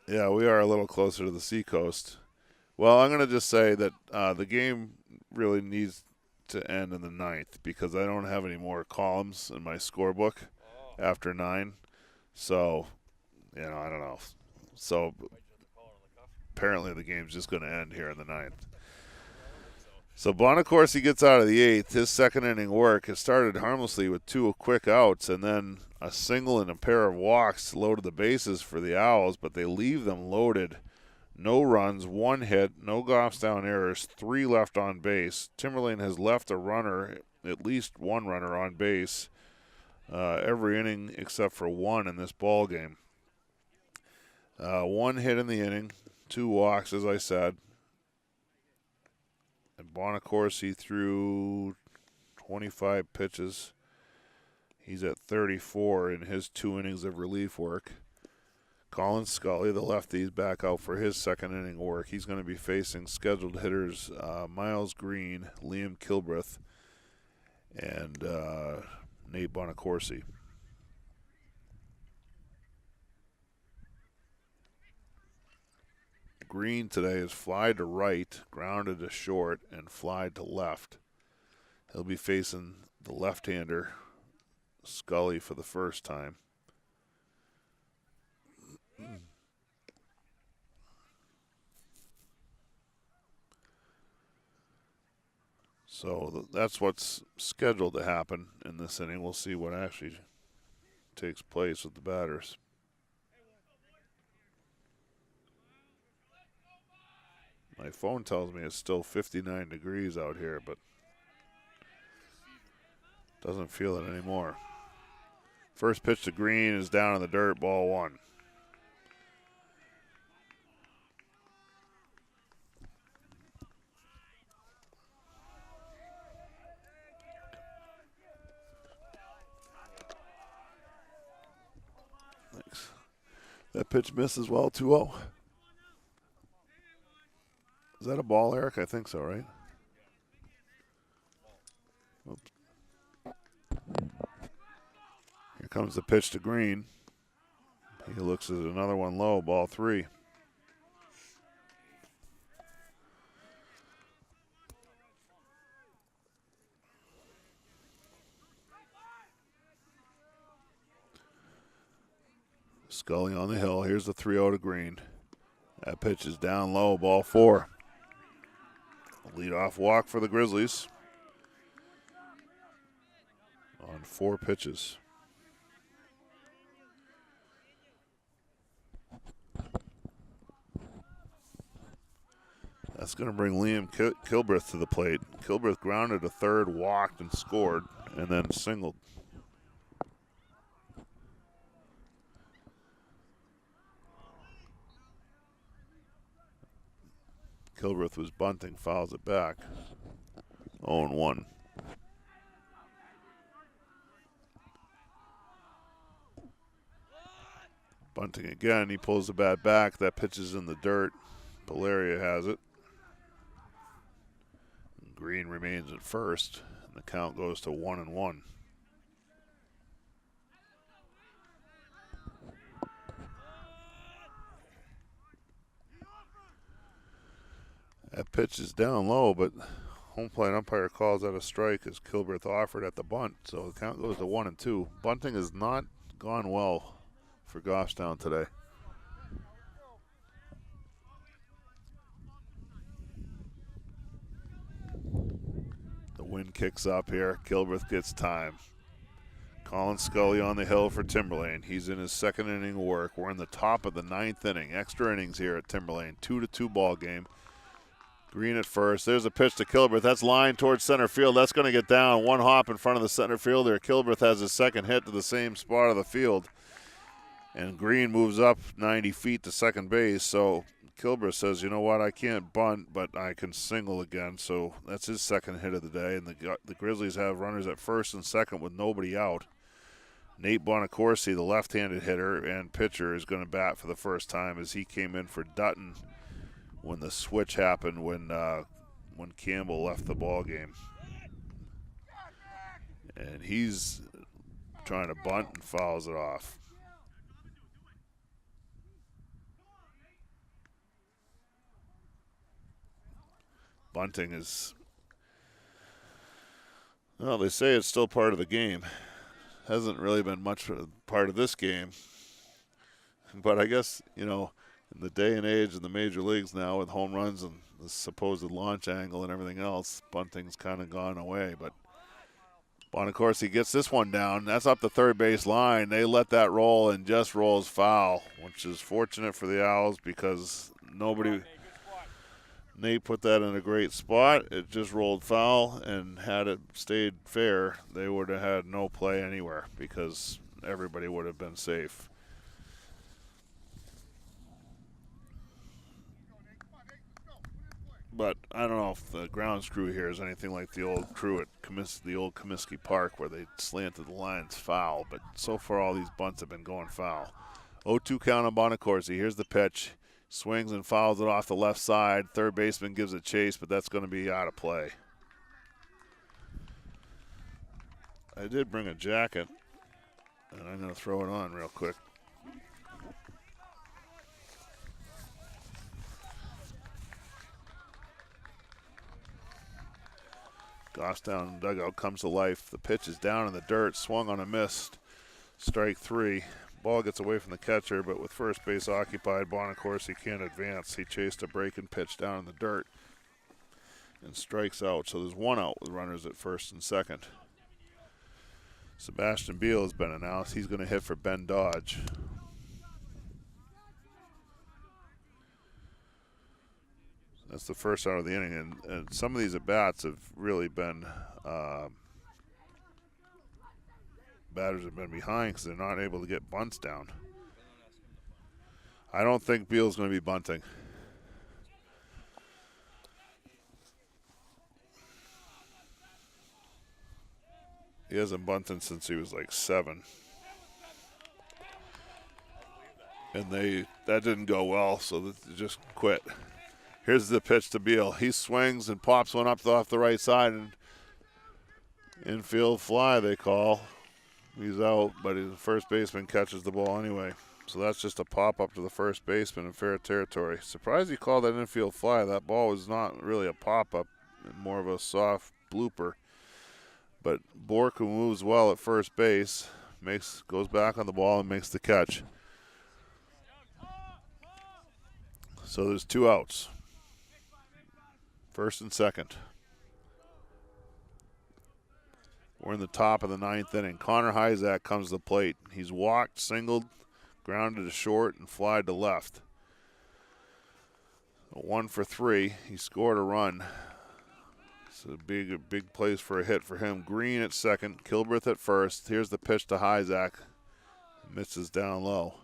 yeah, we are a little closer to the seacoast. Well, I'm going to just say that the game really needs to end in the 9th because I don't have any more columns in my scorebook after 9. So, I don't know. So apparently the game's just going to end here in the 9th. So Bonacorsi gets out of the 8th. His second inning work has started harmlessly with 2 quick outs and then a single and a pair of walks loaded the bases for the Owls, but they leave them loaded. No runs, 1 hit, no Goffstown errors, 3 left on base. Timberlane has left a runner, at least 1 runner on base, every inning except for 1 in this ball game. 1 hit in the inning, 2 walks, as I said. And Bonacorsi threw 25 pitches. He's at 34 in his 2 innings of relief work. Colin Scully, the lefty, is back out for his second inning work. He's going to be facing scheduled hitters Miles Green, Liam Kilbreth, and Nate Bonacorsi. Green today is fly to right, grounded to short, and fly to left. He'll be facing the left-hander, Scully, for the first time. So that's what's scheduled to happen in this inning. We'll see what actually takes place with the batters. My phone tells me it's still 59 degrees out here, but doesn't feel it anymore. First pitch to Green is down in the dirt, ball one. Thanks. That pitch missed as well, 2-0. Is that a ball, Eric? I think so, right? Oops. Here comes the pitch to Green. He looks at another one low, ball three. Scully on the hill. Here's the 3-0 to Green. That pitch is down low, ball four. Leadoff walk for the Grizzlies on 4 pitches. That's going to bring Liam Kilbreth to the plate. Kilbreth grounded to third, walked, and scored, and then singled. Kilbreth was bunting, fouls it back. 0-1. Bunting again, he pulls the bat back. That pitch is in the dirt. Polaria has it. Green remains at first, and the count goes to 1-1. That pitch is down low, but home plate umpire calls that a strike as Kilbreth offered at the bunt, so the count goes to 1-2. Bunting has not gone well for Goffstown today. The wind kicks up here. Kilbreth gets time. Colin Scully on the hill for Timberlane. He's in his second inning of work. We're in the top of the 9th inning. Extra innings here at Timberlane. 2-2 ball game. Green at first. There's a pitch to Kilbreth. That's lined towards center field. That's going to get down. One hop in front of the center fielder. Kilbreth has his second hit to the same spot of the field. And Green moves up 90 feet to second base. So Kilbreth says, you know what, I can't bunt, but I can single again. So that's his second hit of the day. And the Grizzlies have runners at first and second with nobody out. Nate Bonacorsi, the left-handed hitter and pitcher, is going to bat for the first time as he came in for Dutton when the switch happened when Campbell left the ball game. And he's trying to bunt and fouls it off. Bunting is, well, they say it's still part of the game. Hasn't really been much part of this game. But I guess, you know, in the day and age in the major leagues now with home runs and the supposed launch angle and everything else, bunting's kind of gone away. But Bonacorsi gets this one down. That's up the third base line. They let that roll and just rolls foul, which is fortunate for the Owls because Nate put that in a great spot. It just rolled foul, and had it stayed fair, they would have had no play anywhere because everybody would have been safe. But I don't know if the grounds crew here is anything like the old crew at the old Comiskey Park where they slanted the lines foul. But so far all these bunts have been going foul. 0-2 count on Bonacorsi. Here's the pitch. Swings and fouls it off the left side. Third baseman gives a chase, but that's going to be out of play. I did bring a jacket, and I'm going to throw it on real quick. Goffstown dugout comes to life. The pitch is down in the dirt, swung on a miss. Strike three. Ball gets away from the catcher, but with first base occupied, Bonacorsi can't advance. He chased a breaking pitch down in the dirt. and strikes out. So there's one out with runners at first and second. Sebastian Beal has been announced. He's going to hit for Ben Dodge. That's the first out of the inning, and some of these at-bats have really been batters have been behind because they're not able to get bunts down. I don't think Beal's going to be bunting. He hasn't bunted since he was like 7. And that didn't go well, so they just quit. Here's the pitch to Beal. He swings and pops one up off the right side, and infield fly they call. He's out, but the first baseman catches the ball anyway. So that's just a pop up to the first baseman in fair territory. Surprised he called that infield fly. That ball was not really a pop up, more of a soft blooper. But Bork, who moves well at first base, goes back on the ball and makes the catch. So there's 2 outs. First and second. We're in the top of the 9th inning. Connor Hyzak comes to the plate. He's walked, singled, grounded to short, and flied to left. 1 for 3. He scored a run. It's a big place for a hit for him. Green at second, Kilbreth at first. Here's the pitch to Hyzak. Misses down low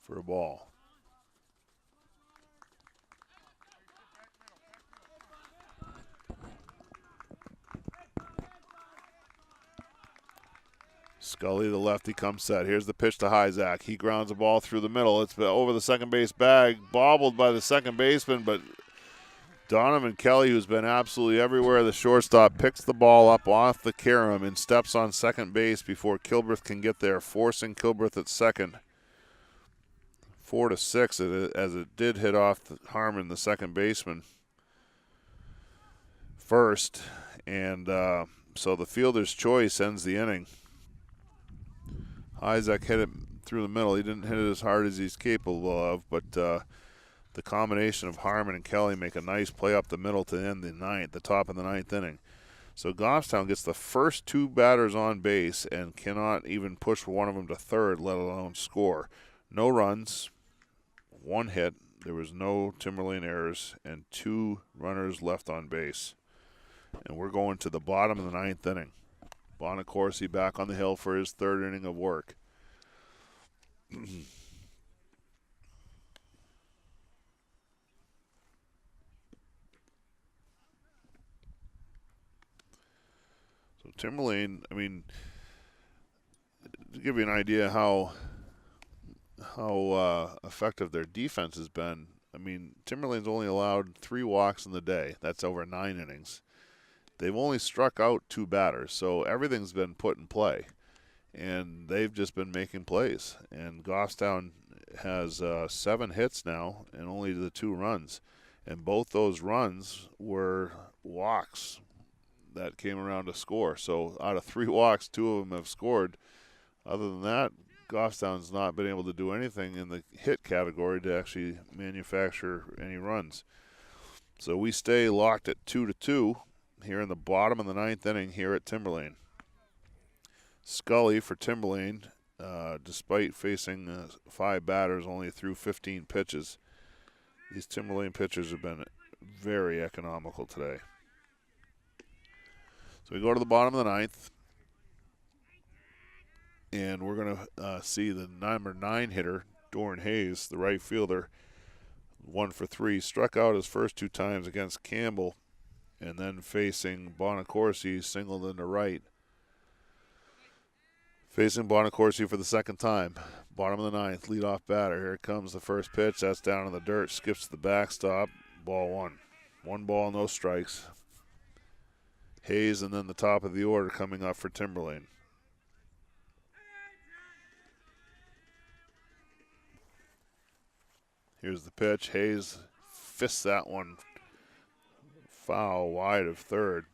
for a ball. Scully, the lefty, comes set. Here's the pitch to Hyzak. He grounds the ball through the middle. It's over the second base bag, bobbled by the second baseman, but Donovan Kelly, who's been absolutely everywhere, the shortstop, picks the ball up off the carom and steps on second base before Kilbreth can get there, forcing Kilbreth at second. 4-6 as it did hit off Harmon, the second baseman, first. And so the fielder's choice ends the inning. Hyzak hit it through the middle. He didn't hit it as hard as he's capable of, but the combination of Harmon and Kelly make a nice play up the middle to end the top of the 9th inning. So Goffstown gets the first 2 batters on base and cannot even push one of them to third, let alone score. No runs, 1 hit. There was no Timberlane errors, and 2 runners left on base. And we're going to the bottom of the 9th inning. Bonacorsi back on the hill for his 3rd inning of work. So Timberlane, I mean, to give you an idea how effective their defense has been, I mean, Timberlane's only allowed 3 walks in the day. That's over 9 innings. They've only struck out 2 batters, so everything's been put in play. And they've just been making plays. And Goffstown has 7 hits now and only the 2 runs. And both those runs were walks that came around to score. So out of 3 walks, 2 of them have scored. Other than that, Goffstown's not been able to do anything in the hit category to actually manufacture any runs. So we stay locked at 2-2 here in the bottom of the 9th inning here at Timberlane. Scully for Timberlane, despite facing 5 batters, only threw 15 pitches. These Timberlane pitchers have been very economical today. So we go to the bottom of the 9th, and we're going to see the number 9 hitter, Doran Hayes, the right fielder, 1 for 3, struck out his first 2 times against Campbell, and then facing Bonacorsi, singled into right. Facing Bonacorsi for the 2nd time. Bottom of the 9th, leadoff batter. Here comes the first pitch. That's down in the dirt. Skips to the backstop. Ball 1. 1 ball, no strikes. Hayes and then the top of the order coming up for Timberlane. Here's the pitch. Hayes fists that one foul wide of third.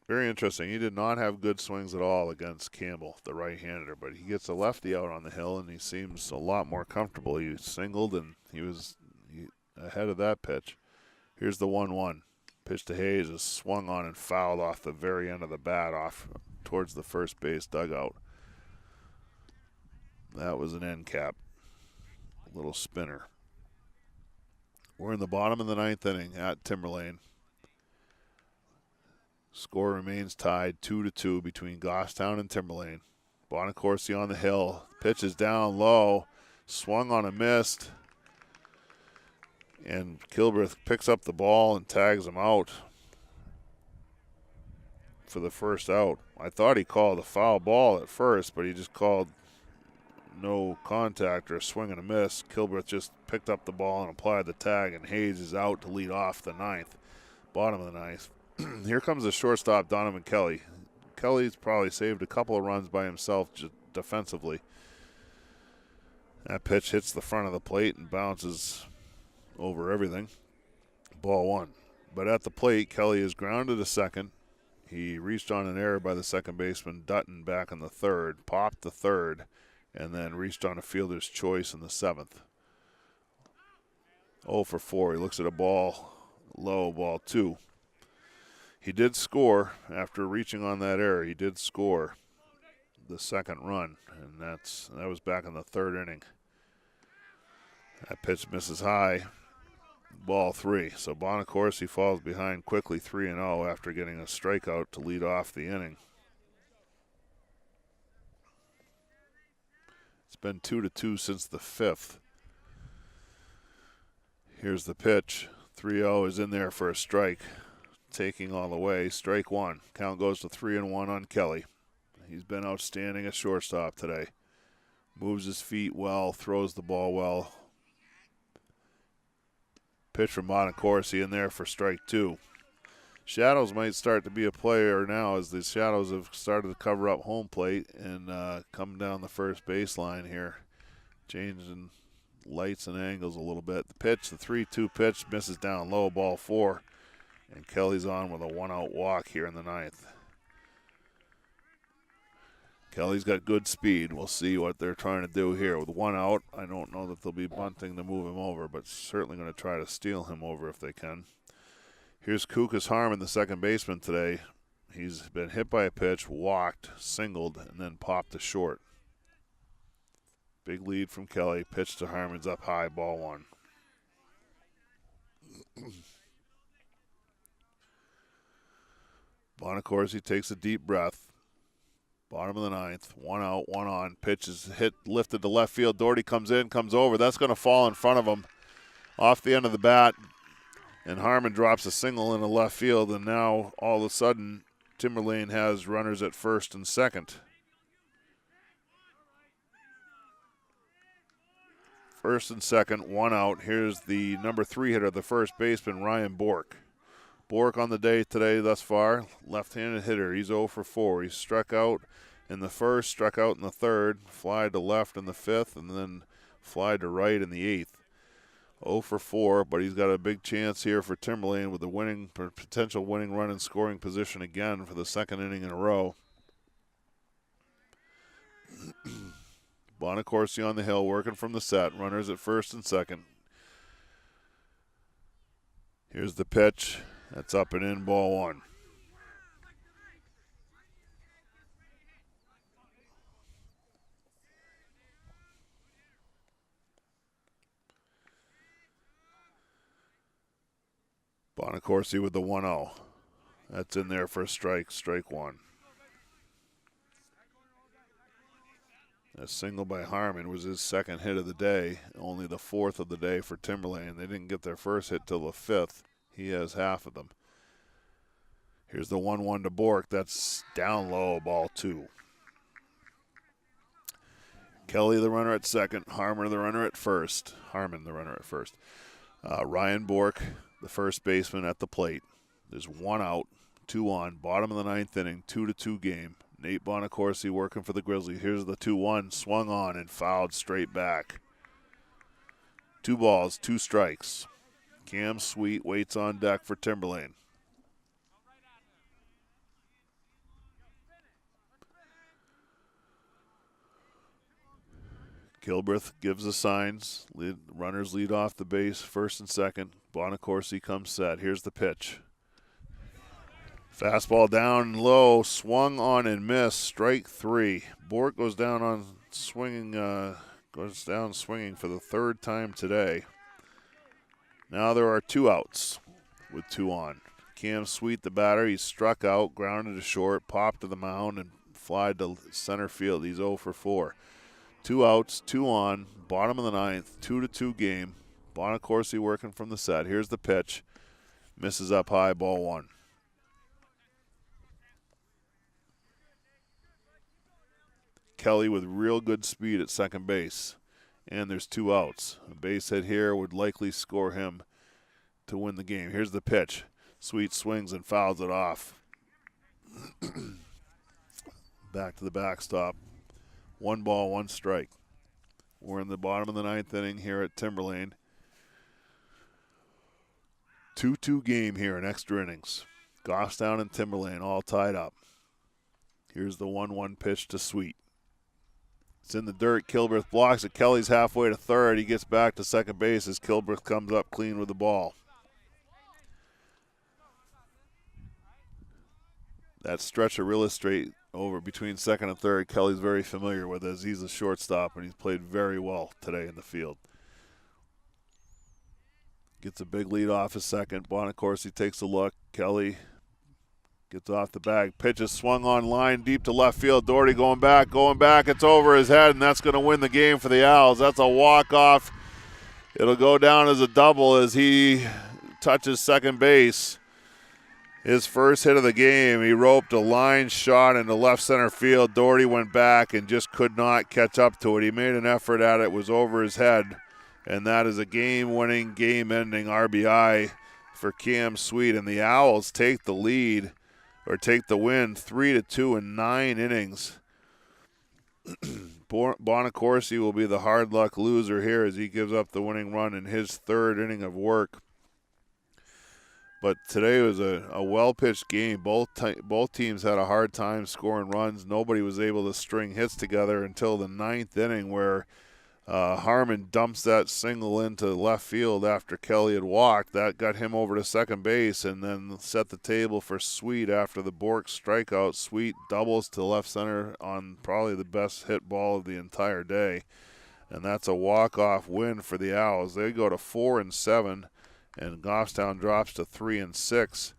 Very interesting. He did not have good swings at all against Campbell, the right-hander, but he gets a lefty out on the hill, and he seems a lot more comfortable. He singled, and he was ahead of that pitch. Here's the 1-1. Pitch to Hayes is swung on and fouled off the very end of the bat off towards the first base dugout. That was an end cap. A little spinner. We're in the bottom of the ninth inning at Timberlane. Score remains tied 2-2 between Goffstown and Timberlane. Bonacorsi on the hill. Pitch is down low. Swung on a missed. And Kilbreth picks up the ball and tags him out for the first out. I thought he called a foul ball at first, but he just called no contact or a swing and a miss. Kilbreth just picked up the ball and applied the tag, and Hayes is out to lead off the ninth. Bottom of the ninth. Here comes the shortstop, Donovan Kelly. Kelly's probably saved a couple of runs by himself defensively. That pitch hits the front of the plate and bounces over everything. Ball one. But at the plate, Kelly is grounded to second. He reached on an error by the second baseman, Dutton, back in the third, popped the third, and then reached on a fielder's choice in the seventh. 0 for 4. He looks at a ball low, ball two. He did score after reaching on that error. He did score the second run, and that was back in the third inning. That pitch misses high. Ball three. So Bonacorsi falls behind quickly 3-0 after getting a strikeout to lead off the inning. It's been 2-2 since the fifth. Here's the pitch. 3-0 is in there for a strike. Taking all the way. Strike one. Count goes to 3-1 on Kelly. He's been outstanding at shortstop today. Moves his feet well, throws the ball well. Pitch from Bonacorsi in there for strike two. Shadows might start to be a player now as the Shadows have started to cover up home plate and come down the first baseline here. Changing lights and angles a little bit. The pitch, the 3-2 pitch, misses down low, ball four. And Kelly's on with a one-out walk here in the ninth. Kelly's got good speed. We'll see what they're trying to do here. With one out, I don't know that they'll be bunting to move him over, but certainly going to try to steal him over if they can. Here's Kukas Harmon, the second baseman today. He's been hit by a pitch, walked, singled, and then popped to short. Big lead from Kelly. Pitch to Harmon's up high, ball one. Bonacorsi takes a deep breath. Bottom of the ninth. One out, one on. Pitch is hit, lifted to left field. Doherty comes in, comes over. That's going to fall in front of him off the end of the bat. And Harmon drops a single into left field. And now, all of a sudden, Timberlane has runners at first and second. First and second, one out. Here's the number 3 hitter, the first baseman, Ryan Bork. Bork on the day today thus far, left-handed hitter. He's 0 for 4. He struck out in the first, struck out in the third, fly to left in the fifth, and then fly to right in the eighth. 0 for 4, but he's got a big chance here for Timberlane with the potential winning run in scoring position again for the second inning in a row. Bonacorsi on the hill, working from the set. Runners at first and second. Here's the pitch. That's up and in, ball one. Bonacorsi with the 1-0. That's in there for a strike, strike one. A single by Harmon was his second hit of the day, only the fourth of the day for Timberlane. They didn't get their first hit till the fifth. He has half of them. Here's the 1-1 to Bork. That's down low, ball two. Kelly, the runner at second. Harmon, the runner at first. Ryan Bork, the first baseman, at the plate. There's one out, two on. Bottom of the ninth inning, 2-2 game. Nate Bonacorsi working for the Grizzlies. Here's the 2-1, swung on and fouled straight back. 2 balls, 2 strikes. Cam Sweet waits on deck for Timberlane. Kilbreth gives the signs. Runners lead off the base, first and second. Bonacorsi comes set. Here's the pitch. Fastball down low, swung on and missed. Strike 3. Bork goes down swinging for the third time today. Now there are 2 outs with 2 on. Cam Sweet, the batter, he's struck out, grounded to short, popped to the mound, and flied to center field. He's 0 for 4. 2 outs, 2 on, bottom of the 9th, 2-2 game. Bonacorsi working from the set. Here's the pitch. Misses up high, ball 1. Kelly with real good speed at second base. And there's 2 outs. A base hit here would likely score him to win the game. Here's the pitch. Sweet swings and fouls it off. Back to the backstop. 1 ball, 1 strike. We're in the bottom of the 9th inning here at Timberlane. 2-2 game here in extra innings. Goffstown and Timberlane all tied up. Here's the 1-1 pitch to Sweet. It's in the dirt. Kilbreth blocks it. Kelly's halfway to third. He gets back to second base as Kilbreth comes up clean with the ball. That stretch of real estate over between second and third, Kelly's very familiar with as he's a shortstop, and he's played very well today in the field. Gets a big lead off his second. Bonacorsi takes a look. Kelly gets off the bag. Pitch is swung on line deep to left field. Doherty going back. It's over his head, and that's going to win the game for the Owls. That's a walk-off. It'll go down as a double as he touches second base. His first hit of the game, he roped a line shot into left center field. Doherty went back and just could not catch up to it. He made an effort at it, was over his head, and that is a game-winning, game-ending RBI for Cam Sweet. And the Owls take the lead, or take the win, 3-2 in 9 innings. Bonacorsi will be the hard luck loser here as he gives up the winning run in his 3rd inning of work. But today was a well-pitched game. Both teams had a hard time scoring runs. Nobody was able to string hits together until the 9th inning where Harmon dumps that single into left field after Kelly had walked. That got him over to second base and then set the table for Sweet after the Bork strikeout. Sweet doubles to left center on probably the best hit ball of the entire day. And that's a walk-off win for the Owls. They go to 4-7. And Goffstown drops to 3-6.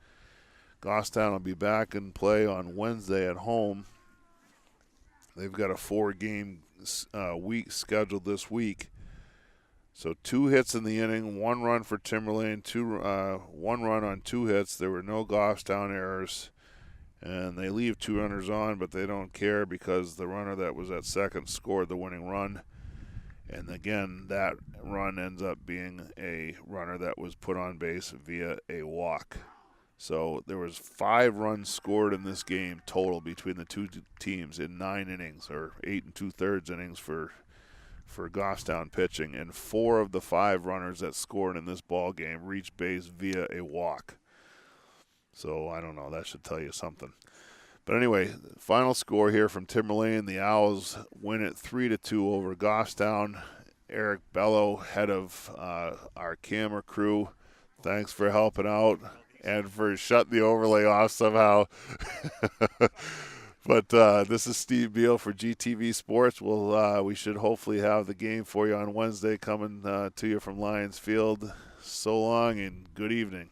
Goffstown will be back in play on Wednesday at home. They've got a 4-game week scheduled this week. So 2 hits in the inning, 1 run for Timberlane, 1 run on 2 hits. There were no Goffstown errors. And they leave 2 runners on, but they don't care because the runner that was at second scored the winning run. And again, that run ends up being a runner that was put on base via a walk. So there was 5 runs scored in this game total between the 2 teams in 9 innings, or 8 2/3 innings for Goffstown pitching. And 4 of the 5 runners that scored in this ball game reached base via a walk. So I don't know, that should tell you something. But anyway, final score here from Timberlane. The Owls win it 3-2 over Goffstown. Eric Bello, head of our camera crew, thanks for helping out and for shutting the overlay off somehow. But this is Steve Beal for GTV Sports. We should hopefully have the game for you on Wednesday coming to you from Lions Field. So long and good evening.